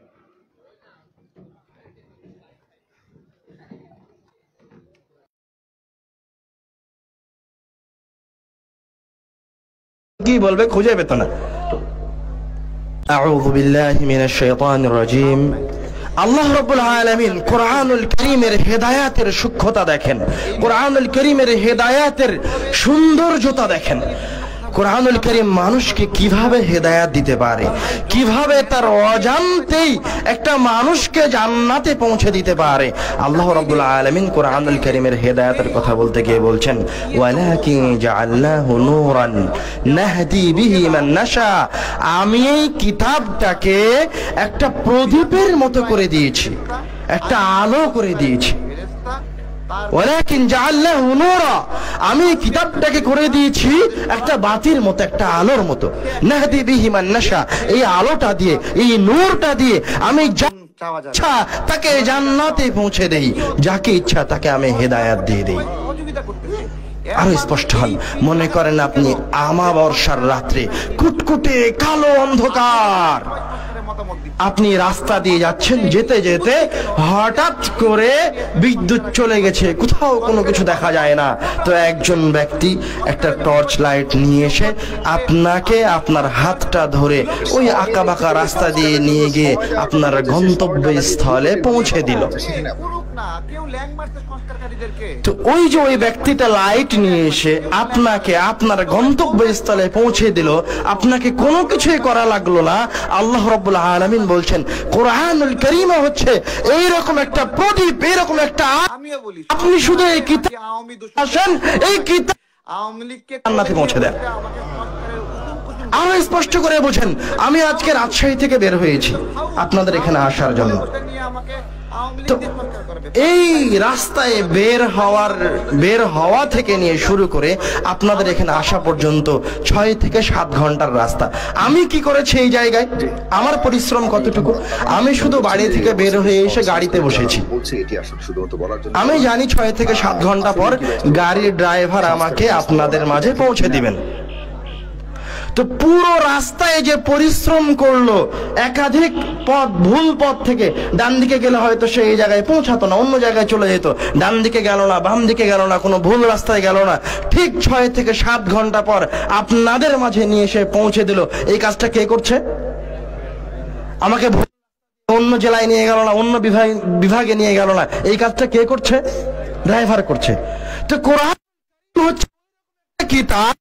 কি বলবে খুঁজে পেত না। আউযু বিল্লাহি মিনাশ শাইতানির রাজীম। আল্লাহ রাব্বুল আলামিন কোরআনুল কারীমের হেদায়েতের সূক্ষ্মতা দেখেন, কোরআনুল কারীমের হেদায়েতের সৌন্দর্যতা দেখেন। কোরআনুল কারীম মানুষকে কিভাবে হেদায়েত দিতে পারে, কিভাবে তার অজান্তেই একটা মানুষকে জান্নাতে পৌঁছে দিতে পারে। আল্লাহ রাব্বুল আলামিন কোরআনুল কারীমের হেদায়েতের কথা বলতে গিয়ে বলছেন, ওয়ালাকিন জাআলনাহু নূরান নাহদি বিহি মান নাশা। আমি এই কিতাবটাকে একটা প্রদীপের মতো করে দিয়েছি, একটা আলো করে দিয়েছি। ওয়ালাকিন জাআলনাহু নূরা, আমি কিতাবটাকে করে দিয়েছি একটা বাতির মতো, একটা আলোর মতো। নাহদি বিহি মান নাশা, এই আলোটা দিয়ে, এই নূরটা দিয়ে আমি ইচ্ছা তাকে জান্নাতে পৌঁছে দেই, যাকে ইচ্ছা তাকে আমি হেদায়েত দিয়ে দেই। আরো স্পষ্ট হন, মনে করেন আপনি আমাবর্ষার রাত্রে কুটকুটে কালো অন্ধকার, আপনি রাস্তা দিয়ে যাচ্ছেন, যেতে যেতে হঠাৎ করে বিদ্যুৎ চলে গেছে, কোথাও কোনো কিছু দেখা যায় না। তো একজন ব্যক্তি একটা টর্চ লাইট নিয়ে এসে আপনাকে আপনার হাতটা ধরে ওই আঁকাবাঁকা রাস্তা দিয়ে নিয়ে গিয়ে আপনার গন্তব্যস্থলে পৌঁছে দিল। তো ওই যে ওই ব্যক্তিটা লাইট নিয়ে এসে আপনাকে আপনার গন্তব্যস্থলে পৌঁছে দিল, আপনাকে কোনো কিছুই করা লাগলো না। আল্লাহ রাব্বুল আলামিন বলছেন কোরআনুল কারীমে হচ্ছে এইরকম একটা প্রদীপ, এইরকম একটা, আপনি শুধু এই কিতাব আসেন, এই কিতাব জান্নাতে পৌঁছে দেন। আরো স্পষ্ট করে বুঝেন, আমি আজকে রাজশাহী থেকে বের হয়েছি আপনাদের এখানে আসার জন্য। তো এই রাস্তায় বের হওয়া থেকে নিয়ে শুরু করে আপনাদের এখানে আসা পর্যন্ত 6 থেকে 7 ঘন্টার রাস্তা। আমি কি করেছি এই জায়গায়, আমার পরিশ্রম কতটুকু, আমি শুধু বাড়ি থেকে বের হয়ে এসে গাড়িতে বসেছি। আমি জানি 6 থেকে 7 ঘন্টা পর গাড়ির ড্রাইভার আমাকে আপনাদের মাঝে পৌঁছে দিবেন। তো পুরো রাস্তায় যে পরিশ্রম করলো, একাধিক পথ, ভুল পথ থেকে ডান দিকে গেলে হয়তো সে এই জায়গায় পৌঁছাতো না, অন্য জায়গায় চলে যেত, ডান দিকে গেল না, বাম দিকে গেল না, কোনো ভুল রাস্তায় গেল না, ঠিক 6 থেকে 7 ঘন্টা পর আপনাদের মাঝে নিয়ে এসে পৌঁছে দিল। এই কাজটা কে করছে? আমাকে অন্য জেলায় নিয়ে গেল না, অন্য বিভাগে নিয়ে গেল না, এই কাজটা কে করছে? ড্রাইভার করছে। তো কোরআন হচ্ছে কিতাব,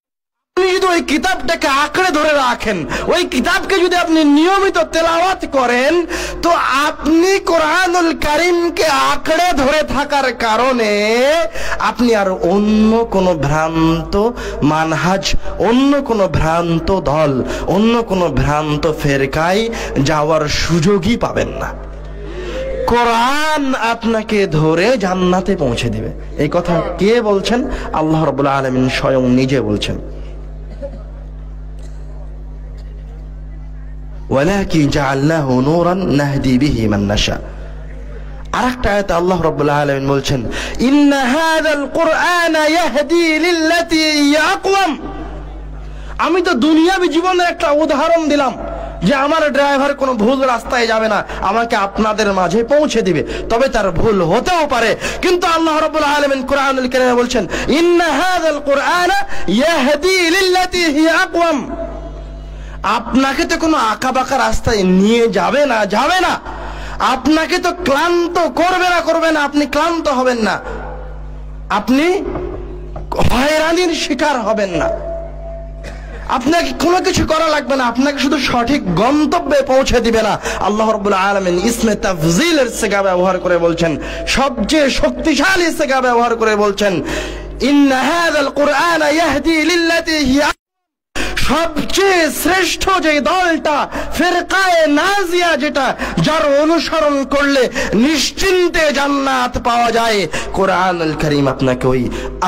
আপনি যদি ওই কিতাবটাকে আঁকড়ে ধরে রাখেন, ওই কিতাবকে যদি আপনি নিয়মিত তেলাওয়াত করেন, তো আপনি কোরআনুল কারীমকে আঁকড়ে ধরে থাকার কারণে আপনি আর অন্য কোনো ভ্রান্ত মানহাজ, অন্য কোনো ভ্রান্ত দল, অন্য কোনো ভ্রান্ত ফেরকায় যাওয়ার সুযোগই পাবেন না। কোরআন আপনাকে ধরে জান্নাতে পৌঁছে দিবে। এই কথা কে বলছেন? আল্লাহ রাব্বুল আলামিন স্বয়ং নিজে বলছেন। ওয়ালাকিন জাআলনাহু নূরান নাহদি বিহি মান নাশা। আরেকটা আয়াতে আল্লাহ রাব্বুল আলামিন বলছেন, ইন্না হাযাল কুরআনা ইয়াহদি লিল্লাতী হিয়া আকওয়াম। আমি তো দুনিয়াবী জীবনের একটা উদাহরণ দিলাম যে আমার ড্রাইভার কোনো ভুল রাস্তায় যাবে না, আমাকে আপনাদের মাঝে পৌঁছে দিবে। তবে তার ভুল হতেও পারে, কিন্তু আল্লাহ রাব্বুল আলামিন কোরআনুল কারীমে বলছেন, ইন্না হাযাল কুরআনা ইয়াহদি লিল্লাতী হিয়া আকওয়াম। আপনাকে তো কোনো আঁকাবাঁকা রাস্তায় নিয়ে যাবে না, আপনাকে তো ক্লান্ত করবে না, আপনি ক্লান্ত হবেন না, আপনি হয়রানির শিকার হবেন না, আপনাকে কোনো কিছু করা লাগবে না, আপনাকে শুধু সঠিক গন্তব্যে পৌঁছে দিবে না। আল্লাহ রাব্বুল আলামিন ইসমে তাফজিলের সিগা ব্যবহার করে বলছেন, সবচেয়ে শক্তিশালী সিগা ব্যবহার করে বলছেন, ইন্না হাযাল কুরআনা ইয়াহদি লিল্লাতী হিয়া, সবচেয়ে শ্রেষ্ঠ যে দলটা, ফিরকায়ে নাজিয়া, যেটা যার অনুসরণ করলে নিশ্চিন্তে জান্নাত পাওয়া যায়, কোরআনুল কারীম আপনাকে ওই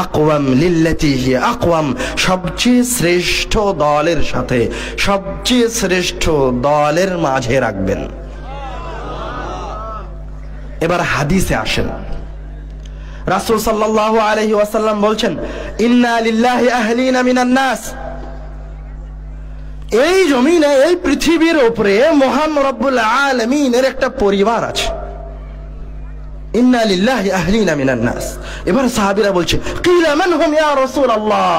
আকওয়াম লিল্লাতী হিয়া আকওয়াম, সবচেয়ে শ্রেষ্ঠ দলের সাথে, সবচেয়ে শ্রেষ্ঠ দলের মাঝে রাখবেন। এবার হাদিসে আসেন, রাসূল সাল্লাল্লাহু আলাইহি ওয়াসাল্লাম বলছেন, ইন্না লিল্লাহি আহলিনা মিনান নাস। এই জমিনে, এই পৃথিবীর উপরে মহান রব্বুল আলামিনের একটা পরিবার আছে। ইন্না লিল্লাহি আহলিনা মিনান নাস। এবার সাহাবীরা বলছে কিলা মান হুম ইয়া রাসূলুল্লাহ,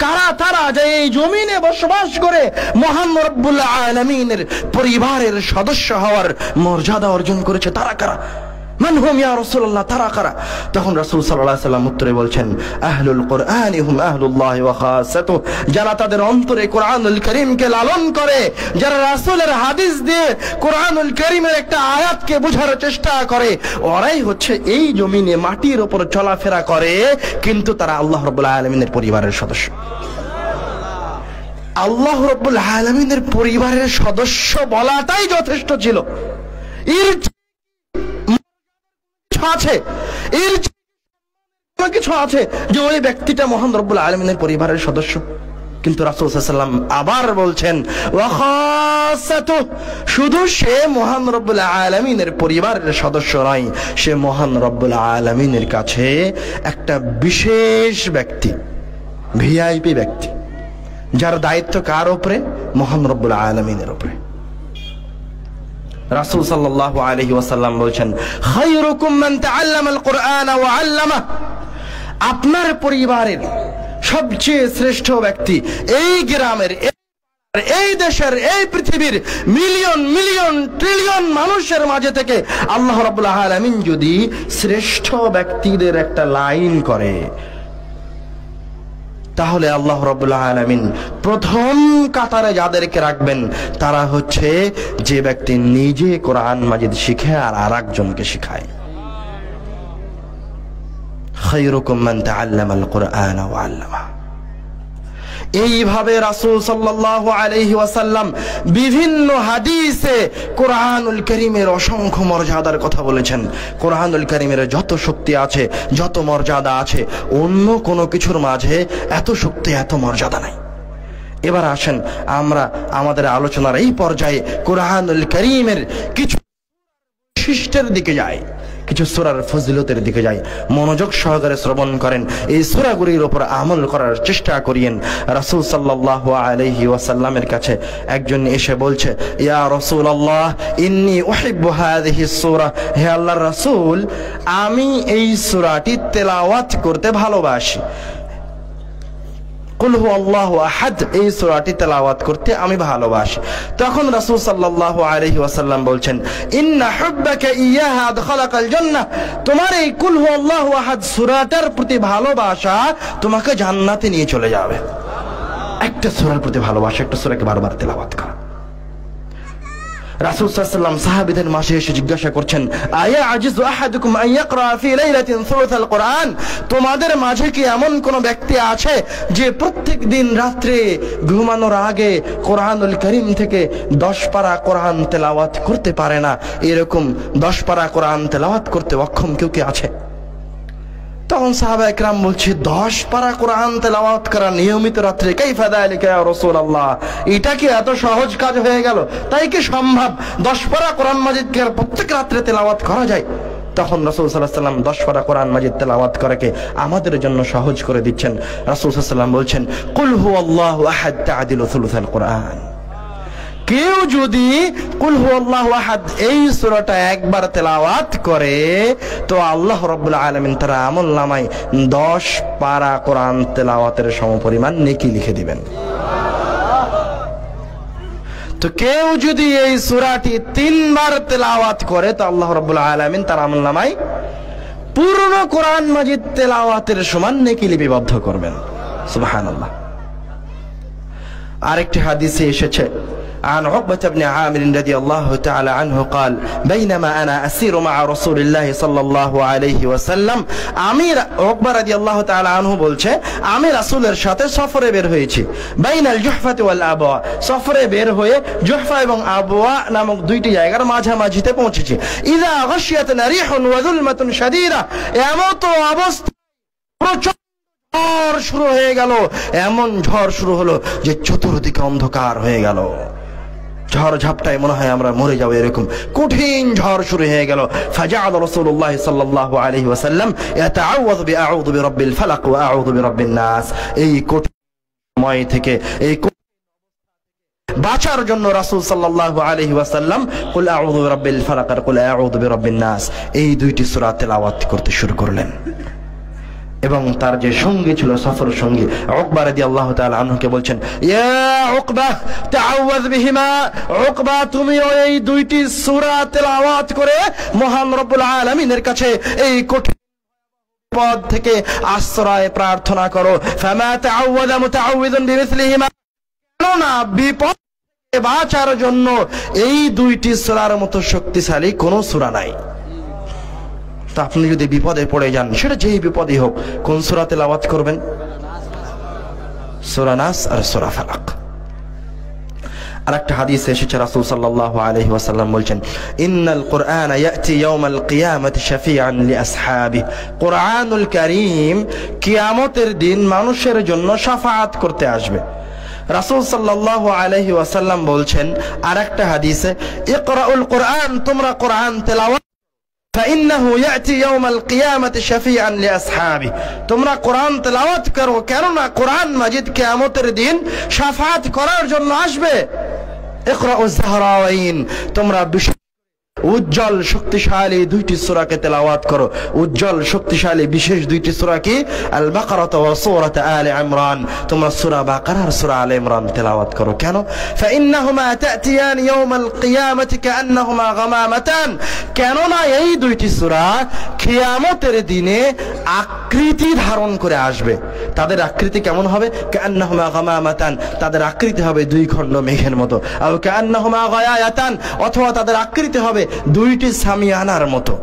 কারা তারা যে এই জমিনে বসবাস করে মহান রব্বুল আলামিনের পরিবারের সদস্য হওয়ার মর্যাদা অর্জন করেছে, তারা কারা? মান হুম ইয়া রাসূলুল্লাহ, তারা কারা? তখন রাসূল সাল্লাল্লাহু আলাইহি ওয়াসাল্লাম উত্তরে বলছেন আহলুল কুরআনি হুম আহলুল্লাহ ওয়া খাসাতুহু, যারা তাদের অন্তরে কোরআনুল কারীমকে লালন করে, যারা রাসূলের হাদিস দিয়ে কোরআনুল কারীমের একটা আয়াতকে বোঝার চেষ্টা করে, ওরাই হচ্ছে এই জমিনে মাটির উপর চলাফেরা করে, কিন্তু তারা আল্লাহ রাব্বুল আলামিনের পরিবারের সদস্য। আল্লাহ রাব্বুল আলামিনের পরিবারের সদস্য বলাটাই যথেষ্ট ছিল। এর আছে, এর কিছু আছে যে ওই ব্যক্তিটা মহান রব্বুল আলামিনের পরিবারের সদস্য। কিন্তু রাসূল সাল্লাল্লাহু আলাইহি ওয়াসাল্লাম আবার বলছেন ওয়া খাসাতুহু, শুধু সে মহান রব্বুল আলামিনের পরিবারের সদস্য নয়, সে মহান রব্বুল আলামিনের কাছে একটা বিশেষ ব্যক্তি, ভিআইপি ব্যক্তি, যার দায়িত্ব কার উপরে? মহান রব্বুল আলামিনের উপরে। রাসূল সাল্লাল্লাহু আলাইহি ওয়াসাল্লাম বলেন খায়রুকুম মান তাআল্লামাল কুরআন ওয়া আল্লামাহু, আপনার পরিবারের সবচেয়ে শ্রেষ্ঠ ব্যক্তি এই গ্রামের, এই দেশের, এই পৃথিবীর মিলিয়ন মিলিয়ন ট্রিলিয়ন মানুষের মাঝে থেকে আল্লাহ রাব্বুল আলামিন যদি শ্রেষ্ঠ ব্যক্তিদের একটা লাইন করে, তাহলে আল্লাহ রাব্বুল আলামিন প্রথম কাতারে যাদেরকে রাখবেন তারা হচ্ছে যে ব্যক্তি নিজে কোরআন মাজিদ শিখে আর আরেকজনকে শিখায়। খায়রুকুম মান তাআল্লামাল কুরআন ওয়া আল্লামাহু। এইভাবে রাসূল সাল্লাল্লাহু আলাইহি ওয়াসাল্লাম বিভিন্ন হাদিসে কোরআনুল কারীমের অসংখ্য মর্যাদার কথা বলেছেন। কোরআনুল কারীমের যত শক্তি আছে, যত মর্যাদা আছে, অন্য কোনো কিছুর মাঝে এত শক্তি, এত মর্যাদা নাই। এবার আসেন আমরা আমাদের আলোচনার এই পর্যায়ে কোরআনুল কারীমের কিছু বৈশিষ্ট্যের দিকে যাই, কিছু সূরার ফজিলতের দিকে যাই। মনোযোগ সহকারে শ্রবণ করেন, এই সূরাগুলির উপর আমল করার চেষ্টা করিয়েন। রাসূল সাল্লাল্লাহু আলাইহি ওয়াসাল্লামের কাছে একজন এসে বলছে ইয়া রাসূলুল্লাহ ইন্নী উহিব্বু হাযিহিস সূরা, হে আল্লাহর রাসূল আমি এই সূরাটি তেলাওয়াত করতে ভালোবাসি। কুল হুয়াল্লাহু আহাদ, এই সূরাটি তেলাওয়াত করতে আমি ভালোবাসি। তখন রাসূল সাল্লাল্লাহু আলাইহি ওয়াসাল্লাম বলছেন ইন্না হুব্বাকা ইয়াহা আদখালাকাল জান্নাহ, তোমার এই কুল হুয়াল্লাহু আহাদ সূরাটার প্রতি ভালোবাসা তোমাকে জান্নাতে নিয়ে চলে যাবে। একটা সূরার প্রতি ভালোবাসা, একটা সূরাকে বারবার তেলাওয়াত করা। রাসূল সাল্লাল্লাহু আলাইহি ওয়াসাল্লাম সাহাবীদের মাঝে এসে জিজ্ঞাসা করছেন আয়া আজিজু আহাদুকুম আন ইয়াকরা ফি লাইলাতিন সুরাতাল কুরআন, তোমাদের মাঝে কি এমন কোন ব্যক্তি আছে যে প্রত্যেক দিন রাতে ঘুমানোর আগে কোরআনুল কারীম থেকে 10 পারা কোরআন তেলাওয়াত করতে পারে না? এরকম 10 পারা কোরআন তেলাওয়াত করতে অক্ষম কেউ কি আছে? তখন সাহাবায়ে কেরাম বলছে 10 পারা কোরআন তেলাওয়াত করা নিয়মিত রাতে, কাইফা যালিকা ইয়া রাসূলুল্লাহ, এটা কি এত সহজ কাজ হয়ে গেল? তাই কি সম্ভব 10 পারা কোরআন মাজিদকে প্রত্যেক রাতে তেলাওয়াত করা যায়? তখন রাসূল সাল্লাল্লাহু আলাইহি ওয়াসাল্লাম 10 পারা কোরআন মাজিদ তেলাওয়াত করাকে আমাদের জন্য সহজ করে দিচ্ছেন। রাসূল সাল্লাল্লাহু আলাইহি ওয়াসাল্লাম বলছেন কুল হুয়াল্লাহু আহাদ তা'দিলু সুলুসাল কুরআন, কেউ যদি কুল হুয়াল্লাহু আহাদ এই সূরাটা একবার তেলাওয়াত করে তো আল্লাহ রাব্বুল আলামিন তার আমলনামায় 10 পারা কোরআন তেলাওয়াতের সমপরিমাণ নেকি লিখে দিবেন। তো কেউ যদি এই সূরাটি 3 বার তেলাওয়াত করে তো আল্লাহ রাব্বুল আলামিন তার আমলনামায় পূর্ণ কোরআন মাজিদ তেলাওয়াতের সমান নেকি লিপিবদ্ধ করবেন। সুবহানাল্লাহ। আরেকটি হাদিসে এসেছে عن عقبة بن عامر رضي الله تعالى عنه قال بينما أنا أسير مع رسول الله صلى الله عليه وسلم, আমির উকবা রাদিয়াল্লাহু তাআলা আনহু বলছে আমি রাসূলের সাথে সফরে বের হয়েছি। বাইনাল জুহফাতি ওয়াল আবওয়া, সফরে বের হয়ে জুহফা এবং আবওয়া নামক দুইটি জায়গার মাঝামাঝিতে পৌঁছেছি। ইযা গাশিয়াতনা রিহুন ওয়া যুলমাতুন শাদীদা, এমন তো অবস্থা ঝড় শুরু হয়ে গেল, এমন ঝড় শুরু হলো যে চতুর্দিকে অন্ধকার হয়ে গেল, ঝড় ঝাপটায় মনে হয় আমরা মরে যাবো, এরকম কঠিন ঝড় শুরু হয়ে গেল। ফাজাআল রাসূলুল্লাহ সাল্লাল্লাহু আলাইহি ওয়াসাল্লাম ইয়াতাআওয়াযু বিআউযু বিরাব্বিল ফালাক ওয়া আউযু বিরাব্বিন নাস, এই কঠিন সময় থেকে, এই বাঁচার জন্য রাসূল সাল্লাল্লাহু আলাইহি ওয়াসাল্লাম কুল আউযু বিরাব্বিল ফালাক আর কুল আউযু বিরাব্বিন নাস এই দুইটি সূরা তেলাওয়াত করতে শুরু করলেন। এবং তার যে সঙ্গী ছিল, সফর সঙ্গী উকবা রাদিয়াল্লাহু তাআলা আনহুকে বলছেন, ইয়া উকবা তাআওয়াজ বিহিমা, উকবা তুমি এই দুইটি সূরা তেলাওয়াত করে মহান রব্বুল আলামিনের কাছে এই কঠিন বিপদ থেকে আশ্রয় প্রার্থনা করো। ফামা তাআওয়াযা মুতাআওযিযুন বিমিসলিহিমা, কেননা বিপদ থেকে বাঁচার জন্য এই দুইটি সূরার মতো শক্তিশালী কোনো সূরা নাই। তা আপনি যদি বিপদে পড়ে যান, সেটা যেই বিপদই হোক, কোন সূরা তেলাওয়াত করবেন? সূরা নাস আর সূরা ফালাক। আরেকটা হাদিসে এসেছে রাসূল সাল্লাল্লাহু আলাইহি ওয়াসাল্লাম বলছেন, ইন্নাল কুরআনা ইয়াতি ইয়াউমাল কিয়ামাতি শাফিআন লিআসহাবিহি, কুরআনুল কারীম কিয়ামতের দিন মানুষের জন্য শাফাআত করতে আসবে। রাসূল সাল্লাল্লাহু আলাইহি ওয়াসাল্লাম বলছেন আরেকটা হাদিসে, ইকরাউল কুরআন, তোমরা কুরআন তেলাওয়াত فإنه يأتي يوم القيامة شفيعا لأصحابه, তোমরা কোরআন তেলাওয়াত করো, কেননা কোরআন মাজিদ কিয়ামতের দিন শাফাআত করার জন্য আসবে। ইকরাউজ যাহরাওয়াইন, তোমরা উজ্জ্বল শক্তিশালী দুইটি সূরাকে তেলাওয়াত করো। উজ্জ্বল শক্তিশালী বিশেষ দুইটি সূরা কি? আল বাকারা ওয়া সূরাত আলে ইমরান। তোমরা সূরা বাকারা আর সূরা আলে ইমরান তেলাওয়াত করো। কেন? ফাইন্নাহুমা তাতিয়ান ইয়াউমাল কিয়ামাতি কাআন্নাহুমা গামামাতান, কেননা এই দুইটি সূরা কিয়ামতের দিনে আকৃতি ধারণ করে আসবে। তাদের আকৃতি কেমন হবে? কাআন্নাহুমা গামামাতান, তাদের আকৃতি হবে দুই খণ্ড মেঘের মতো। আও কাআন্নাহুমা গায়ায়াতান, অথবা তাদের আকৃতি হবে দুইটি সামিয়ানার মতো।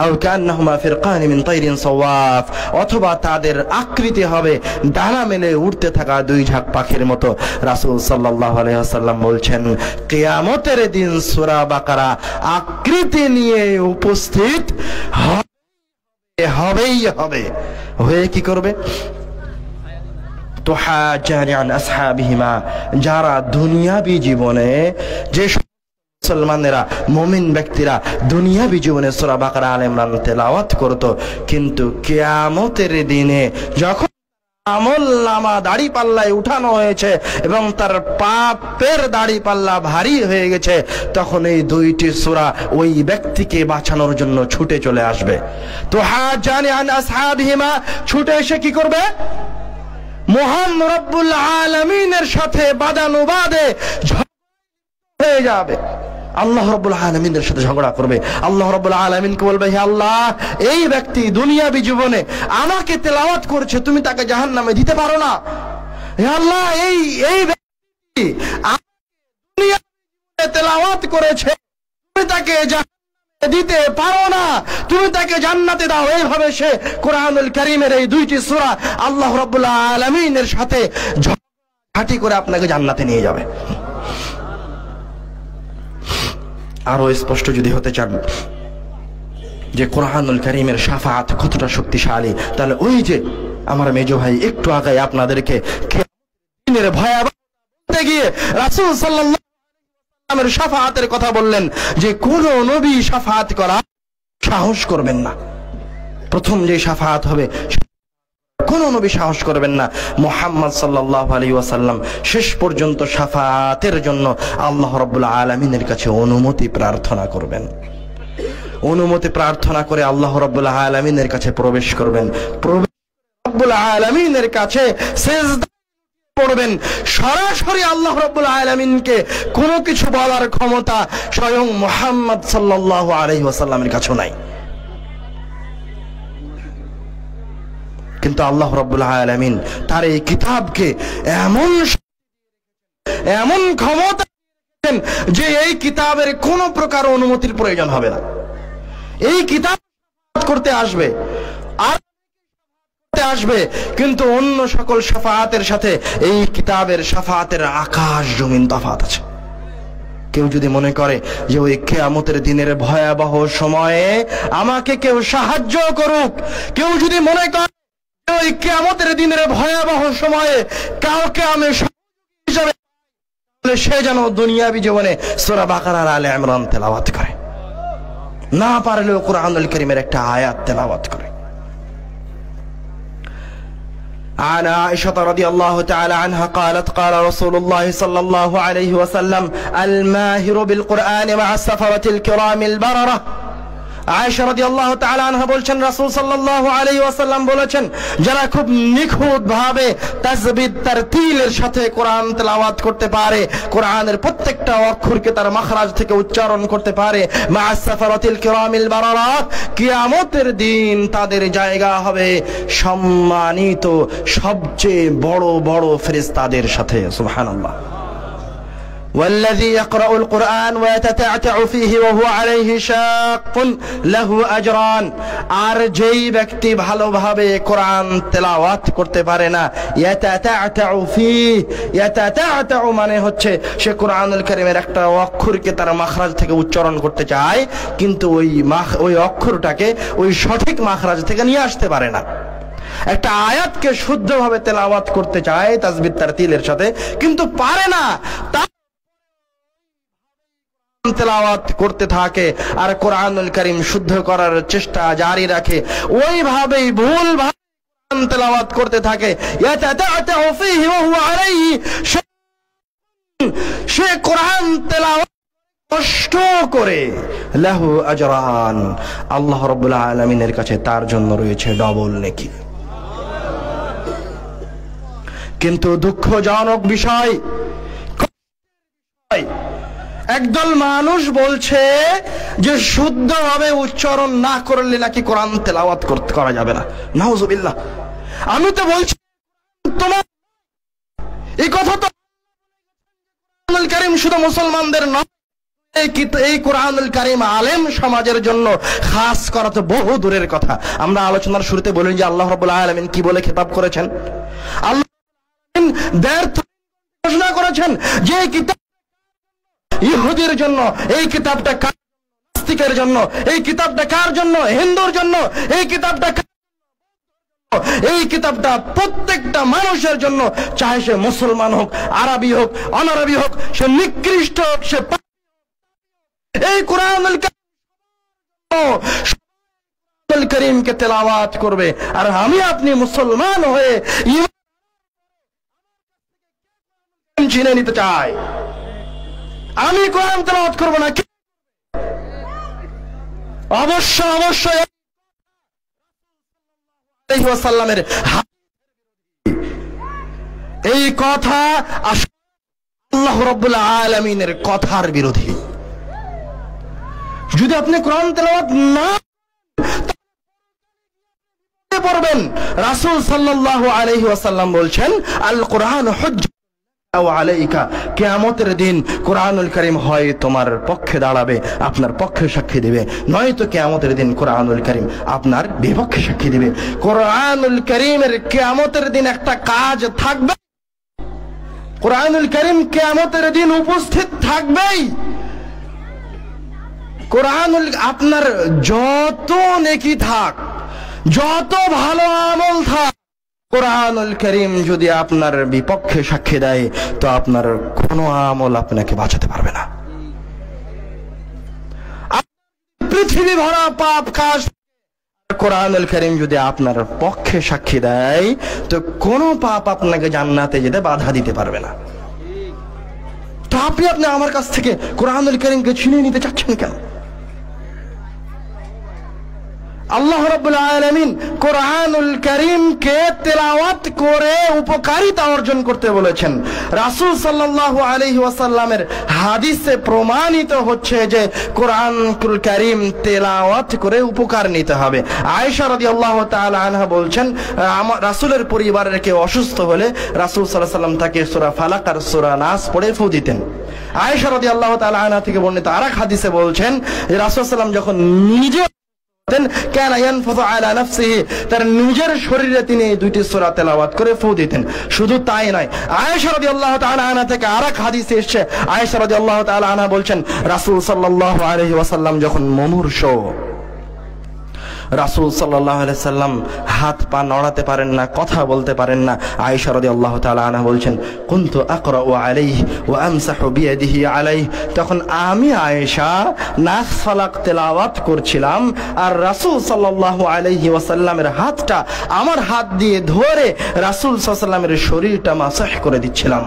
আও কান্নাহুমা ফিরকান মিন তাইরিন সাওয়াফ, অথবা তাদের আকৃতি হবে ডানা মেলে উড়তে থাকা দুই ঝাঁক পাখির মতো। রাসূল সাল্লাল্লাহু আলাইহি ওয়াসাল্লাম বলছেন, কিয়ামতের দিন সূরা বাকারা আকৃতি নিয়ে উপস্থিত হবেই হবে। হয়ে কি করবে? তুহাজানি আন আসহাবিহিমা, যারা দুনিয়াবি জীবনে যে মুসলমানেরা, মুমিন ব্যক্তিরা দুনিয়াবি জীবনে সূরা বাকারা আলে ইমরান তেলাওয়াত করত, কিন্তু কিয়ামতের দিনে যখন আমলনামা দাড়ি পাল্লায় উঠানো হয়েছে এবং তার পাপের দাড়ি পাল্লা ভারী হয়ে গেছে, তখন এই দুইটি সূরা ওই ব্যক্তিকে বাঁচানোর জন্য ছুটে চলে আসবে। তো হাজানি আন আসহাবিহিমা, ছুটে এসে কি করবে? মহান রব্বুল আলামিনের সাথে বাদানুবাদে হয়ে যাবে। আল্লাহ রাব্বুল আলামিনের সাথে ঝগড়া করবে। আল্লাহ রাব্বুল আলামিনকে বলবে, হে আল্লাহ, এই ব্যক্তি দুনিয়াবি জীবনে আমাকে তেলাওয়াত করেছে, তুমি তাকে জাহান্নামে দিতে পারো না। হে আল্লাহ, এই ব্যক্তি দুনিয়াবি জীবনে তেলাওয়াত করেছে, তুমি তাকে জাহান্নামে দিতে পারো না, তুমি তাকে জান্নাতে দাও। এইভাবে সে কোরআনুল কারীমের এই দুইটি সূরা আল্লাহ রাব্বুল আলামিনের সাথে ঝগড়াঝাটি করে আপনাকে জান্নাতে নিয়ে যাবে। আরো স্পষ্ট যদি হতে চান যে কোরআনুল কারীমের শাফাআত কতটা শক্তিশালী, তাহলে ওই যে আমার মেজো ভাই একটু আগে আপনাদেরকে কিয়ামতের ভয়াবহতা বলতে গিয়ে রাসূল সাল্লাল্লাহু আলাইহি ওয়াসাল্লামের শাফাআতের কথা বললেন যে কোন নবী শাফাআত করা সাহস করবেন না। প্রথম যে শাফাআত হবে কোন নবী সাহস করবেন না। মুহাম্মদ সাল্লাল্লাহু আলাইহি ওয়াসাল্লাম শেষ পর্যন্ত শাফাআতের জন্য আল্লাহ রাব্বুল আলামিনের কাছে অনুমতি প্রার্থনা করবেন। অনুমতি প্রার্থনা করে আল্লাহ রাব্বুল আলামিনের কাছে প্রবেশ করবেন। রব্বুল আলামিনের কাছে সিজদা পড়বেন। সরাসরি আল্লাহ রাব্বুল আলামিনকে কোনো কিছু বলার ক্ষমতা স্বয়ং মুহাম্মদ সাল্লাল্লাহু আলাইহি ওয়াসাল্লামের কাছে নাই। কিন্তু আল্লাহ রাব্বুল আলামিন তার এই কিতাবকে এমন ক্ষমতা দিয়েছেন যে এই কিতাবের কোন প্রকার অনুমতির প্রয়োজন হবে না। এই কিতাব করতে আসবে আর আসবে, কিন্তু অন্য সকল শাফাআতের সাথে এই কিতাবের শাফাআতের আকাশ জমিন তফাৎ আছে। কেউ যদি মনে করে যে ওই কিয়ামতের দিনের ভয়াবহ সময়ে আমাকে কেউ সাহায্য করুক, কেউ যদি মনে করে ওই কিয়ামতের দিনের ভয়াবহ সময়ে কাউকে আমি সহযোগী হিসেবে, সে যেন দুনিয়াবি জীবনে সূরা বাকারা আর আলে ইমরান তেলাওয়াত করে, না পারলেও কোরআনুল কারীমের একটা আয়াত তেলাওয়াত করে। عن عائشة رضي الله تعالى عنها قالت قال رسول الله صلى الله عليه وسلم الماهر بالقرآن مع السفرة الكرام البررة আয়েশা রাদিয়াল্লাহু তাআলা আনহা বলছেন রাসূল সাল্লাল্লাহু আলাইহি ওয়াসাল্লাম বলেছেন যারা খুব নিখুঁত ভাবে তাজবিদ তারতিলের সাথে কোরআন তেলাওয়াত করতে পারে, কোরআনের প্রত্যেকটা অক্ষরকে তার মাখরাজ থেকে উচ্চারণ করতে পারে, মা'আস সাফারাতিল কিরামিল বারারাত, কিয়ামতের দিন তাদের জায়গা হবে সম্মানিত সবচেয়ে বড় বড় ফেরেশতাদের সাথে। সুবহানাল্লাহ। والذي يقرأ القرآن ويتتعتع فيه وهو عليه شاق له أجران, আর যেই ব্যক্তি ভালোভাবে কোরআন তেলাওয়াত করতে পারে না, ইয়াতাতা'তাউ ফীহ, ইয়াতাতা'তাউ মানে হচ্ছে সে কোরআনুল কারীমের একটা অক্ষরকে তার মাখরাজ থেকে উচ্চারণ করতে চায় কিন্তু ওই অক্ষরটাকে ওই সঠিক মাখরাজ থেকে নিয়ে আসতে পারে না। একটা আয়াতকে শুদ্ধভাবে তেলাওয়াত করতে চায় তাজবিদ তারতিলের সাথে কিন্তু পারে না, তেলাওয়াত করতে থাকে আর কোরআনুল কারীম শুদ্ধ করার চেষ্টা জারি রাখে, ওইভাবেই ভুল ভাবে কোরআন তেলাওয়াত করতে থাকে। ইয়াতাতা'তাউ ফীহি ওয়া হুয়া আলাইহি, সে কোরআন তেলাওয়াত কষ্ট করে লাহু আজরান, আল্লাহ রাব্বুল আলামিনের কাছে তার জন্য রয়েছে ডবল নেকি। কিন্তু দুঃখজনক বিষয়, একদল মানুষ বলছে যে শুদ্ধভাবে উচ্চারণ না করলে নাকি কোরআন তেলাওয়াত করা যাবে না। নাউজুবিল্লাহ। আমি তো বলছি তোমার এই কথা তো কোরআনুল কারীম শুধু মুসলমানদের নয়, এই কোরআনুল কারীম আলেম সমাজের জন্য খাস করা তো বহু দূরের কথা। আমরা আলোচনার শুরুতে বলি যে আল্লাহ রাব্বুল আলামিন কি বলে খেতাব করেছেন। আল্লাহ ঘোষণা করেছেন যে কিতাব ইহুদির জন্য, এই কিতাবটা নাস্তিকের জন্য, এই কিতাবটা কার জন্য? হিন্দুর জন্য। এই কিতাবটা প্রত্যেকটা মানুষের জন্য, চাহে সে মুসলমান হোক, আরবি হোক, অনারবি হোক, সে নিকৃষ্ট হোক, সে এই কোরআনুল কারীমকে তেলাওয়াত করবে। আর আমি আপনি মুসলমান হয়ে চিনে নিতে চাই, আমি কোরআন তেলাওয়াত করব না, অবশ্যই এই কথা আল্লাহ রাব্বুল আলামিনের কথার বিরোধী। যদি আপনি কোরআন তেলাওয়াত না পড়বেন, রাসূল সাল্লাল্লাহু আলাইহি ওয়াসাল্লাম বলছেন আল কোরআন হুজ্জাতুন আলাইকা, কিয়ামতের দিন কোরআনুল কারীম হয় তোমার পক্ষে দাঁড়াবে, আপনার পক্ষে সাক্ষী দিবে, নয়তো কিয়ামতের দিন কোরআনুল কারীম আপনার বিপক্ষে সাক্ষী দিবে। কোরআনুল কারীমের কিয়ামতের দিন একটা কাজ থাকবে, কোরআনুল কারীম কিয়ামতের দিন উপস্থিত থাকবেই। কোরআনুল, আপনার যত নেকি থাক, যত ভালো আমল থাক, কোরআনুল কারীম যদি আপনার বিপক্ষে সাক্ষী দেয় তো আপনার কোনো আমল আপনাকে বাঁচাতে পারবে না। পৃথিবী ভরা পাপ কাজ, কোরআনুল কারীম যদি আপনার পক্ষে সাক্ষী দেয় তো কোনো পাপ আপনাকে জান্নাতে যেতে বাধা দিতে পারবে না। তো আপনি আমার কাছ থেকে কোরআনুল কারীমকে ছিনিয়ে নিতে চাচ্ছেন কেন? আল্লাহ রাব্বুল আলামিন কোরআনুল কারীমকে তেলাওয়াত করে উপকারিতা অর্জন করতে বলেছেন। রাসূল সাল্লাল্লাহু আলাইহি ওয়াসাল্লামের হাদিসে প্রমাণিত হচ্ছে যে কোরআনুল কারীম তেলাওয়াত করে উপকার নিতে হবে। আয়েশা রাদিয়াল্লাহু তাআলা আনহা বলছেন, রাসূলের পরিবারের কেউ অসুস্থ হলে রাসূল সাল্লাল্লাহু আলাইহি ওয়াসাল্লাম তাকে সূরা ফালাক আর সূরা নাস পড়ে ফু দিতেন। আয়েশা রাদিয়াল্লাহু তাআলা আনহা থেকে বর্ণিত আরেক হাদিসে বলছেন যে রাসূল সাল্লাল্লাহু আলাইহি ওয়াসাল্লাম যখন নিজে তার নিজের শরীরে তিনি দুইটি সূরা তেলাওয়াত করে ফু দিতেন। শুধু তাই নয়, আয়েশা রাদিয়াল্লাহু তাআলা আনহা থেকে আরেক হাদিসে এসেছে, আয়েশা রাদিয়াল্লাহু তাআলা আনহা বলছেন রাসূল সাল্লাল্লাহু আলাইহি ওয়াসাল্লাম যখন মুমূর্ষ রাসূল সাল্লাল্লাহু আলাইহি সাল্লাম হাত পা নড়াতে পারেন না, কথা বলতে পারেন না। আয়েশা রাদিয়াল্লাহু তাআলা আনহা বলছেন, কুনতু আকরাউ আলাইহি ওয়া আমসাহু বিয়াদিহি আলাইহি, তখন আমি আয়েশা নাস ফালাক তেলাওয়াত করছিলাম আর রাসূল সাল্লাল্লাহু আলাইহি ওয়াসাল্লামের হাতটা আমার হাত দিয়ে ধরে রাসূল সাল্লাল্লাহু আলাইহি ওয়াসাল্লামের শরীরটা মাসাহ করে দিচ্ছিলাম,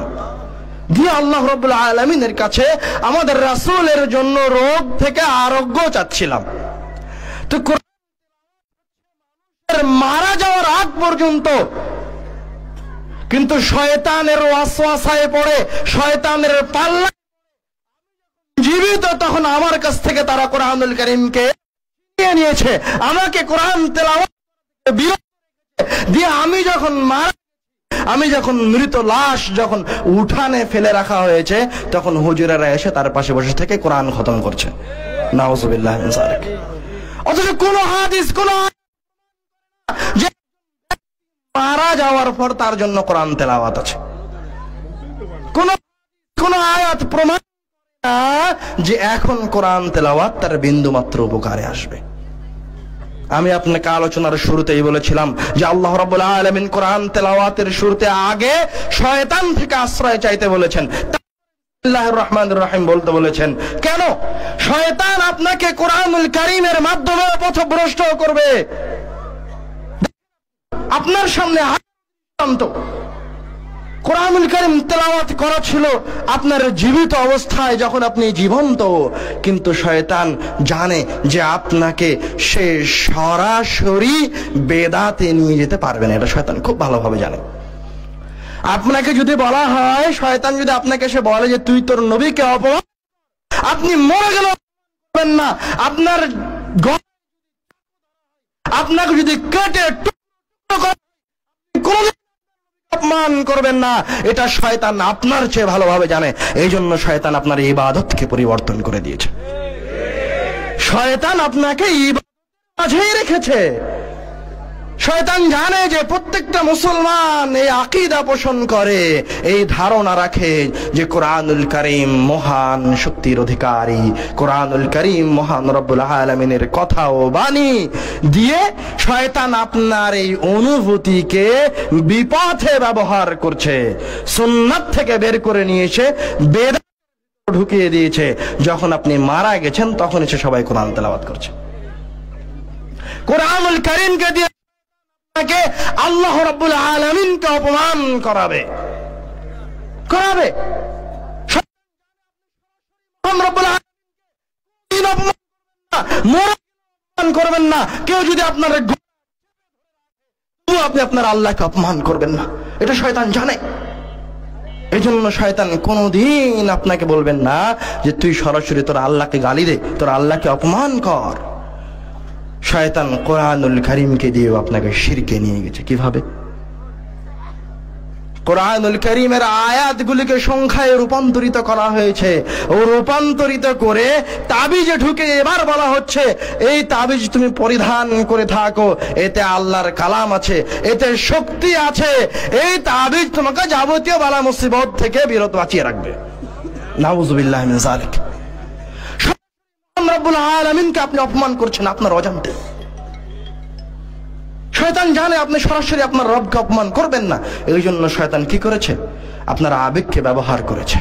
দিয়ে আল্লাহ রাব্বুল আলামিনের কাছে আমাদের রাসূলের জন্য রোগ থেকে আরোগ্য চাচ্ছিলাম। তো মারা যাওয়ার আগ পর্যন্ত কিন্তু শয়তানের ওয়াসওয়াসায় পড়ে, শয়তানের পাল্লা জীবিত, তখন আমার কাছ থেকে তারা কোরআনুল কারীমকে নিয়ে নিয়েছে, আমাকে কোরআন তেলাওয়াত বিরত দিয়ে আমি যখন মৃত লাশ যখন উঠানে ফেলে রাখা হয়েছে, তখন হুজুরেরা এসে তার পাশে বসে থেকে কোরআন খতম করছে। নাউযুবিল্লাহ মিন যালিক। অথচ কোন হাদিস কোন যে মারা যাওয়ার পর তার জন্য কোরআন তেলাওয়াত আছে, কোন আয়াত প্রমাণ যে এখন কোরআন তেলাওয়াত তার বিন্দু মাত্র উপকারে আসবে। আমি আপনাকে আলোচনার শুরুতেই বলেছিলাম যে আল্লাহ রাব্বুল আলামিন কোরআন তেলাওয়াতের শুরুতে আগে শয়তান থেকে আশ্রয় চাইতে বলেছেন, বিসমিল্লাহির রহমানির রহিম বলতে বলেছেন। কেন? শয়তান আপনাকে কোরআনুল কারীমের মাধ্যমে পথভ্রষ্ট করবে। আপনার সামনে কোরআনুল কারীম তেলাওয়াত করা ছিল আপনার জীবিত অবস্থায় যখন আপনি জীবন্ত, কিন্তু শয়তান জানে যে আপনাকে সে সরাসরি বেদাতে নিয়ে যেতে পারবে না, এটা শয়তান খুব ভালোভাবে জানে। আপনাকে যদি বলা হয়, শয়তান যদি আপনাকে সে বলে যে তুই তোর নবীকে অপমান, আপনি মরে গেলেও করবেন না, আপনাকে যদি কেটে অপমান করবেন না, এটা শয়তান আপনার চেয়ে ভালোভাবে জানে। এই জন্য শয়তান আপনার ইবাদতকে পরিবর্তন করে দিয়েছে। শয়তান আপনাকে ইবাদতের মাঝেই রেখেছে। শয়তান জানে যে প্রত্যেকটা মুসলমান এই আকীদা পোষণ করে, এই ধারণা রাখে যে কোরআনুল কারীম মহান শক্তির অধিকারী, কোরআনুল কারীম মহান রব্বুল আলামিনের কথা ও বাণী দিয়ে শয়তান আপনার এই অনুভূতিকে বিপথে ব্যবহার করছে, সুন্নাত থেকে বের করে নিয়ে এসে বেদাত ঢুকিয়ে দিয়েছে। যখন আপনি মারা গেছেন তখন এসে সবাই কোরআন তেলাওয়াত করছে। কোরআনুল কারীমকে দিয়ে আল্লাহ রাব্বুল আলামিনকে অপমান করাবে। করবেন না। কেউ যদি আপনার আপনি আপনার আল্লাহকে অপমান করবেন না, এটা শয়তান জানে। এই জন্য শয়তান কোনদিন আপনাকে বলবেন না যে তুই সরাসরি তোর আল্লাহকে গালি দে, তোর আল্লাহকে অপমান কর। শয়তান কোরআনুল কারীমকে দিয়ে আপনাকে শিরকে নিয়ে গেছে। কিভাবে? কোরআনুল কারীমের আয়াতগুলিকে সংখ্যায় রূপান্তরিত করা হয়েছে, ও রূপান্তরিত করে তাবিজে ঢুকে এবার বলা হচ্ছে এই তাবিজ তুমি পরিধান করে থাকো, এতে আল্লাহর কালাম আছে, এতে শক্তি আছে, এই তাবিজ তোমাকে যাবতীয় বালা মুসিবত থেকে বিরত বাঁচিয়ে রাখবে। নাউযুবিল্লাহি মিন যালিক। রব্বুল আলামিনকে আপনি অপমান করছেন আপনার অজান্তে। শয়তান জানে আপনি সরাসরি আপনার রবকে অপমান করবেন না, এই জন্য শয়তান কি করেছে? আপনার আবেগকে ব্যবহার করেছে।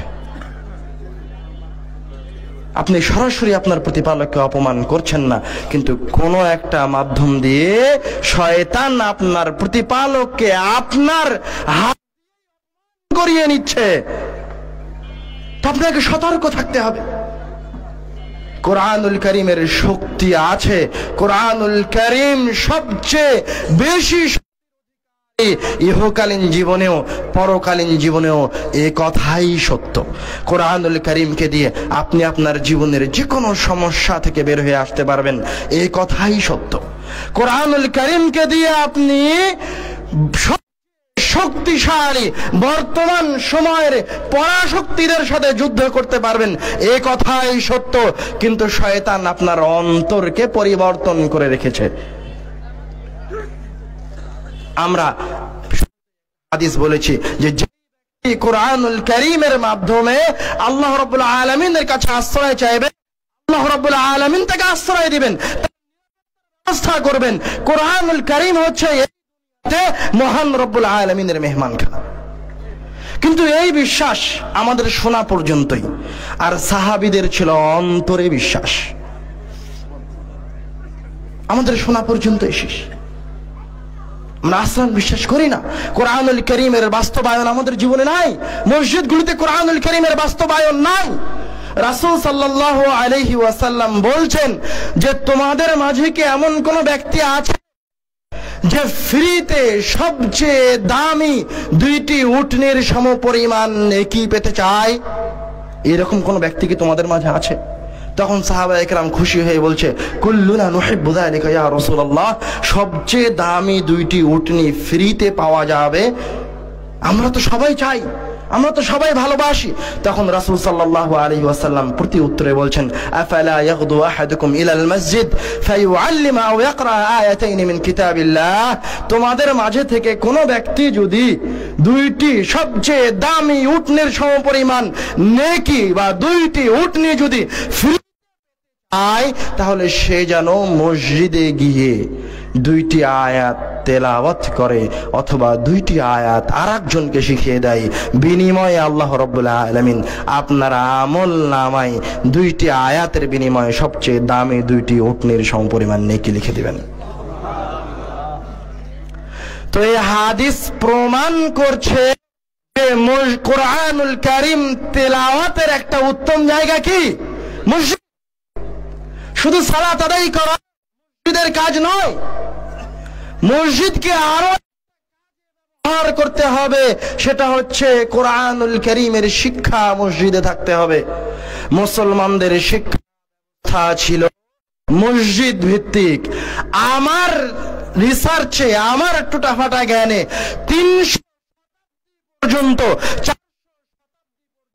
আপনি সরাসরি আপনার প্রতিপালককে অপমান করছেন না, কিন্তু কোন একটা মাধ্যম দিয়ে শয়তান আপনার প্রতিপালককে আপনার হাত করিয়ে নিচ্ছে। তো আপনাকে সতর্ক থাকতে হবে। কোরআনুল কারীমের শক্তি আছে। কোরআনুল কারীম সবচেয়ে বেশি ইহকালীন জীবনেও পরকালীন জীবনেও এই কথাই সত্য। কোরআনুল কারীমকে দিয়ে আপনি আপনার জীবনের যে কোনো সমস্যা থেকে বের হয়ে আসতে পারবেন, এই কথাই সত্য। কোরআনুল কারীমকে দিয়ে আপনি শক্তিশালী বর্তমান সময়ের পরাশক্তিদের সাথে যুদ্ধ করতে পারবেন, এই কথাই সত্য। কিন্তু শয়তান আপনার অন্তরকে পরিবর্তন করে রেখেছে। আমরা হাদিস বলেছি যে কোরআনুল কারীমের মাধ্যমে আল্লাহ রাব্বুল আলামিনের কাছে আশ্রয় চাইবে, আল্লাহ রাব্বুল আলামিন তাকে আশ্রয় দিবেন। ব্যবস্থা করবেন। কোরআনুল কারীম হচ্ছে মহান রব্বুল আলামিনের মেহমানখানা। কিন্তু এই বিশ্বাস আমাদের শোনা পর্যন্তই, আর সাহাবীদের ছিল অন্তরে বিশ্বাস, আমাদের শোনা পর্যন্তই শেষ। আমরা আসলাম বিশ্বাস করি না, কোরআনুল কারীমের বাস্তবায়ন আমাদের জীবনে নাই। মসজিদগুলিতে কোরআনুল কারীমের বাস্তবায়ন নাই। রাসূল সাল্লাল্লাহু আলাইহি ওয়াসাল্লাম বলছেন যে তোমাদের মাঝে কি এমন কোন ব্যক্তি আছে যে ফ্রিতে সবচেয়ে দামি 2টি উটনির সমপরিমাণ নেকি পেতে চায়? এরকম কোন ব্যক্তি কি তোমাদের মাঝে আছে? তখন সাহাবায়ে কেরাম খুশি হয়ে বলছে, কুল্লুনা নুহিব্বু যালিকা ইয়া রাসূলুল্লাহ, সবচেয়ে দামি 2টি উটনি ফ্রিতে পাওয়া যাবে, আমরা তো সবাই চাই, আমরা তো সবাই ভালোবাসি। তখন রাসূল সাল্লাল্লাহু আলাইহি ওয়াসাল্লাম প্রতি উত্তরে বলছেন, আফালা ইয়াগদু আহাদুকুম ইলাল মসজিদ ফায়ুআল্লিমা আও ইয়াকরা আয়াতাইন মিন কিতাবিল্লাহ, তোমাদের মাঝে থেকে কোনো ব্যক্তি যদি 2টি সবচেয়ে দামি উটনির সমপরিমাণ নেকি বা 2টি উটনি যদি আয়, তাহলে সে যেন মসজিদে গিয়ে 2টি আয়াত তেলাওয়াত করে অথবা 2টি আয়াত আরেকজনকে শিখিয়ে দেয়। বিনিময়ে আল্লাহ রাব্বুল আলামিন আপনার আমল নামায় 2টি আয়াতের বিনিময়ে সবচেয়ে দামি 2টি উটনির সমপরিমাণ নেকি লিখে দিবেন। তো এই হাদিস প্রমাণ করছে যে কোরআনুল কারীম তেলাওয়াতের একটা উত্তম জায়গা কি মসজিদ। শুধু সালাত আদায় করা মসজিদের কাজ নয়, মসজিদকে আরো ব্যবহার করতে হবে, সেটা হচ্ছে কোরআনুল কারীমের শিক্ষা মসজিদে থাকতে হবে। মুসলমানদের শিক্ষা ছিল মসজিদ ভিত্তিক। আমার রিসার্চে, আমার টুটাফাটা জ্ঞানে 300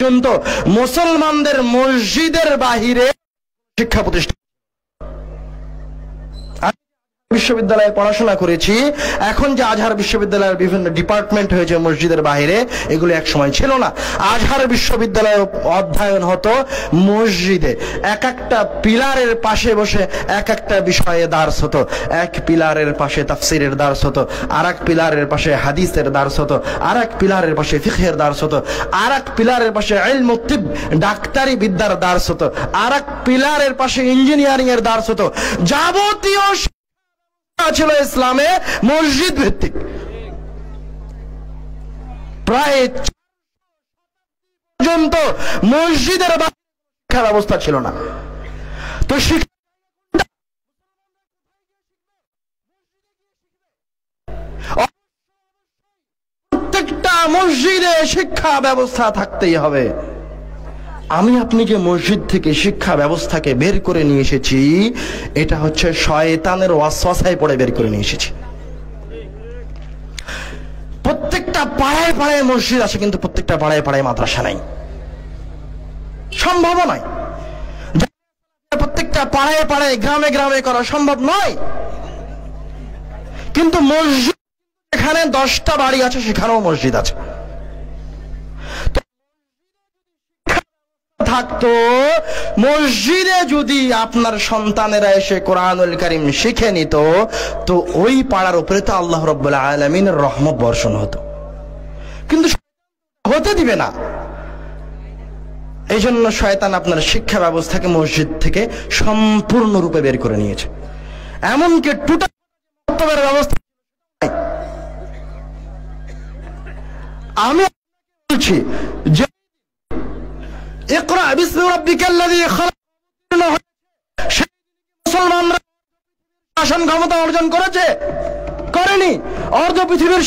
পর্যন্ত মুসলমানদের মসজিদের বাহিরে শিক্ষা প্রতিষ্ঠান। বিশ্ববিদ্যালয়ে পড়াশোনা করেছি, এখন যে আজহার বিশ্ববিদ্যালয়ের বিভিন্ন ডিপার্টমেন্ট হয়েছে মসজিদের বাইরে, এগুলো এক সময় ছিল না। আজহার বিশ্ববিদ্যালয়ে অধ্যয়ন হতো মসজিদে, এক একটা পিলারের পাশে বসে এক একটা বিষয়ে দার্স হতো। এক পিলারের পাশে তাফসিরের দার্স হতো, আর এক পিলারের পাশে হাদিসের দার্স হতো, আর এক পিলারের পাশে ফিকহের দার্স হতো, আর এক পিলারের পাশে ইলমুত তিব ডাক্তারি বিদ্যার দার্স হতো, আর এক পিলারের পাশে ইঞ্জিনিয়ারিং এর দার্স হতো। যাবতীয় ছিল ইসলামে মসজিদ ভিত্তিক। প্রায় পর্যন্ত মসজিদের শিক্ষা ব্যবস্থা ছিল না। তো প্রত্যেকটা মসজিদে শিক্ষা ব্যবস্থা থাকতেই হবে। আমি আপনি যে মসজিদ থেকে শিক্ষা ব্যবস্থাকে বের করে নিয়ে এসেছি, এটা হচ্ছে শয়তানের ওয়াসওয়াসায় পড়ে বের করে নিয়ে এসেছি। প্রত্যেকটা পাড়ায় পাড়ায় মসজিদ আছে, কিন্তু প্রত্যেকটা পাড়ায় পাড়ায় মাদ্রাসা নাই, সম্ভব নয়। প্রত্যেকটা পাড়ায় পাড়ায় গ্রামে গ্রামে করা সম্ভব নয়। কিন্তু মসজিদ এখানে 10টা বাড়ি আছে, সেখানেও মসজিদ আছে। থাকতো মসজিদে যদি আপনার সন্তানেরা এসে কোরআনুল কারীম শিখে নিত, তো ওই পাড়ার উপরে তো আল্লাহ রাব্বুল আলামিনের রহমত বর্ষণ হতো। কিন্তু হতে দিবে না। এই জন্য শয়তান আপনার শিক্ষা ব্যবস্থাকে মসজিদ থেকে সম্পূর্ণরূপে বের করে নিয়েছে। এমনকি টুটার ব্যবস্থা আমি বলছি যে ইকরা বিসমি রাব্বিকাল্লাযী খালাক, মুসলমানরা শাসন ক্ষমতা অর্জন করেছে? করেনি। অর্ধ পৃথিবীর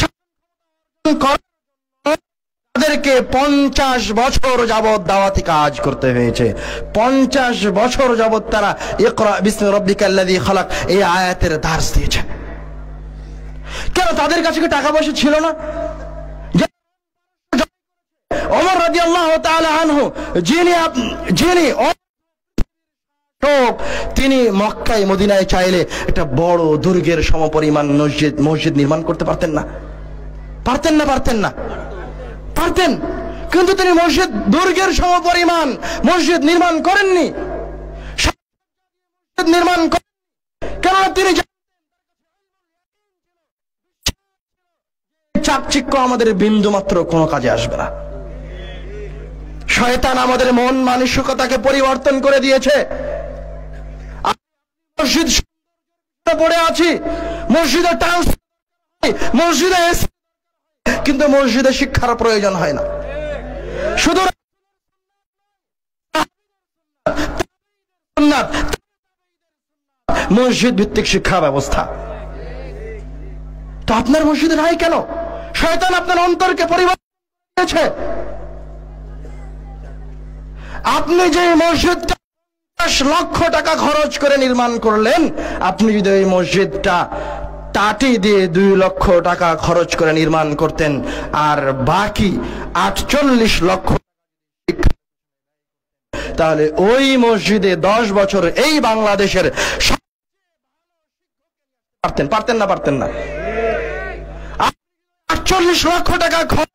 তাদেরকে 50 বছর যাবত দাওয়াতি কাজ করতে হয়েছে। 50 বছর যাবত তারা ইকরা বিসমি রাব্বিকাল্লাযী খালাক এই আয়াতের দার্স দিয়েছে। কেন? তাদের কাছে কি টাকা পয়সা ছিল না? ওমর রাদিয়াল্লাহু তাআলা আনহু তিনি মক্কায় মদিনায় চাইলে একটা বড় দুর্গের সমপরিমাণ মসজিদ নির্মাণ করতে পারতেন না? পারতেন না? পারতেন না? পারতেন। কিন্তু তিনি মসজিদ দুর্গের সমপরিমাণ মসজিদ নির্মাণ করেননি। নির্মাণ কেন? তিনি চাকচিক্য আমাদের বিন্দু মাত্র কোনো কাজে আসবে না। শয়তান আমাদের মন মানসিকতাকে পরিবর্তন করে দিয়েছে। মসজিদ পড়ে আছি, মসজিদে টাউস, মসজিদে কিন্তু মসজিদে শিক্ষার প্রয়োজন হয় না। শুধু মসজিদ ভিত্তিক শিক্ষা ব্যবস্থা তো আপনার মসজিদে নাই কেন? শয়তান আপনার অন্তরকে পরিবর্তন করেছে। আপনি যে মসজিদটা 10 লক্ষ টাকা খরচ করে নির্মাণ করলেন, আপনি যদি এই মসজিদটা টাটি দিয়ে 2 লক্ষ টাকা খরচ করে নির্মাণ করতেন আর বাকি 48 লক্ষ, তাহলে ওই মসজিদে 10 বছর এই বাংলাদেশের পারতেন না? 48 লক্ষ টাকা খরচ